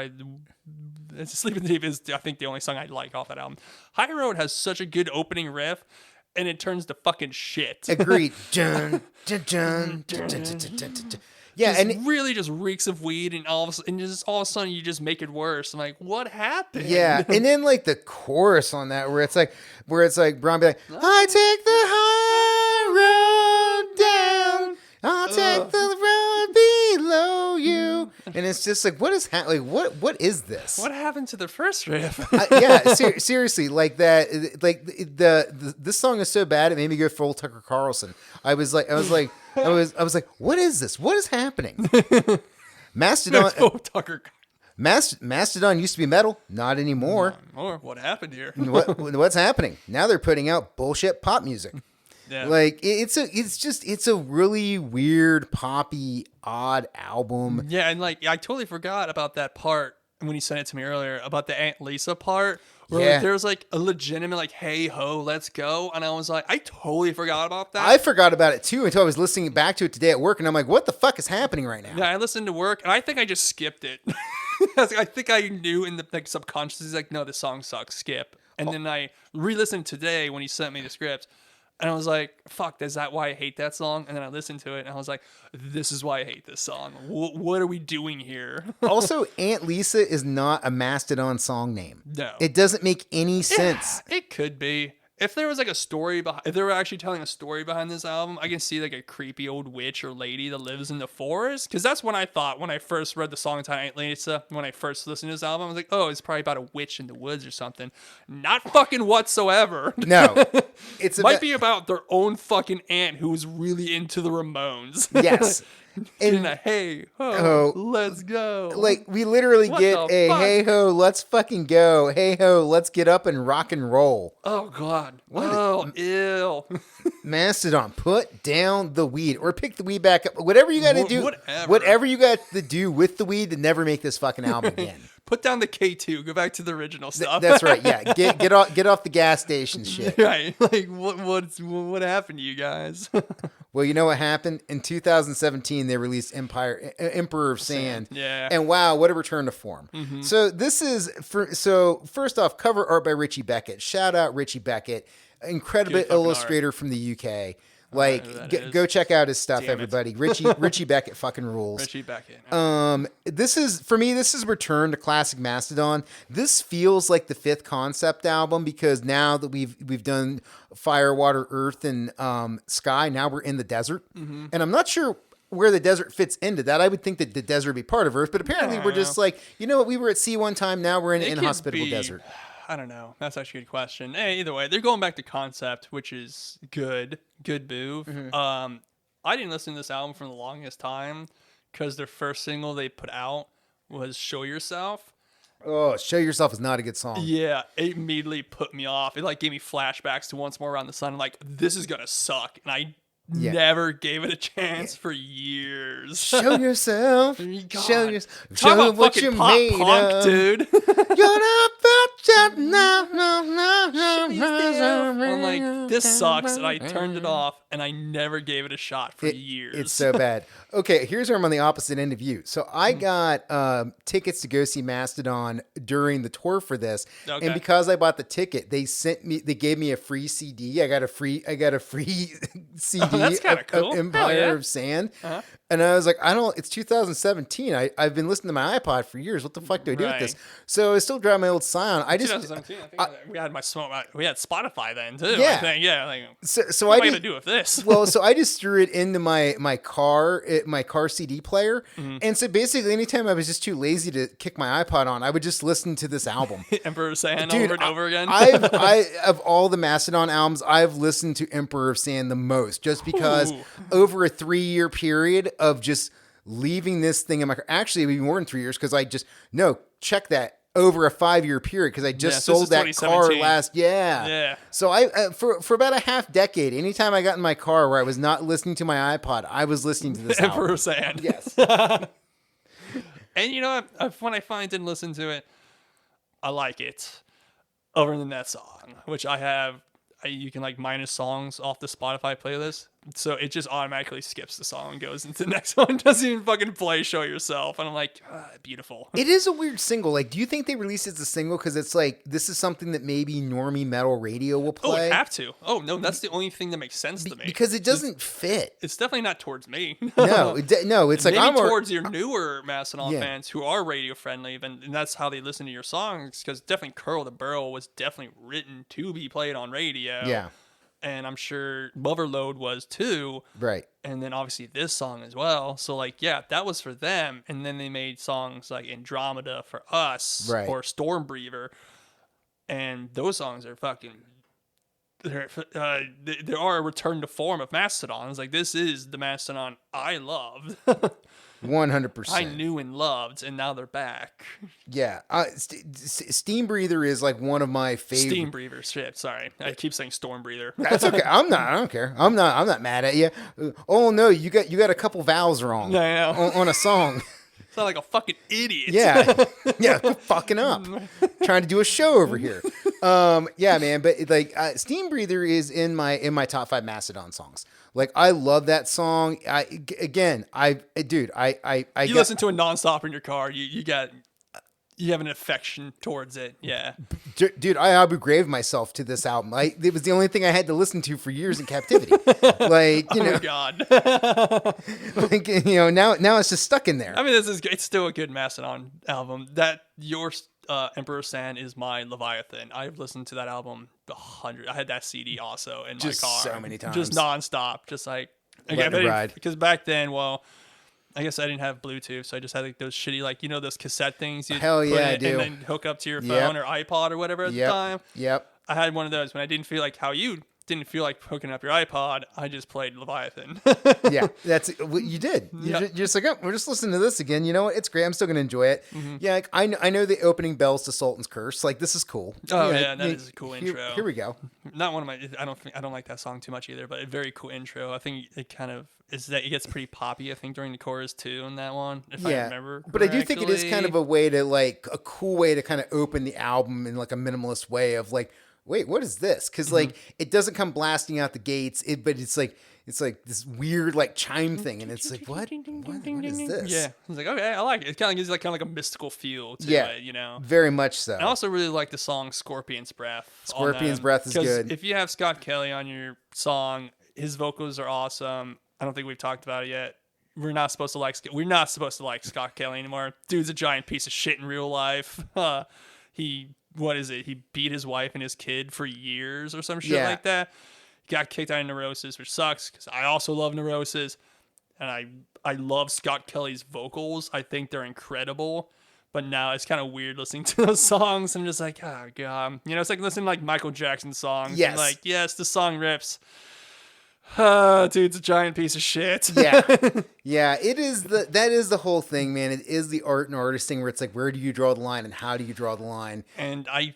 Asleep in the Deep is, I think, the only song I like off that album. High Road has such a good opening riff, and it turns to fucking shit. Agreed. Dun, dun, dun, dun, dun, dun, dun, dun, dun. Yeah, and it really just reeks of weed, and all of a sudden you just make it worse. I'm like, what happened? Yeah, and then like the chorus on that, where it's like Brian be like, I take the high road down, I'll take the road below you, and it's just like, what is happening? Like, what is this? What happened to the first riff? Seriously, like that, like this song is so bad it made me go full Tucker Carlson. I was like, what is this? What is happening? Mastodon. Mastodon used to be metal, not anymore. What happened here? What's happening? Now they're putting out bullshit pop music. Yeah. Like it's a really weird, poppy, odd album. Yeah, and like I totally forgot about that part when you sent it to me earlier about the Aunt Lisa part. Where like, there was like a legitimate like, hey ho, let's go. And I was like, I totally forgot about that. I forgot about it too until I was listening back to it today at work, and I'm like, what the fuck is happening right now? Yeah, I listened to work, and I think I just skipped it. I think I knew in the like subconsciously, like, no, this song sucks, skip. And then I re-listened today when he sent me the script. And I was like, fuck, is that why I hate that song? And then I listened to it, and I was like, this is why I hate this song. What are we doing here? Also, Aunt Lisa is not a Mastodon song name. No. It doesn't make any sense. It could be. If there was like a story behind, if they were actually telling a story behind this album, I can see like a creepy old witch or lady that lives in the forest. Because that's what I thought when I first read the song title Aunt Lisa. When I first listened to this album, I was like, oh, it's probably about a witch in the woods or something. Not fucking whatsoever. No, might be about their own fucking aunt who was really into the Ramones. Yes. And hey ho, let's go. Like we literally get a hey ho, let's fucking go. Hey ho, let's get up and rock and roll. Oh god. Ew. Mastodon, put down the weed or pick the weed back up. Whatever you got to do. Whatever you got to do with the weed to never make this fucking album again. Put down the K2. Go back to the original stuff. That's right. Yeah, get off the gas station shit. Right. Like what happened to you guys? Well, you know what happened? In 2017, they released Emperor of Sand. Yeah. And wow, what a return to form. Mm-hmm. So this is first off, cover art by Richie Beckett. Shout out Richie Beckett, incredible illustrator from the UK. Like, go check out his stuff, everybody. Richie Beckett fucking rules. Richie Beckett. This is return to classic Mastodon. This feels like the fifth concept album because now that we've done Fire, Water, Earth, and Sky, now we're in the desert. Mm-hmm. And I'm not sure where the desert fits into that. I would think that the desert would be part of Earth, but apparently we're just like, you know what, we were at sea one time, now we're in an inhospitable desert. I don't know. That's actually a good question. Hey, either way, they're going back to concept, which is good move. Mm-hmm. I didn't listen to this album for the longest time because their first single they put out was Show Yourself. Oh, Show Yourself is not a good song. Yeah, it immediately put me off. It like gave me flashbacks to Once More Around the Sun. I'm like, this is gonna suck, and I never gave it a chance for years. Show yourself. God. Show what you're pop made punk, of, dude. You're not the shut no. I'm like, this sucks, and I turned it off, and I never gave it a shot for years. It's so bad. Okay, here's where I'm on the opposite end of you. So I got tickets to go see Mastodon during the tour for this, and because I bought the ticket, they gave me a free CD. I got a free CD that's kinda cool. of Empire of Sand, and I was like, it's 2017. I've been listening to my iPod for years. What the fuck do I do with this? So I still drive my old Scion. 2017. I think we had we had Spotify then too. Yeah. I think. Yeah. Like, so what am I gonna do with this? Well, so I just threw it into my car CD player, and so basically, anytime I was just too lazy to kick my iPod on, I would just listen to this album, Emperor of Sand, over and over again. Of all the Mastodon albums, I've listened to Emperor of Sand the most, just because over a 3-year period of just leaving this thing in my car. Actually, it'd be more than 3 years because check that. Over a 5-year period because I just sold that car last. Yeah. So I for about a half decade, anytime I got in my car where I was not listening to my iPod, I was listening to this Emperor album. of Sand. Yes. And you know what? When I finally didn't listen to it, I like it. Other than that song, which you can like minus songs off the Spotify playlist. So it just automatically skips the song and goes into the next one. Doesn't even fucking play Show Yourself. And I'm like, beautiful. It is a weird single. Like, do you think they released it as a single because it's like, this is something that maybe normie metal radio will play? Oh, it'd have to. Oh, no, that's the only thing that makes sense to me. Because it doesn't fit. It's definitely not towards me. No, it's like, maybe towards your newer Mastodon fans who are radio friendly, and that's how they listen to your songs. Because definitely Curl the Burrow was definitely written to be played on radio. Yeah. And I'm sure Loverload was too. Right. And then obviously this song as well. So like, yeah, that was for them. And then they made songs like Andromeda for us or Stormbreather. And those songs are fucking, they are a return to form of Mastodon. It's like, this is the Mastodon I loved. 100%. I knew and loved, and now they're back. Yeah. Steam Breather is like one of my favorite. Steam Breather, shit. Sorry, I keep saying Storm Breather. That's okay. I don't care. I'm not mad at you. Oh no, you got a couple vowels wrong. I know. On a song. Sound like a fucking idiot. Yeah, fucking up. Trying to do a show over here. Yeah, man. But like, Steam Breather is in my top 5 Mastodon songs. Like, I love that song. You listen to it nonstop in your car. You have an affection towards it. Yeah. Dude, I Abu Grave myself to this album. It was the only thing I had to listen to for years in captivity. Like, you know. Oh, God. Like, you know, now it's just stuck in there. I mean, it's still a good Mastodon album. Your Emperor Sand is my Leviathan. I've listened to that album 100. I had that CD also in my car. So many times. Just nonstop. Just like, Let it ride. Because back then, well, I guess I didn't have Bluetooth, so I just had like those shitty, like, you know, those cassette things you Hell yeah, I and do. then hook up to your phone or iPod or whatever at the time. Yep. I had one of those when I didn't feel like how you didn't feel like hooking up your iPod. I just played Leviathan. Yeah, that's what you did. You're just like, oh, we're just listening to this again. You know what? It's great. I'm still gonna enjoy it. Mm-hmm. Yeah, like, I know the opening bells to Sultan's Curse. Like, this is cool. Oh yeah, that is a cool intro. Here we go. Not one of my. I don't like that song too much either, but a very cool intro. I think it kind of is that it gets pretty poppy. I think during the chorus too in that one, if I remember. But I do think it is kind of a way to a cool way to kind of open the album in like a minimalist way of like, wait, what is this? Because like it doesn't come blasting out the gates, but it's like this weird like chime thing, and it's like, what is this? Yeah, it's like, okay, I like it. It kind of gives like a mystical feel to it, you know. Very much so. I also really like the song Scorpion's Breath. Scorpion's Breath is good. If you have Scott Kelly on your song, his vocals are awesome. I don't think we've talked about it yet. We're not supposed to like Scott Kelly anymore. Dude's a giant piece of shit in real life. He beat his wife and his kid for years or some shit like that. Got kicked out of Neurosis, which sucks because I also love Neurosis. And I love Scott Kelly's vocals. I think they're incredible. But now it's kind of weird listening to those songs. I'm just like, oh, God. You know, it's like listening to like Michael Jackson songs. Yes. And like, yes, the song rips. Dude's a giant piece of shit. Yeah, that is the whole thing, man. It is the art and artist thing where it's like, where do you draw the line and how do you draw the line? And I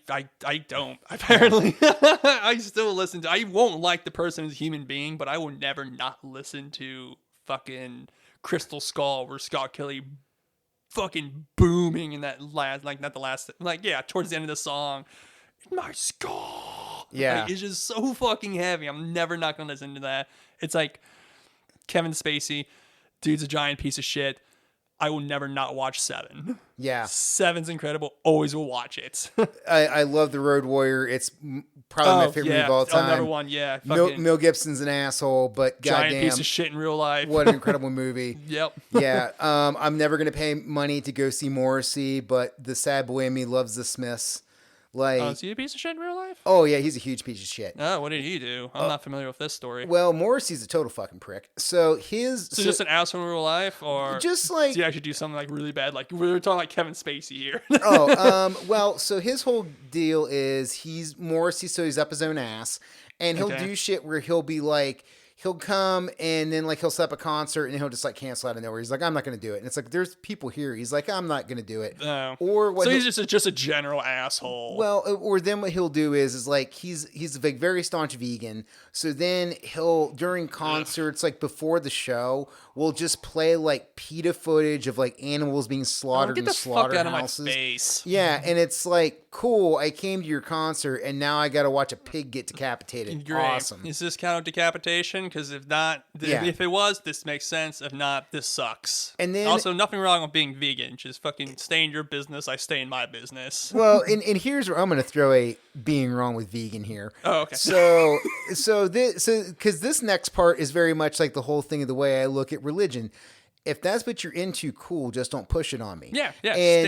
don't, apparently. I still listen to, I won't like the person as a human being, but I will never not listen to fucking Crystal Skull where Scott Kelly fucking booming in that last, like, not the last, like, yeah, towards the end of the song. My skull. Yeah. Like, it's just so fucking heavy. I'm never not gonna listen to that. It's like Kevin Spacey, dude's a giant piece of shit. I will never not watch Seven. Yeah. Seven's incredible. Always will watch it. I love The Road Warrior. It's probably my favorite movie of all time. Number one, yeah. Mel Gibson's an asshole, but giant goddamn, piece of shit in real life. what an incredible movie. Yep. Yeah. I'm never gonna pay money to go see Morrissey, but the sad boy in me loves the Smiths. Like, is he a piece of shit in real life? oh yeah, he's a huge piece of shit. Oh, what did he do? I'm not familiar with this story. Well, Morrissey's a total fucking prick. So just an asshole in real life, or just like, does he actually do something like really bad? Like, we're talking like Kevin Spacey here. well, so his whole deal is he's Morrissey, so he's up his own ass, and he'll do shit where he'll be like, he'll come and then like he'll set up a concert and he'll just like cancel out of nowhere. He's like, I'm not going to do it. And it's like, there's people here. He's like, I'm not going to do it. Oh. Or what? So he's just a general asshole. Well, or then what he'll do is like he's like very staunch vegan. So then he'll during concerts like before the show, we'll just play like PETA footage of like animals being slaughtered in slaughterhouses. Get the fuck out of my face. Yeah, and it's like, cool. I came to your concert and now I got to watch a pig get decapitated. Great. Awesome. Is this count decapitation? Because if not, if it was, this makes sense. If not, this sucks. And then also, nothing wrong with being vegan. Just fucking stay in your business. I stay in my business. Well, and here's where I'm going to throw a being wrong with vegan here. Oh, okay. So because this next part is very much like the whole thing of the way I look at religion. If that's what you're into, cool. Just don't push it on me. Yeah. And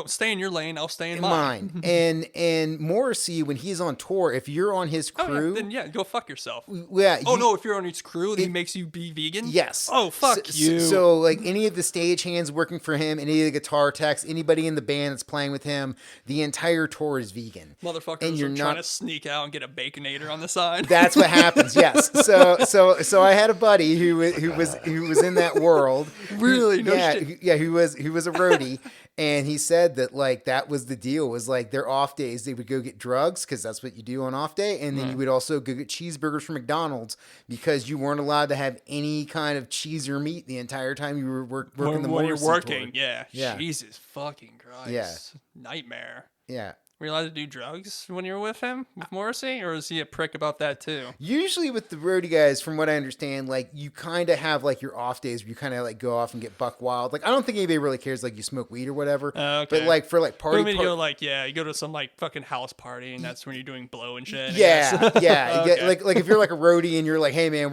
stay in your lane. I'll stay in mine. And Morrissey, when he's on tour, if you're on his crew, then go fuck yourself. Yeah. No, if you're on his crew, he makes you be vegan. Yes. Oh, fuck you. So like any of the stagehands working for him, any of the guitar techs, anybody in the band that's playing with him, the entire tour is vegan. Motherfuckers and you're are trying to sneak out and get a Baconator on the side. That's what happens. Yes. So I had a buddy who was in that world. Really? No shit. Yeah, he was a roadie, and he said that like that was the deal. Was like their off days they would go get drugs because that's what you do on off day, and then you would also go get cheeseburgers from McDonald's because you weren't allowed to have any kind of cheese or meat the entire time you were working the Morrissey when you're working. tour. Yeah. Jesus fucking Christ. Yeah. Nightmare. Yeah. Were you allowed to do drugs when you were with him, with Morrissey, or is he a prick about that too? Usually with the roadie guys, from what I understand, like you kind of have like your off days where you kind of like go off and get buck wild. Like I don't think anybody really cares like you smoke weed or whatever. Okay. But like for like party, you go you go to some like fucking house party and that's when you're doing blow and shit. Yeah, yeah. Okay. Like if you're like a roadie and you're like, hey man,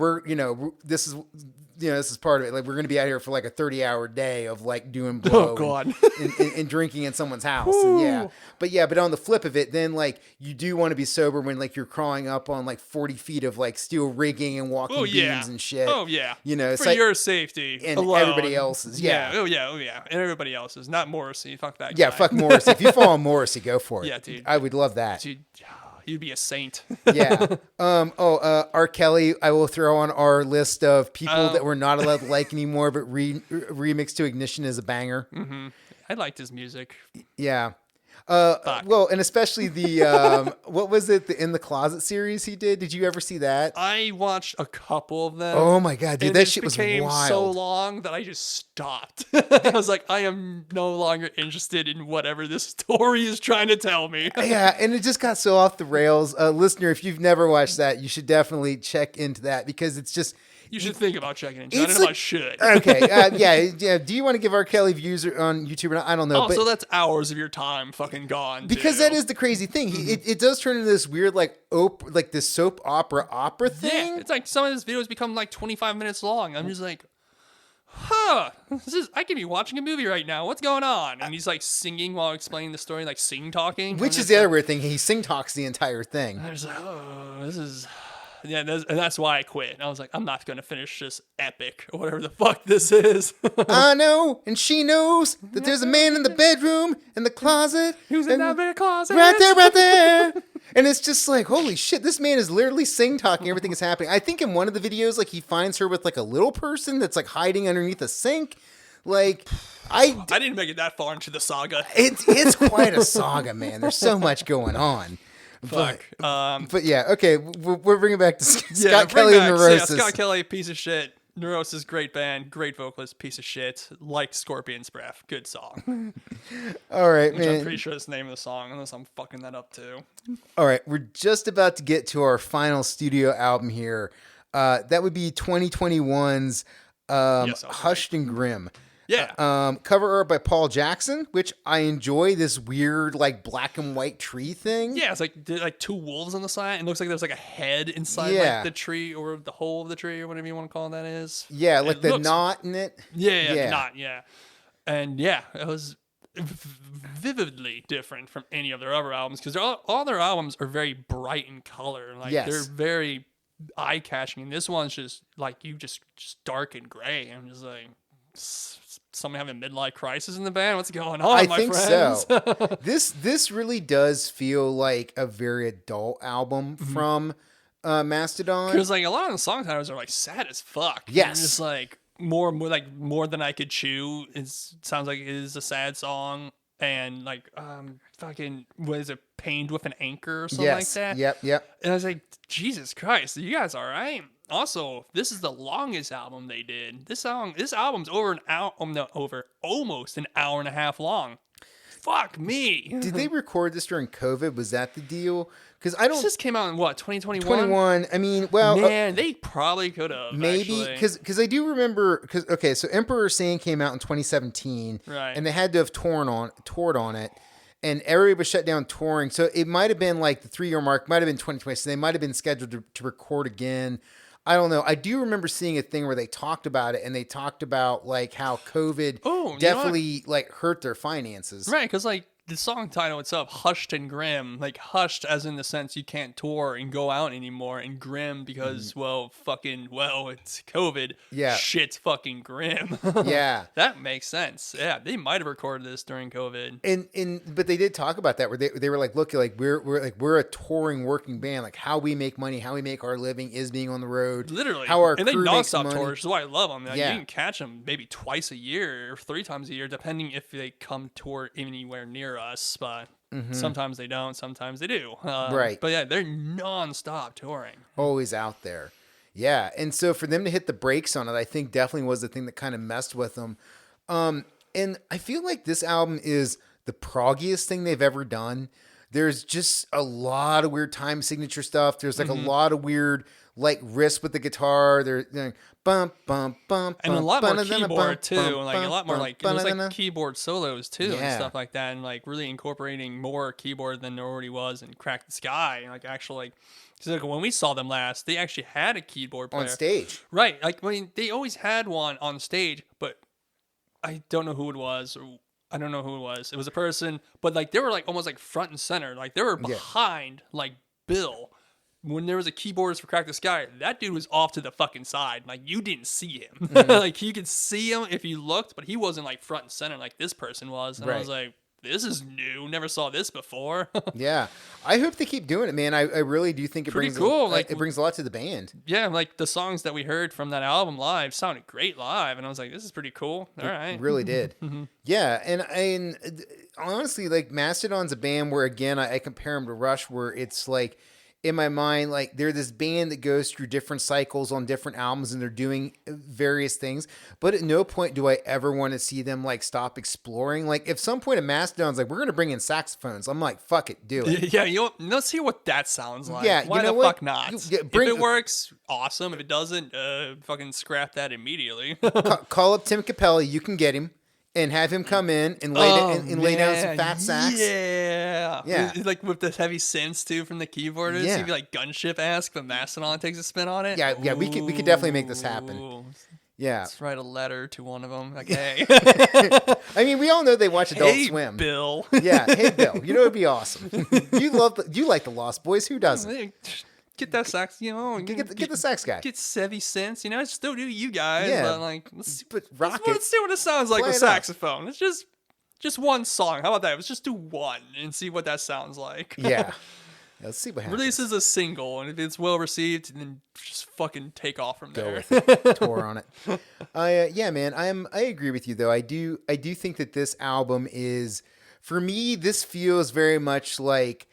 this is part of it. Like we're gonna be out here for like a 30-hour day of like doing blow. Oh God. and drinking in someone's house. And but on the flip of it, then like you do want to be sober when like you're crawling up on like 40 feet of like steel rigging and walking beams and shit. Oh yeah. It's for like, your safety and alone. everybody else's. Yeah. Oh yeah. And everybody else's. Not Morrissey. Fuck that. Yeah. Guy. Fuck Morrissey. If you follow Morrissey, go for it. Yeah, dude. I would love that. Dude, you'd be a saint. Yeah. R. Kelly, I will throw on our list of people that we're not allowed to like anymore, but remix to Ignition is a banger. Mm-hmm. I liked his music. Yeah. Well, and especially the what was it, the In the Closet series he did? Did you ever see that? I watched a couple of them. Oh my god, dude, and that shit was became wild. so long that I just stopped. I was like, I am no longer interested in whatever this story is trying to tell me. Yeah, and it just got so off the rails. Listener, if you've never watched that, you should definitely check into that because it's just. You should think about checking it. I don't know if I should. Okay, yeah. Do you want to give R. Kelly views on YouTube or not? I don't know. So that's hours of your time fucking gone. Because that is the crazy thing. It does turn into this weird like this soap opera thing. Yeah, it's like some of his videos become like 25 minutes long. I'm just like, I could be watching a movie right now. What's going on? And he's like singing while explaining the story, like sing talking. Which is the other weird thing. He sing talks the entire thing. I was like, this is. Yeah, and that's why I quit. And I was like, I'm not going to finish this epic or whatever the fuck this is. I know, and she knows that there's a man in the bedroom, in the closet. Who's in that big closet? Right there. And it's just like, holy shit, this man is literally sing-talking. Everything is happening. I think in one of the videos, like he finds her with like a little person that's like hiding underneath a sink. Like, I didn't make it that far into the saga. It's quite a saga, man. There's so much going on. Fuck. But yeah, okay, we're bringing back to Scott Kelly and Neurosis. Yeah, Scott Kelly, piece of shit. Neurosis, great band, great vocalist, piece of shit. Like Scorpion's Breath, good song. All right, Which man. I'm pretty sure is the name of the song, unless I'm fucking that up too. All right, we're just about to get to our final studio album here. That would be 2021's Yes, I was Hushed and Grim. Yeah. Cover art by Paul Jackson, which I enjoy, this weird like black and white tree thing. Yeah, it's like two wolves on the side. It looks like there's like a head inside Yeah. like the tree or the hole of the tree or whatever you want to call that is. Yeah, like It the looks- knot in it. Yeah, not yeah. And yeah, it was vividly different from any of their other albums because all their albums are very bright in color. Like Yes. they're very eye catching, and this one's just like just dark and gray. I'm just like. Someone having a midlife crisis in the band? What's going on, I my think friends? so. This really does feel like a very adult album from Mastodon. Because like a lot of the song titles are like sad as fuck. Yes. And just like more than I could chew. It sounds like it is a sad song. And like fucking what is it, Pained with an Anchor or something like Yes. that. Yep. And I was like, Jesus Christ, you guys all right? Also, this is the longest album they did. This album's over an hour, almost an hour and a half long. Fuck me. Did they record this during COVID? Was that the deal? Because I don't. This just came out in what, 2021? 21. I mean, well, Man, they probably could have. maybe because I do remember because okay, so Emperor Sand came out in 2017, Right. And they had to have toured on it, and everybody was shut down touring. So it might have been like the 3-year mark, might have been 2020. So they might have been scheduled to record again. I don't know. I do remember seeing a thing where they talked about it, and they talked about like how COVID definitely like hurt their finances. Right, because like the song title itself, Hushed and Grim, like hushed as in the sense you can't tour and go out anymore, and grim because it's COVID. Yeah. Shit's fucking grim. Yeah. That makes sense. Yeah, they might have recorded this during COVID. But they did talk about that where they were like, look, like we're a touring working band. Like how we make money, how we make our living is being on the road. Literally. How our and they crew makes nonstop money. tour, which is why I love them. Like, Yeah. You can catch them maybe twice a year or 3 times a year, depending if they come tour anywhere near us. But sometimes they don't, sometimes they do. Right. But yeah, they're nonstop touring. Always out there. Yeah. And so for them to hit the brakes on it, I think definitely was the thing that kind of messed with them. And I feel like this album is the proggiest thing they've ever done. There's just a lot of weird time signature stuff. There's like a lot of weird like riffs with the guitar. They're like bump, bump, bump, And a lot more keyboard too. bump, And like a lot more like bump, there's like ba-da-da-da. keyboard solos too Yeah. and stuff like that. And like really incorporating more keyboard than there already was in Crack the Sky. And like actually like, 'cause, like when we saw them last, they actually had a keyboard player. on stage. Right. Like I mean, they always had one on stage, but I don't know who it was. I don't know who it was. It was a person, but like they were like almost like front and center. Like they were behind like Bill. When there was a keyboardist for Crack the Sky, that dude was off to the fucking side. Like you didn't see him. Like you could see him if you looked, but he wasn't like front and center like this person was. And I was like, this is new. Never saw this before. Yeah. I hope they keep doing it, man. I really do think it Pretty brings cool. like it brings a lot to the band. Yeah, like the songs that we heard from that album live sounded great live, and I was like, this is pretty cool. All right. Really did. Yeah, and honestly, like Mastodon's a band where again I compare them to Rush, where it's like in my mind, like they're this band that goes through different cycles on different albums and they're doing various things. But at no point do I ever want to see them like stop exploring. Like if some point in Mastodon's like, we're going to bring in saxophones, I'm like, fuck it, do it. Yeah, let's hear what that sounds like. Yeah, Why you know the what? fuck not? Yeah, if it works, awesome. If it doesn't, fucking scrap that immediately. Call up Tim Capelli, you can get him. And have him come in and lay down some fat sax. Yeah. Like with the heavy synths too from the keyboarders. Yeah. You'd be like gunship-esque, but Mastodon takes a spin on it. Yeah, we could definitely make this happen. Ooh. Yeah. Let's write a letter to one of them. Like, hey. I mean, we all know they watch Adult Hey, Swim. Bill. Yeah. Hey, Bill. You know it'd be awesome. You like the Lost Boys. Who doesn't? Get that sax, Get the sax guy. Get heavy synths, I still do you guys, Yeah. but like, let's rock let's see what it sounds like Play with it up. saxophone. It's just one song. How about that? Let's just do one and see what that sounds like. Yeah. Let's see what happens. Releases a single, and if it's well received, then just fucking take off from Go there. with it. Tour on it. Yeah, man. I agree with you though. I do think that this album is, for me, this feels very much like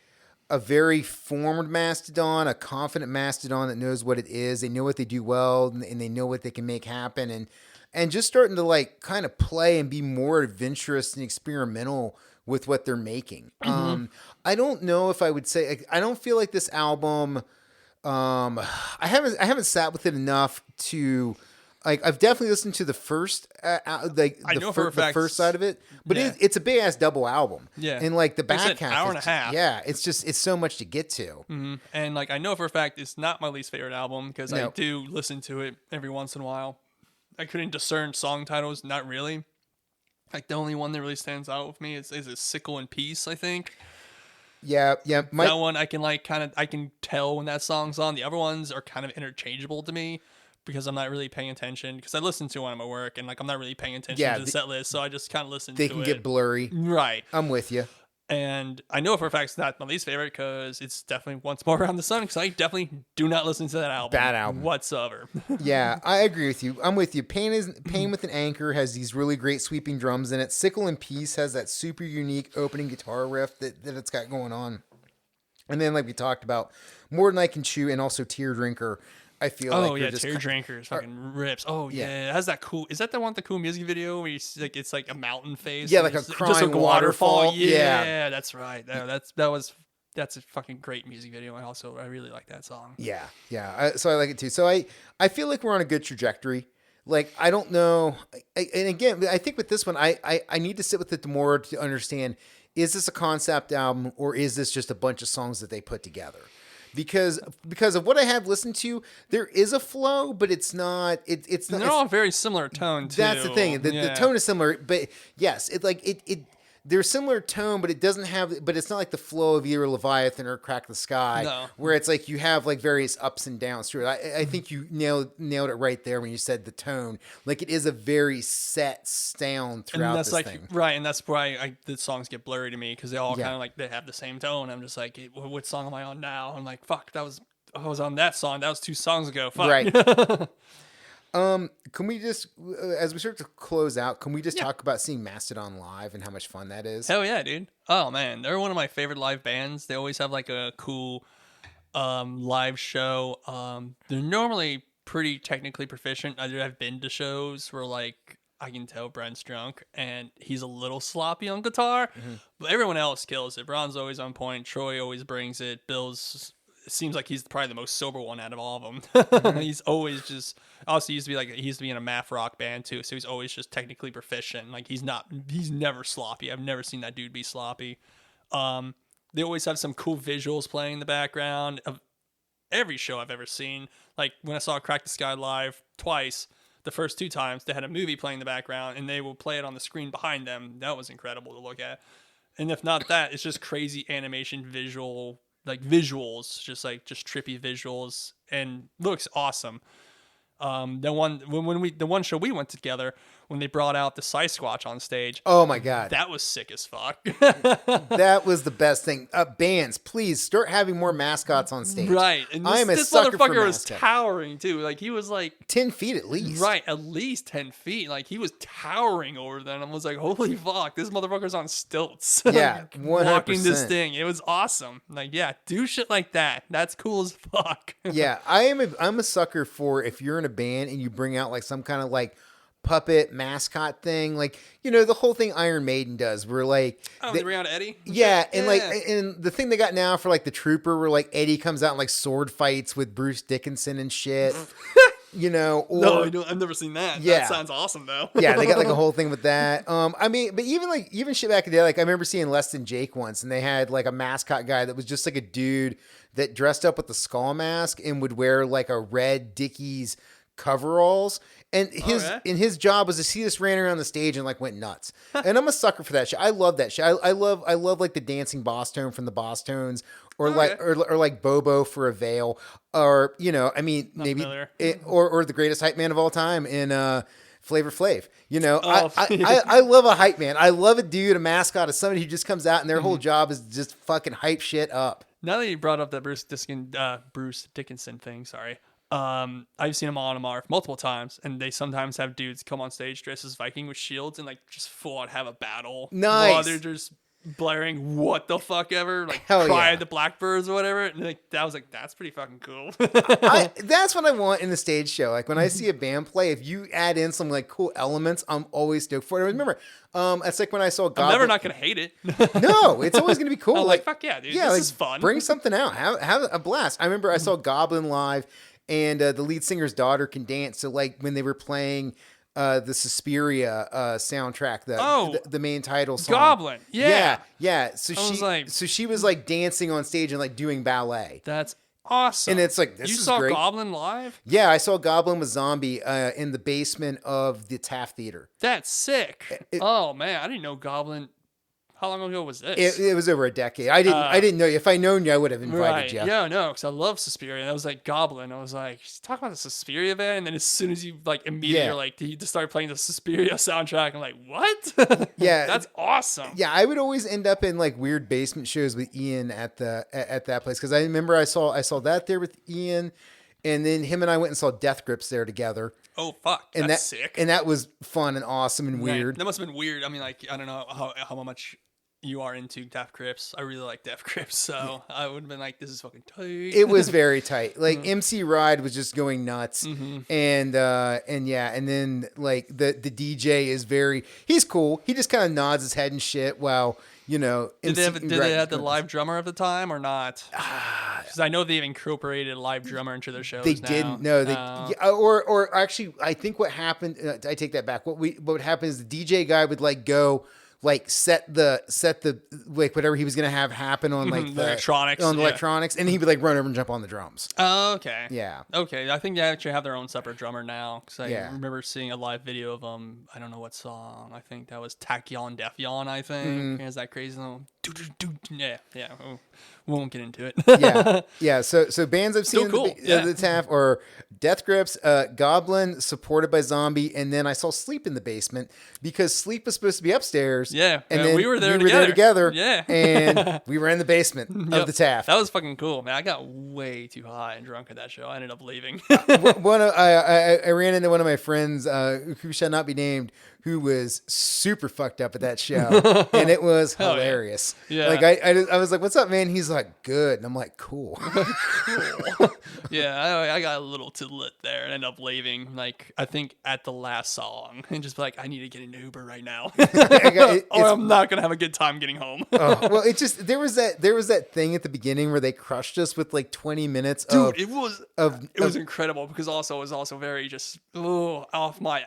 a very formed Mastodon, a confident Mastodon that knows what it is. They know what they do well, and they know what they can make happen, and just starting to like kind of play and be more adventurous and experimental with what they're making. I don't know if I would say, like, I don't feel like this album. I haven't sat with it enough to. Like, I've definitely listened to the first, the first side of it, but it's a big ass double album. Yeah, and like the back half, hour and a half. Yeah, it's so much to get to. Mm-hmm. And like I know for a fact it's not my least favorite album because I do listen to it every once in a while. I couldn't discern song titles, not really. Like the only one that really stands out with me is a Sickle in Peace, I think. Yeah. That one I can like I can tell when that song's on. The other ones are kind of interchangeable to me, because I'm not really paying attention, because I listen to when I'm at work and like I'm not really paying attention to the set list, so I just kind of listen to it. They can get blurry. Right. I'm with you. And I know for a fact it's not my least favorite because it's definitely Once More Around the Sun, because I definitely do not listen to that album. Bad album. Whatsoever. Yeah, I agree with you. I'm with you. Pain with an Anchor has these really great sweeping drums in it. Sickle in Peace has that super unique opening guitar riff that it's got going on. And then like we talked about, More Than I Can Chew and also Tear Drinker, I feel Tear Drinkers fucking rips. Oh yeah, it has that cool. Is that the one with the cool music video where you see, like it's like a mountain face? Yeah, like a crying just like waterfall. Yeah, that's right. That's a fucking great music video. I really like that song. Yeah. So I like it too. So I feel like we're on a good trajectory. Like, I don't know. And again, I think with this one, I need to sit with it more to understand, is this a concept album or is this just a bunch of songs that they put together? Because of what I have listened to, there is a flow, but it's not. It's not. They're all very similar tone too. That's the thing. The tone is similar, but yes, it. They're similar tone, but it doesn't have. But it's not like the flow of either Leviathan or Crack the Sky, where it's like you have like various ups and downs through it. I think you nailed it right there when you said the tone. Like, it is a very set sound throughout this thing. Right, and that's why the songs get blurry to me, because they all kind of like they have the same tone. I'm just like, what song am I on now? I'm like, fuck, I was on that song. That was 2 songs ago. Fuck. Right. Can we just, as we start to close out, can we just talk about seeing Mastodon live and how much fun that is? Hell yeah, dude. Oh man, they're one of my favorite live bands. They always have like a cool live show. They're normally pretty technically proficient. I've been to shows where like I can tell Brent's drunk and he's a little sloppy on guitar, but everyone else kills it. Ron's always on point. Troy always brings it. Bill's, it seems like he's probably the most sober one out of all of them. He's always just, also he used to be in a math rock band too, so he's always just technically proficient. Like he's never sloppy. I've never seen that dude be sloppy. They always have some cool visuals playing in the background of every show I've ever seen. Like when I saw Crack the Sky live twice, the first 2 times they had a movie playing in the background and they will play it on the screen behind them. That was incredible to look at. And if not that, it's just crazy animation visuals, just trippy visuals, and looks awesome. The one show we went together, when they brought out the Sasquatch on stage. Oh my god, that was sick as fuck. That was the best thing. Bands, please start having more mascots on stage. Right, and this motherfucker was towering too. Like he was like 10 feet at least. Right, at least 10 feet. Like he was towering over them. I was like, holy fuck, this motherfucker's on stilts. Yeah, 100%. Walking this thing. It was awesome. Like, yeah, do shit like that. That's cool as fuck. Yeah, I'm a sucker for, if you're in a band and you bring out like some kind of like puppet mascot thing, like, you know, the whole thing Iron Maiden does, where like they bring out Eddie. Yeah, and like, and the thing they got now for like the Trooper, where like Eddie comes out and like sword fights with Bruce Dickinson and shit. You know, or, no, I've never seen that. Yeah, that sounds awesome though. Yeah, they got like a whole thing with that. I mean, but even shit back in the day, like I remember seeing Less Than Jake once, and they had like a mascot guy that was just like a dude that dressed up with the skull mask and would wear like a red Dickies coveralls, and his job was to see this ran around the stage and like went nuts. And I'm a sucker for that shit. I love that shit. I love like the dancing Boss Tone from the Boss Tones, or like Bobo for a Veil, or, you know, I mean, maybe or the greatest hype man of all time in Flavor Flav. You know, I love a hype man. I love a dude, a mascot, of somebody who just comes out and their whole job is just fucking hype shit up. Now that you brought up that Bruce Dickinson thing, sorry. I've seen them on Amarth multiple times, and they sometimes have dudes come on stage dressed as Viking with shields and like just full on have a battle. Nice. While they're just blaring what the fuck ever, like Hell Cry yeah. of the Blackbirds or whatever. And like that was like, that's pretty fucking cool. That's what I want in the stage show. Like when I see a band play, if you add in some like cool elements, I'm always stoked for it. I remember, it's like when I saw Goblin. I'm never not gonna hate it. No, it's always gonna be cool. I'm like, fuck yeah, dude. This is fun. Bring something out. Have a blast. I remember I saw Goblin live, and the lead singer's daughter can dance. So like when they were playing the Suspiria soundtrack, the main title song. Goblin. Yeah. So she was like dancing on stage and like doing ballet. That's awesome. And it's like, this you is saw great. Goblin live? Yeah, I saw Goblin with Zombie in the basement of the Taft Theater. That's sick. Oh man, I didn't know Goblin. How long ago was this? It was over a decade. I didn't know you. If I known you, I would have invited you. Yeah, no, because I love Suspiria. I was like Goblin. I was like, talk about the Suspiria band, and then as soon as you like immediately you're like, you just start playing the Suspiria soundtrack. I'm like, what? Yeah, that's awesome. Yeah, I would always end up in like weird basement shows with Ian at that place because I remember I saw that there with Ian, and then him and I went and saw Death Grips there together. Oh fuck, that's sick. And that was fun and awesome and weird. That must have been weird. I mean, like I don't know how much you are into Death Grips. I really like Death Grips, so I would have been like, this is fucking tight. It was very tight. Like MC Ride was just going nuts. And then like the DJ is he's cool. He just kind of nods his head and shit while, did they have the live drummer at the time or not? Because I know they've incorporated a live drummer into their shows. They didn't. No, or actually, I think what happened. I take that back. What would happen is the DJ guy would like go. Like set the like whatever he was gonna have happen on like the electronics, and he'd be like run over and jump on the drums. Oh, okay. Yeah. Okay. I think they actually have their own separate drummer now because I remember seeing a live video of them. I don't know what song. I think that was Tachyon Deaf Yawn. I think is that crazy little. Yeah. Oh, we won't get into it. Yeah. So bands I've seen the Taft or Death Grips, Goblin, supported by Zombie, and then I saw Sleep in the Basement because Sleep was supposed to be upstairs. Yeah, and then we were there together. Yeah, and we were in the basement of the Taft. That was fucking cool, man. I got way too high and drunk at that show. I ended up leaving. I ran into one of my friends who shall not be named, who was super fucked up at that show, and it was hilarious. Yeah. Like I was like, "What's up, man?" He's like, "Good," and I'm like, "Cool." Cool. Yeah, I got a little too lit there and ended up leaving. Like I think at the last song, and just be like, I need to get an Uber right now, or I'm not gonna have a good time getting home. Well, it just there was that thing at the beginning where they crushed us with like 20 minutes. Dude, it was incredible because it was also very just off my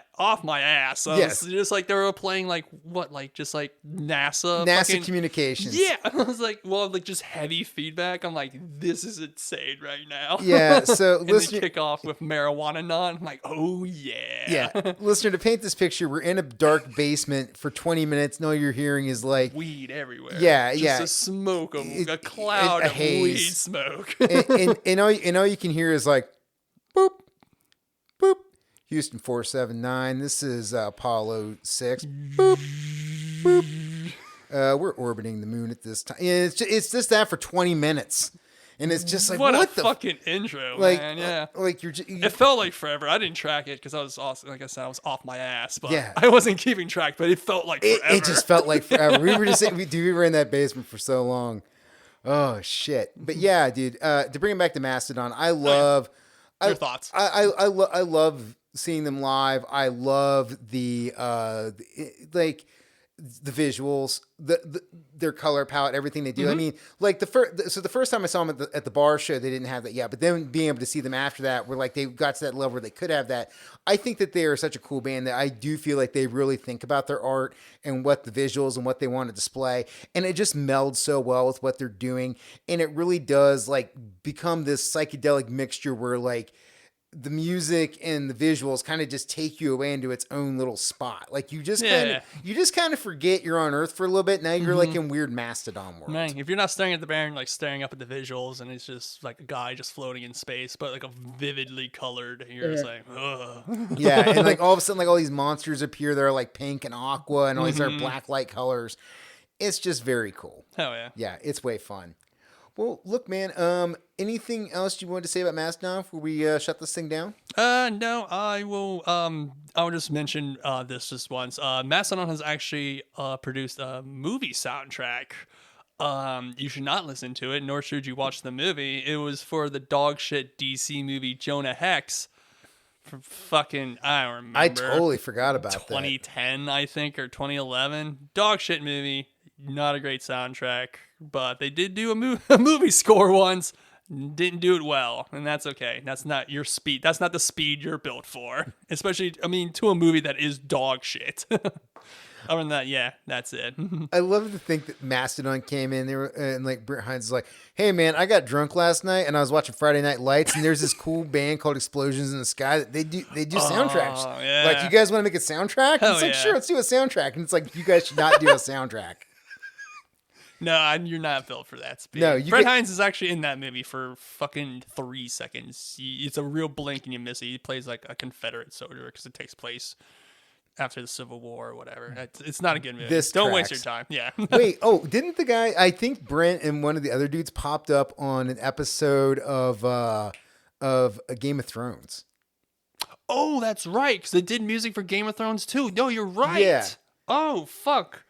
ass. Yes. Just like they were playing like what, like just like NASA communications. Yeah, I was like, well, like just heavy feedback. I'm like, this is insane right now. Yeah. So and they kick off with Marijuana Nun. I'm like, oh yeah. Yeah. Listener, to paint this picture, we're in a dark basement for 20 minutes. And all you're hearing is like weed everywhere. Yeah. Just a smoke of a cloud of weed smoke. and all you can hear is like boop, boop. Houston 479. This is Apollo 6. Boop, boop. We're orbiting the moon at this time. Yeah, it's just that for 20 minutes. And it's just like, what the fucking intro, man. Yeah. It felt like forever. I didn't track it because I was also, like I said, I was off my ass. But I wasn't keeping track, but it felt like forever. It just felt like forever. We were in that basement for so long. Oh, shit. But yeah, dude, to bring it back to Mastodon, I love... Your thoughts? I love seeing them live. I love the visuals, their color palette, everything they do. I mean, like the first time I saw them at the bar show, they didn't have that yet. But then being able to see them after that, where like they got to that level where they could have that. I think that they are such a cool band that I do feel like they really think about their art and what the visuals and what they want to display, and it just melds so well with what they're doing, and it really does like become this psychedelic mixture where like the music and the visuals kind of just take you away into its own little spot. Like you just kind of forget you're on Earth for a little bit. Now you're like in weird Mastodon world. Man, if you're not staring at the band, like staring up at the visuals, and it's just like a guy just floating in space, but like a vividly colored. You're just like, ugh. Yeah, and like all of a sudden, like all these monsters appear. They're like pink and aqua, and all these are black light colors. It's just very cool. Hell yeah. Yeah, it's way fun. Well, look, man. Anything else you wanted to say about Mastodon before we shut this thing down? No, I will. I'll just mention this just once. Mastodon has actually produced a movie soundtrack. You should not listen to it, nor should you watch the movie. It was for the dog shit DC movie Jonah Hex. From fucking, I don't remember. I totally forgot about 2010, I think, or 2011. Dog shit movie. Not a great soundtrack, but they did do a movie score once. Didn't do it well, and that's okay. That's not your speed. That's not the speed you're built for. Especially, I mean, to a movie that is dog shit. Other than that, yeah, that's it. I love to think that Mastodon came in there and like Brent Hines is like, "Hey man, I got drunk last night and I was watching Friday Night Lights and there's this cool band called Explosions in the Sky that they do soundtracks. Yeah. Like, you guys want to make a soundtrack?" Hell It's like, yeah. "Sure, let's do a soundtrack." And it's like, you guys should not do a soundtrack. No, you're not built for that speed. No, Fred Hines is actually in that movie for fucking 3 seconds. It's a real blink and you miss it. He plays like a Confederate soldier because it takes place after the Civil War or whatever. It's not a good movie. Don't waste your time. Yeah. Wait, didn't the guy? I think Brent and one of the other dudes popped up on an episode of Game of Thrones. Oh, that's right. Because they did music for Game of Thrones too. No, you're right. Yeah. Oh, fuck.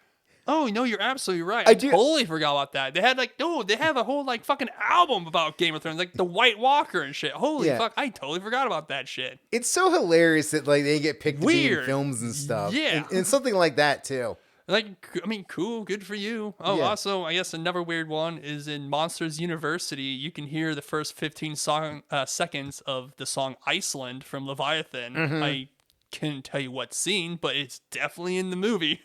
Oh, no, you're absolutely right. I I do- totally forgot about that. They had they have a whole like fucking album about Game of Thrones, like the White Walker and shit. Holy Yeah. fuck, I totally forgot about that shit. It's so hilarious that like they get picked to be in Weird. films and stuff. Yeah. and something like that too. Like, I mean, cool, good for you. Oh, Yeah. also, I guess another weird one is in Monsters University. You can hear the first 15 seconds of the song Iceland from Leviathan. Mm-hmm. I couldn't tell you what scene, but it's definitely in the movie.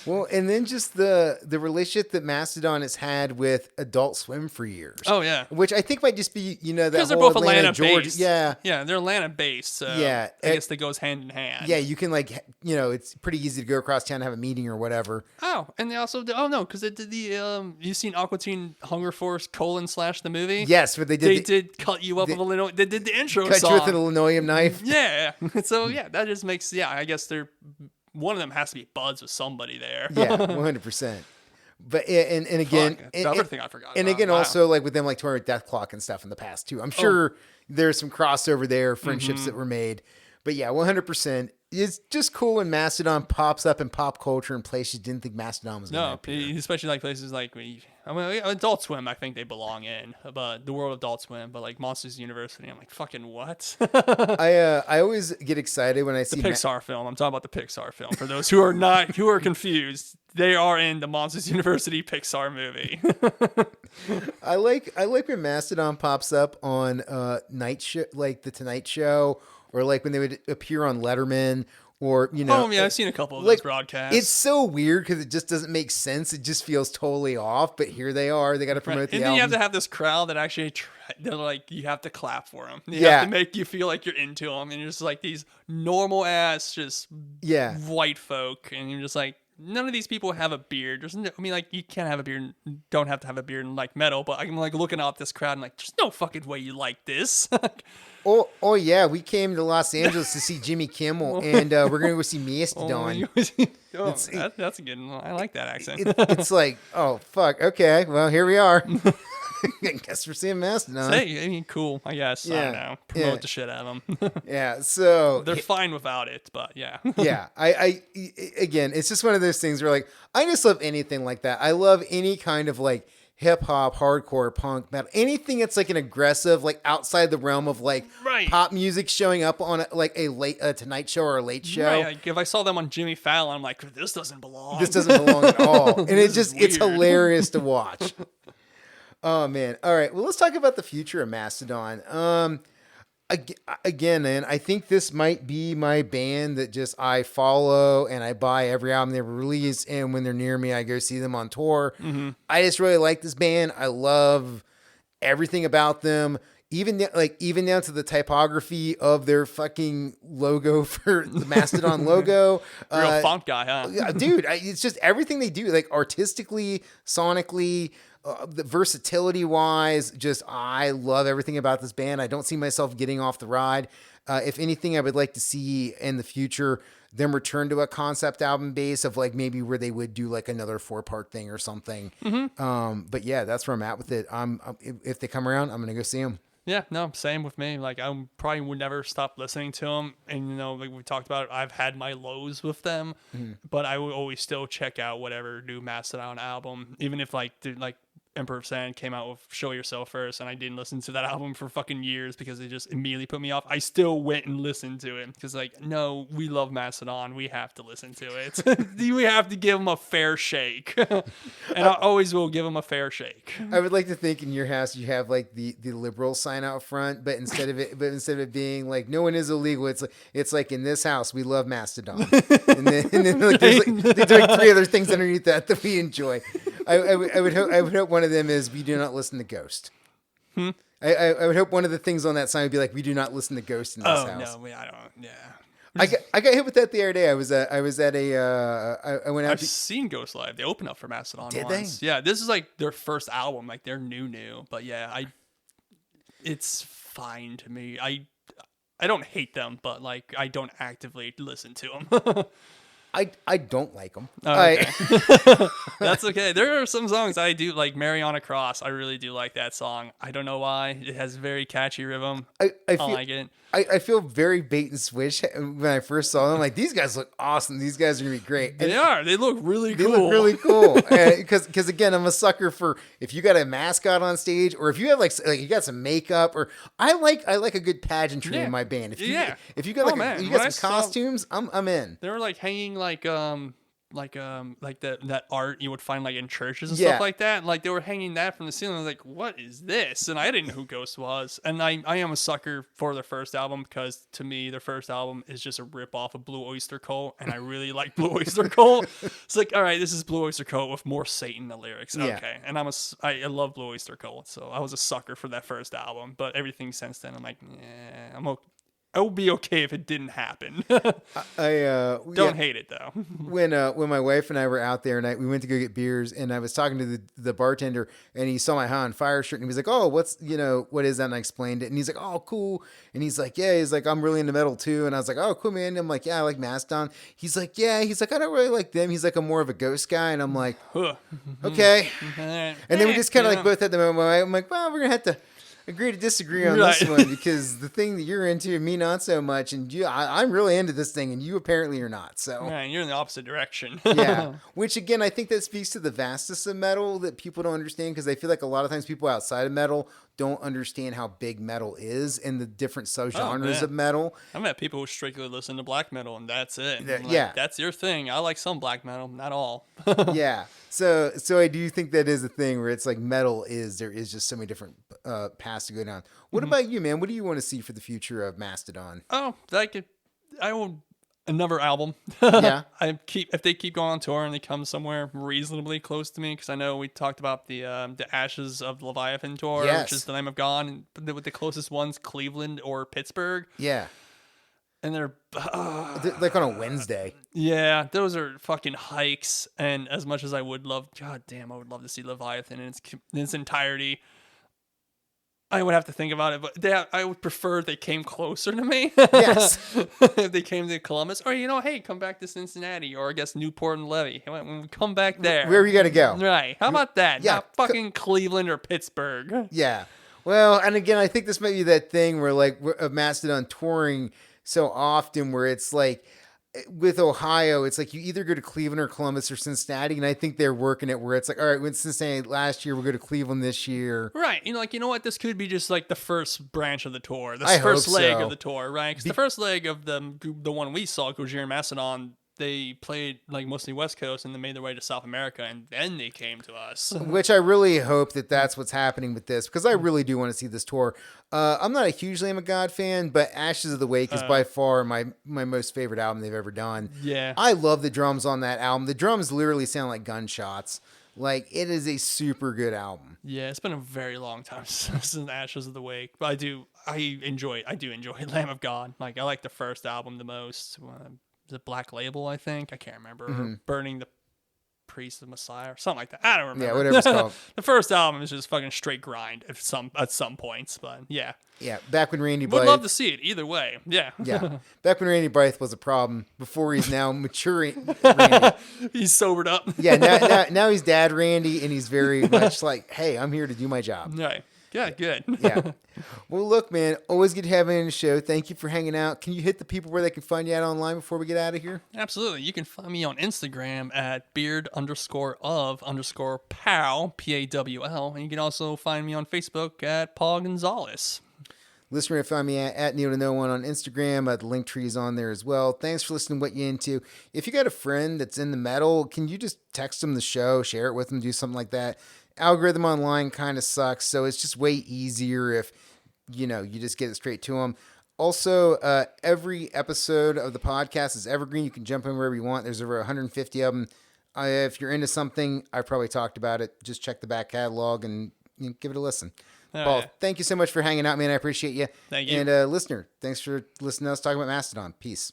Well, and then just the relationship that Mastodon has had with Adult Swim for years. Oh, yeah. Which I think might just be, that Because they're whole both Atlanta, Atlanta Georgia. based. Yeah. Yeah, they're Atlanta based. So Yeah, I guess that goes hand in hand. Yeah, you can it's pretty easy to go across town and have a meeting or whatever. Oh, and they also did, because they did the you seen Aqua Teen Hunger Force : the movie? Yes, but they did cut you up with a little. They did the intro cut song. you with an linoleum knife. Yeah. So yeah, that just makes I guess they're one of them has to be buds with somebody there. Yeah, 100%. But and again, Fuck, the other thing I forgot. and about. again, Wow. also like with them like touring with Death Clock and stuff in the past too. I'm sure there's some crossover there, friendships that were made. But yeah, 100%. It's just cool when Mastodon pops up in pop culture in places you didn't think Mastodon was going to No, appear. especially like places like Adult Swim. I think they belong in, but the world of Adult Swim. But like Monsters University, I'm like fucking what? I always get excited when I see Pixar film. I'm talking about the Pixar film. For those who are confused, they are in the Monsters University Pixar movie. I like when Mastodon pops up on night show, like the Tonight Show, or like when they would appear on Letterman, or Oh yeah, I've seen a couple of like, those broadcasts. It's so weird because it just doesn't make sense. It just feels totally off. But here they are. They got to promote the and then album. you have to have this crowd that actually they're like you have to clap for them. You Yeah. have to make you feel like you're into them, and you're just like these normal ass just Yeah. white folk, and you're just like none of these people have a beard. Like you can't have a beard, don't have to have a beard and like metal. But I'm like looking out this crowd and like there's no fucking way you like this. Oh yeah, we came to Los Angeles to see Jimmy Kimmel, and we're gonna go see Mastodon. That's a good one. I like that accent. It's like, oh fuck, okay, well here we are. I guess we're seeing Mastodon. Hey, I mean, cool. I guess. I Yeah. don't know. Promote Yeah. the shit out of them. Yeah, so They're fine without it, but yeah. yeah, I again, it's just one of those things where like I just love anything like that. I love any kind of like hip hop, hardcore, punk, metal, anything that's like an aggressive, like outside the realm of like Right. pop music showing up on like a Tonight Show or a Late Show. Right, like if I saw them on Jimmy Fallon, I'm like, this doesn't belong. This doesn't belong at all, and it's This is it's weird. hilarious to watch. Oh man! All right, well let's talk about the future of Mastodon. Again, man, I think this might be my band that just I follow and I buy every album they release, and when they're near me, I go see them on tour. Mm-hmm. I just really like this band. I love everything about them, even down to the typography of their fucking logo for the Mastodon logo. Real funk guy, huh? Yeah, dude, it's just everything they do, like artistically, sonically, the versatility wise. Just I love everything about this band. I don't see myself getting off the ride. If anything, I would like to see in the future them return to a concept album base of like maybe where they would do like another 4-part thing or something. But yeah, that's where I'm at with it. If they come around, I'm gonna go see them. Yeah, no, same with me. Like, I probably would never stop listening to them. And, like we talked about, I've had my lows with them, but I would always still check out whatever new Mastodon album, even if, like Emperor of Sand came out with Show Yourself First, and I didn't listen to that album for fucking years because it just immediately put me off. I still went and listened to it because, like, no, we love Mastodon. We have to listen to it. We have to give them a fair shake. And I always will give them a fair shake. I would like to think in your house you have like the liberal sign out front, but instead of it being like no one is illegal, it's like in this house we love Mastodon, and then like, there's like 3 other things underneath that we enjoy. I would hope one of them is we do not listen to Ghost. I would hope one of the things on that sign would be like we do not listen to Ghost in this house. No, I don't. Yeah. I got hit with that the other day. I was at a I went out. I've seen Ghost live. They opened up for Mastodon Did once. they? Yeah, this is like their first album. Like they're new. But yeah, it's fine to me. I don't hate them, but like I don't actively listen to them. I don't like them. Oh, okay. That's okay. There are some songs I do like. Mariana Cross. I really do like that song. I don't know why. It has very catchy rhythm. I like it. I feel very bait and switch when I first saw them. Like, these guys look awesome. These guys are going to be great. And They are. They look really they cool. look really cool. Because again, I'm a sucker for if you got a mascot on stage or if you have like you got some makeup or I like a good pageantry in my band. If you got you got some costumes, I'm in. They were like hanging like that art you would find like in churches and stuff like that. Like they were hanging that from the ceiling. I was like, what is this? And I didn't know who Ghost was. And I am a sucker for their first album because to me their first album is just a rip off of Blue Oyster Cult, and I really like Blue Oyster Cult. It's like, all right, this is Blue Oyster Cult with more Satan in the lyrics. Okay. And I love Blue Oyster Cult, so I was a sucker for that first album. But everything since then, I'm like, I'm okay. I would be okay if it didn't happen. Don't hate it though. When my wife and I were out there and we went to go get beers and I was talking to the bartender and he saw my High on Fire shirt and he was like, oh, what is that? And I explained it and he's like, oh, cool. And he's like, yeah, he's like, I'm really into metal too. And I was like, oh, cool, man. And I'm like, yeah, I like Mastodon. He's like, yeah. He's like, I don't really like them. He's like, I'm more of a Ghost guy. And I'm like, okay. And then we just kind of like both had the moment. I'm like, well, we're gonna have to agree to disagree on this one because the thing that you're into, me not so much, and I'm really into this thing, and you apparently are not. So you're in the opposite direction. Yeah, which again, I think that speaks to the vastness of metal that people don't understand because I feel like a lot of times people outside of metal don't understand how big metal is and the different subgenres of metal. I've met people who strictly listen to black metal and that's it. Yeah, that's your thing. I like some black metal, not all. Yeah. So I do think that is a thing where it's like there is just so many different paths to go down. What about you, man? What do you want to see for the future of Mastodon? Oh, I will another album. Yeah. If they keep going on tour and they come somewhere reasonably close to me, because I know we talked about the Ashes of Leviathan tour, which is the Lamb of God, and with the closest ones, Cleveland or Pittsburgh. Yeah. And they're like on a Wednesday. Yeah, those are fucking hikes. And as much as I would love, I would love to see Leviathan in its entirety. I would have to think about it, but I would prefer if they came closer to me. Yes. If they came to Columbus, or hey, come back to Cincinnati, or I guess Newport and Levy. When we come back there, where are we gonna go? Right? How about that? Yeah, not fucking Cleveland or Pittsburgh. Yeah. Well, and again, I think this might be that thing where like of Mastodon touring so often, where it's like. With Ohio, it's like you either go to Cleveland or Columbus or Cincinnati, and I think they're working it where it's like, all right, went to Cincinnati last year, we'll go to Cleveland this year. Right. You know what? This could be just like the first branch of the tour, the first leg of the tour, right? Because the first leg of the one we saw, Gojira and Mastodon, they played like mostly West Coast and then made their way to South America, and then they came to us. Which I really hope that's what's happening with this, because I really do want to see this tour. I'm not a huge Lamb of God fan, but Ashes of the Wake is by far my most favorite album they've ever done. Yeah. I love the drums on that album. The drums literally sound like gunshots. Like, it is a super good album. Yeah, it's been a very long time since Ashes of the Wake, but I do enjoy Lamb of God. Like, I like the first album the most. The Black Label, I think. I can't remember. Burning the Priest of Messiah or something like that. I don't remember. Yeah, whatever it's called. The first album is just fucking straight grind at some points, but yeah. Yeah, back when Randy Would Blythe... love to see it either way. Yeah. Yeah, back when Randy Blythe was a problem, before he's now maturing Randy. He's sobered up. Yeah, now he's Dad Randy, and he's very much like, hey, I'm here to do my job. Right. Yeah, good. Yeah. Well, look, man, always good having you on the show. Thank you for hanging out. Can you hit the people where they can find you out online before we get out of here? Absolutely. You can find me on Instagram at beard_of_pow, P-A-W-L. And you can also find me on Facebook at Paul Gonzalez. Listener, find me at Neil to No One on Instagram. The link tree is on there as well. Thanks for listening to What You Into. If you got a friend that's in the metal, can you just text them the show, share it with them, do something like that? Algorithm online kind of sucks, so it's just way easier if, you just get it straight to them. Also, every episode of the podcast is evergreen. You can jump in wherever you want. There's over 150 of them. If you're into something, I probably talked about it. Just check the back catalog and give it a listen. Paul, thank you so much for hanging out, man. I appreciate you. Thank you. And listener, thanks for listening to us talking about Mastodon. Peace.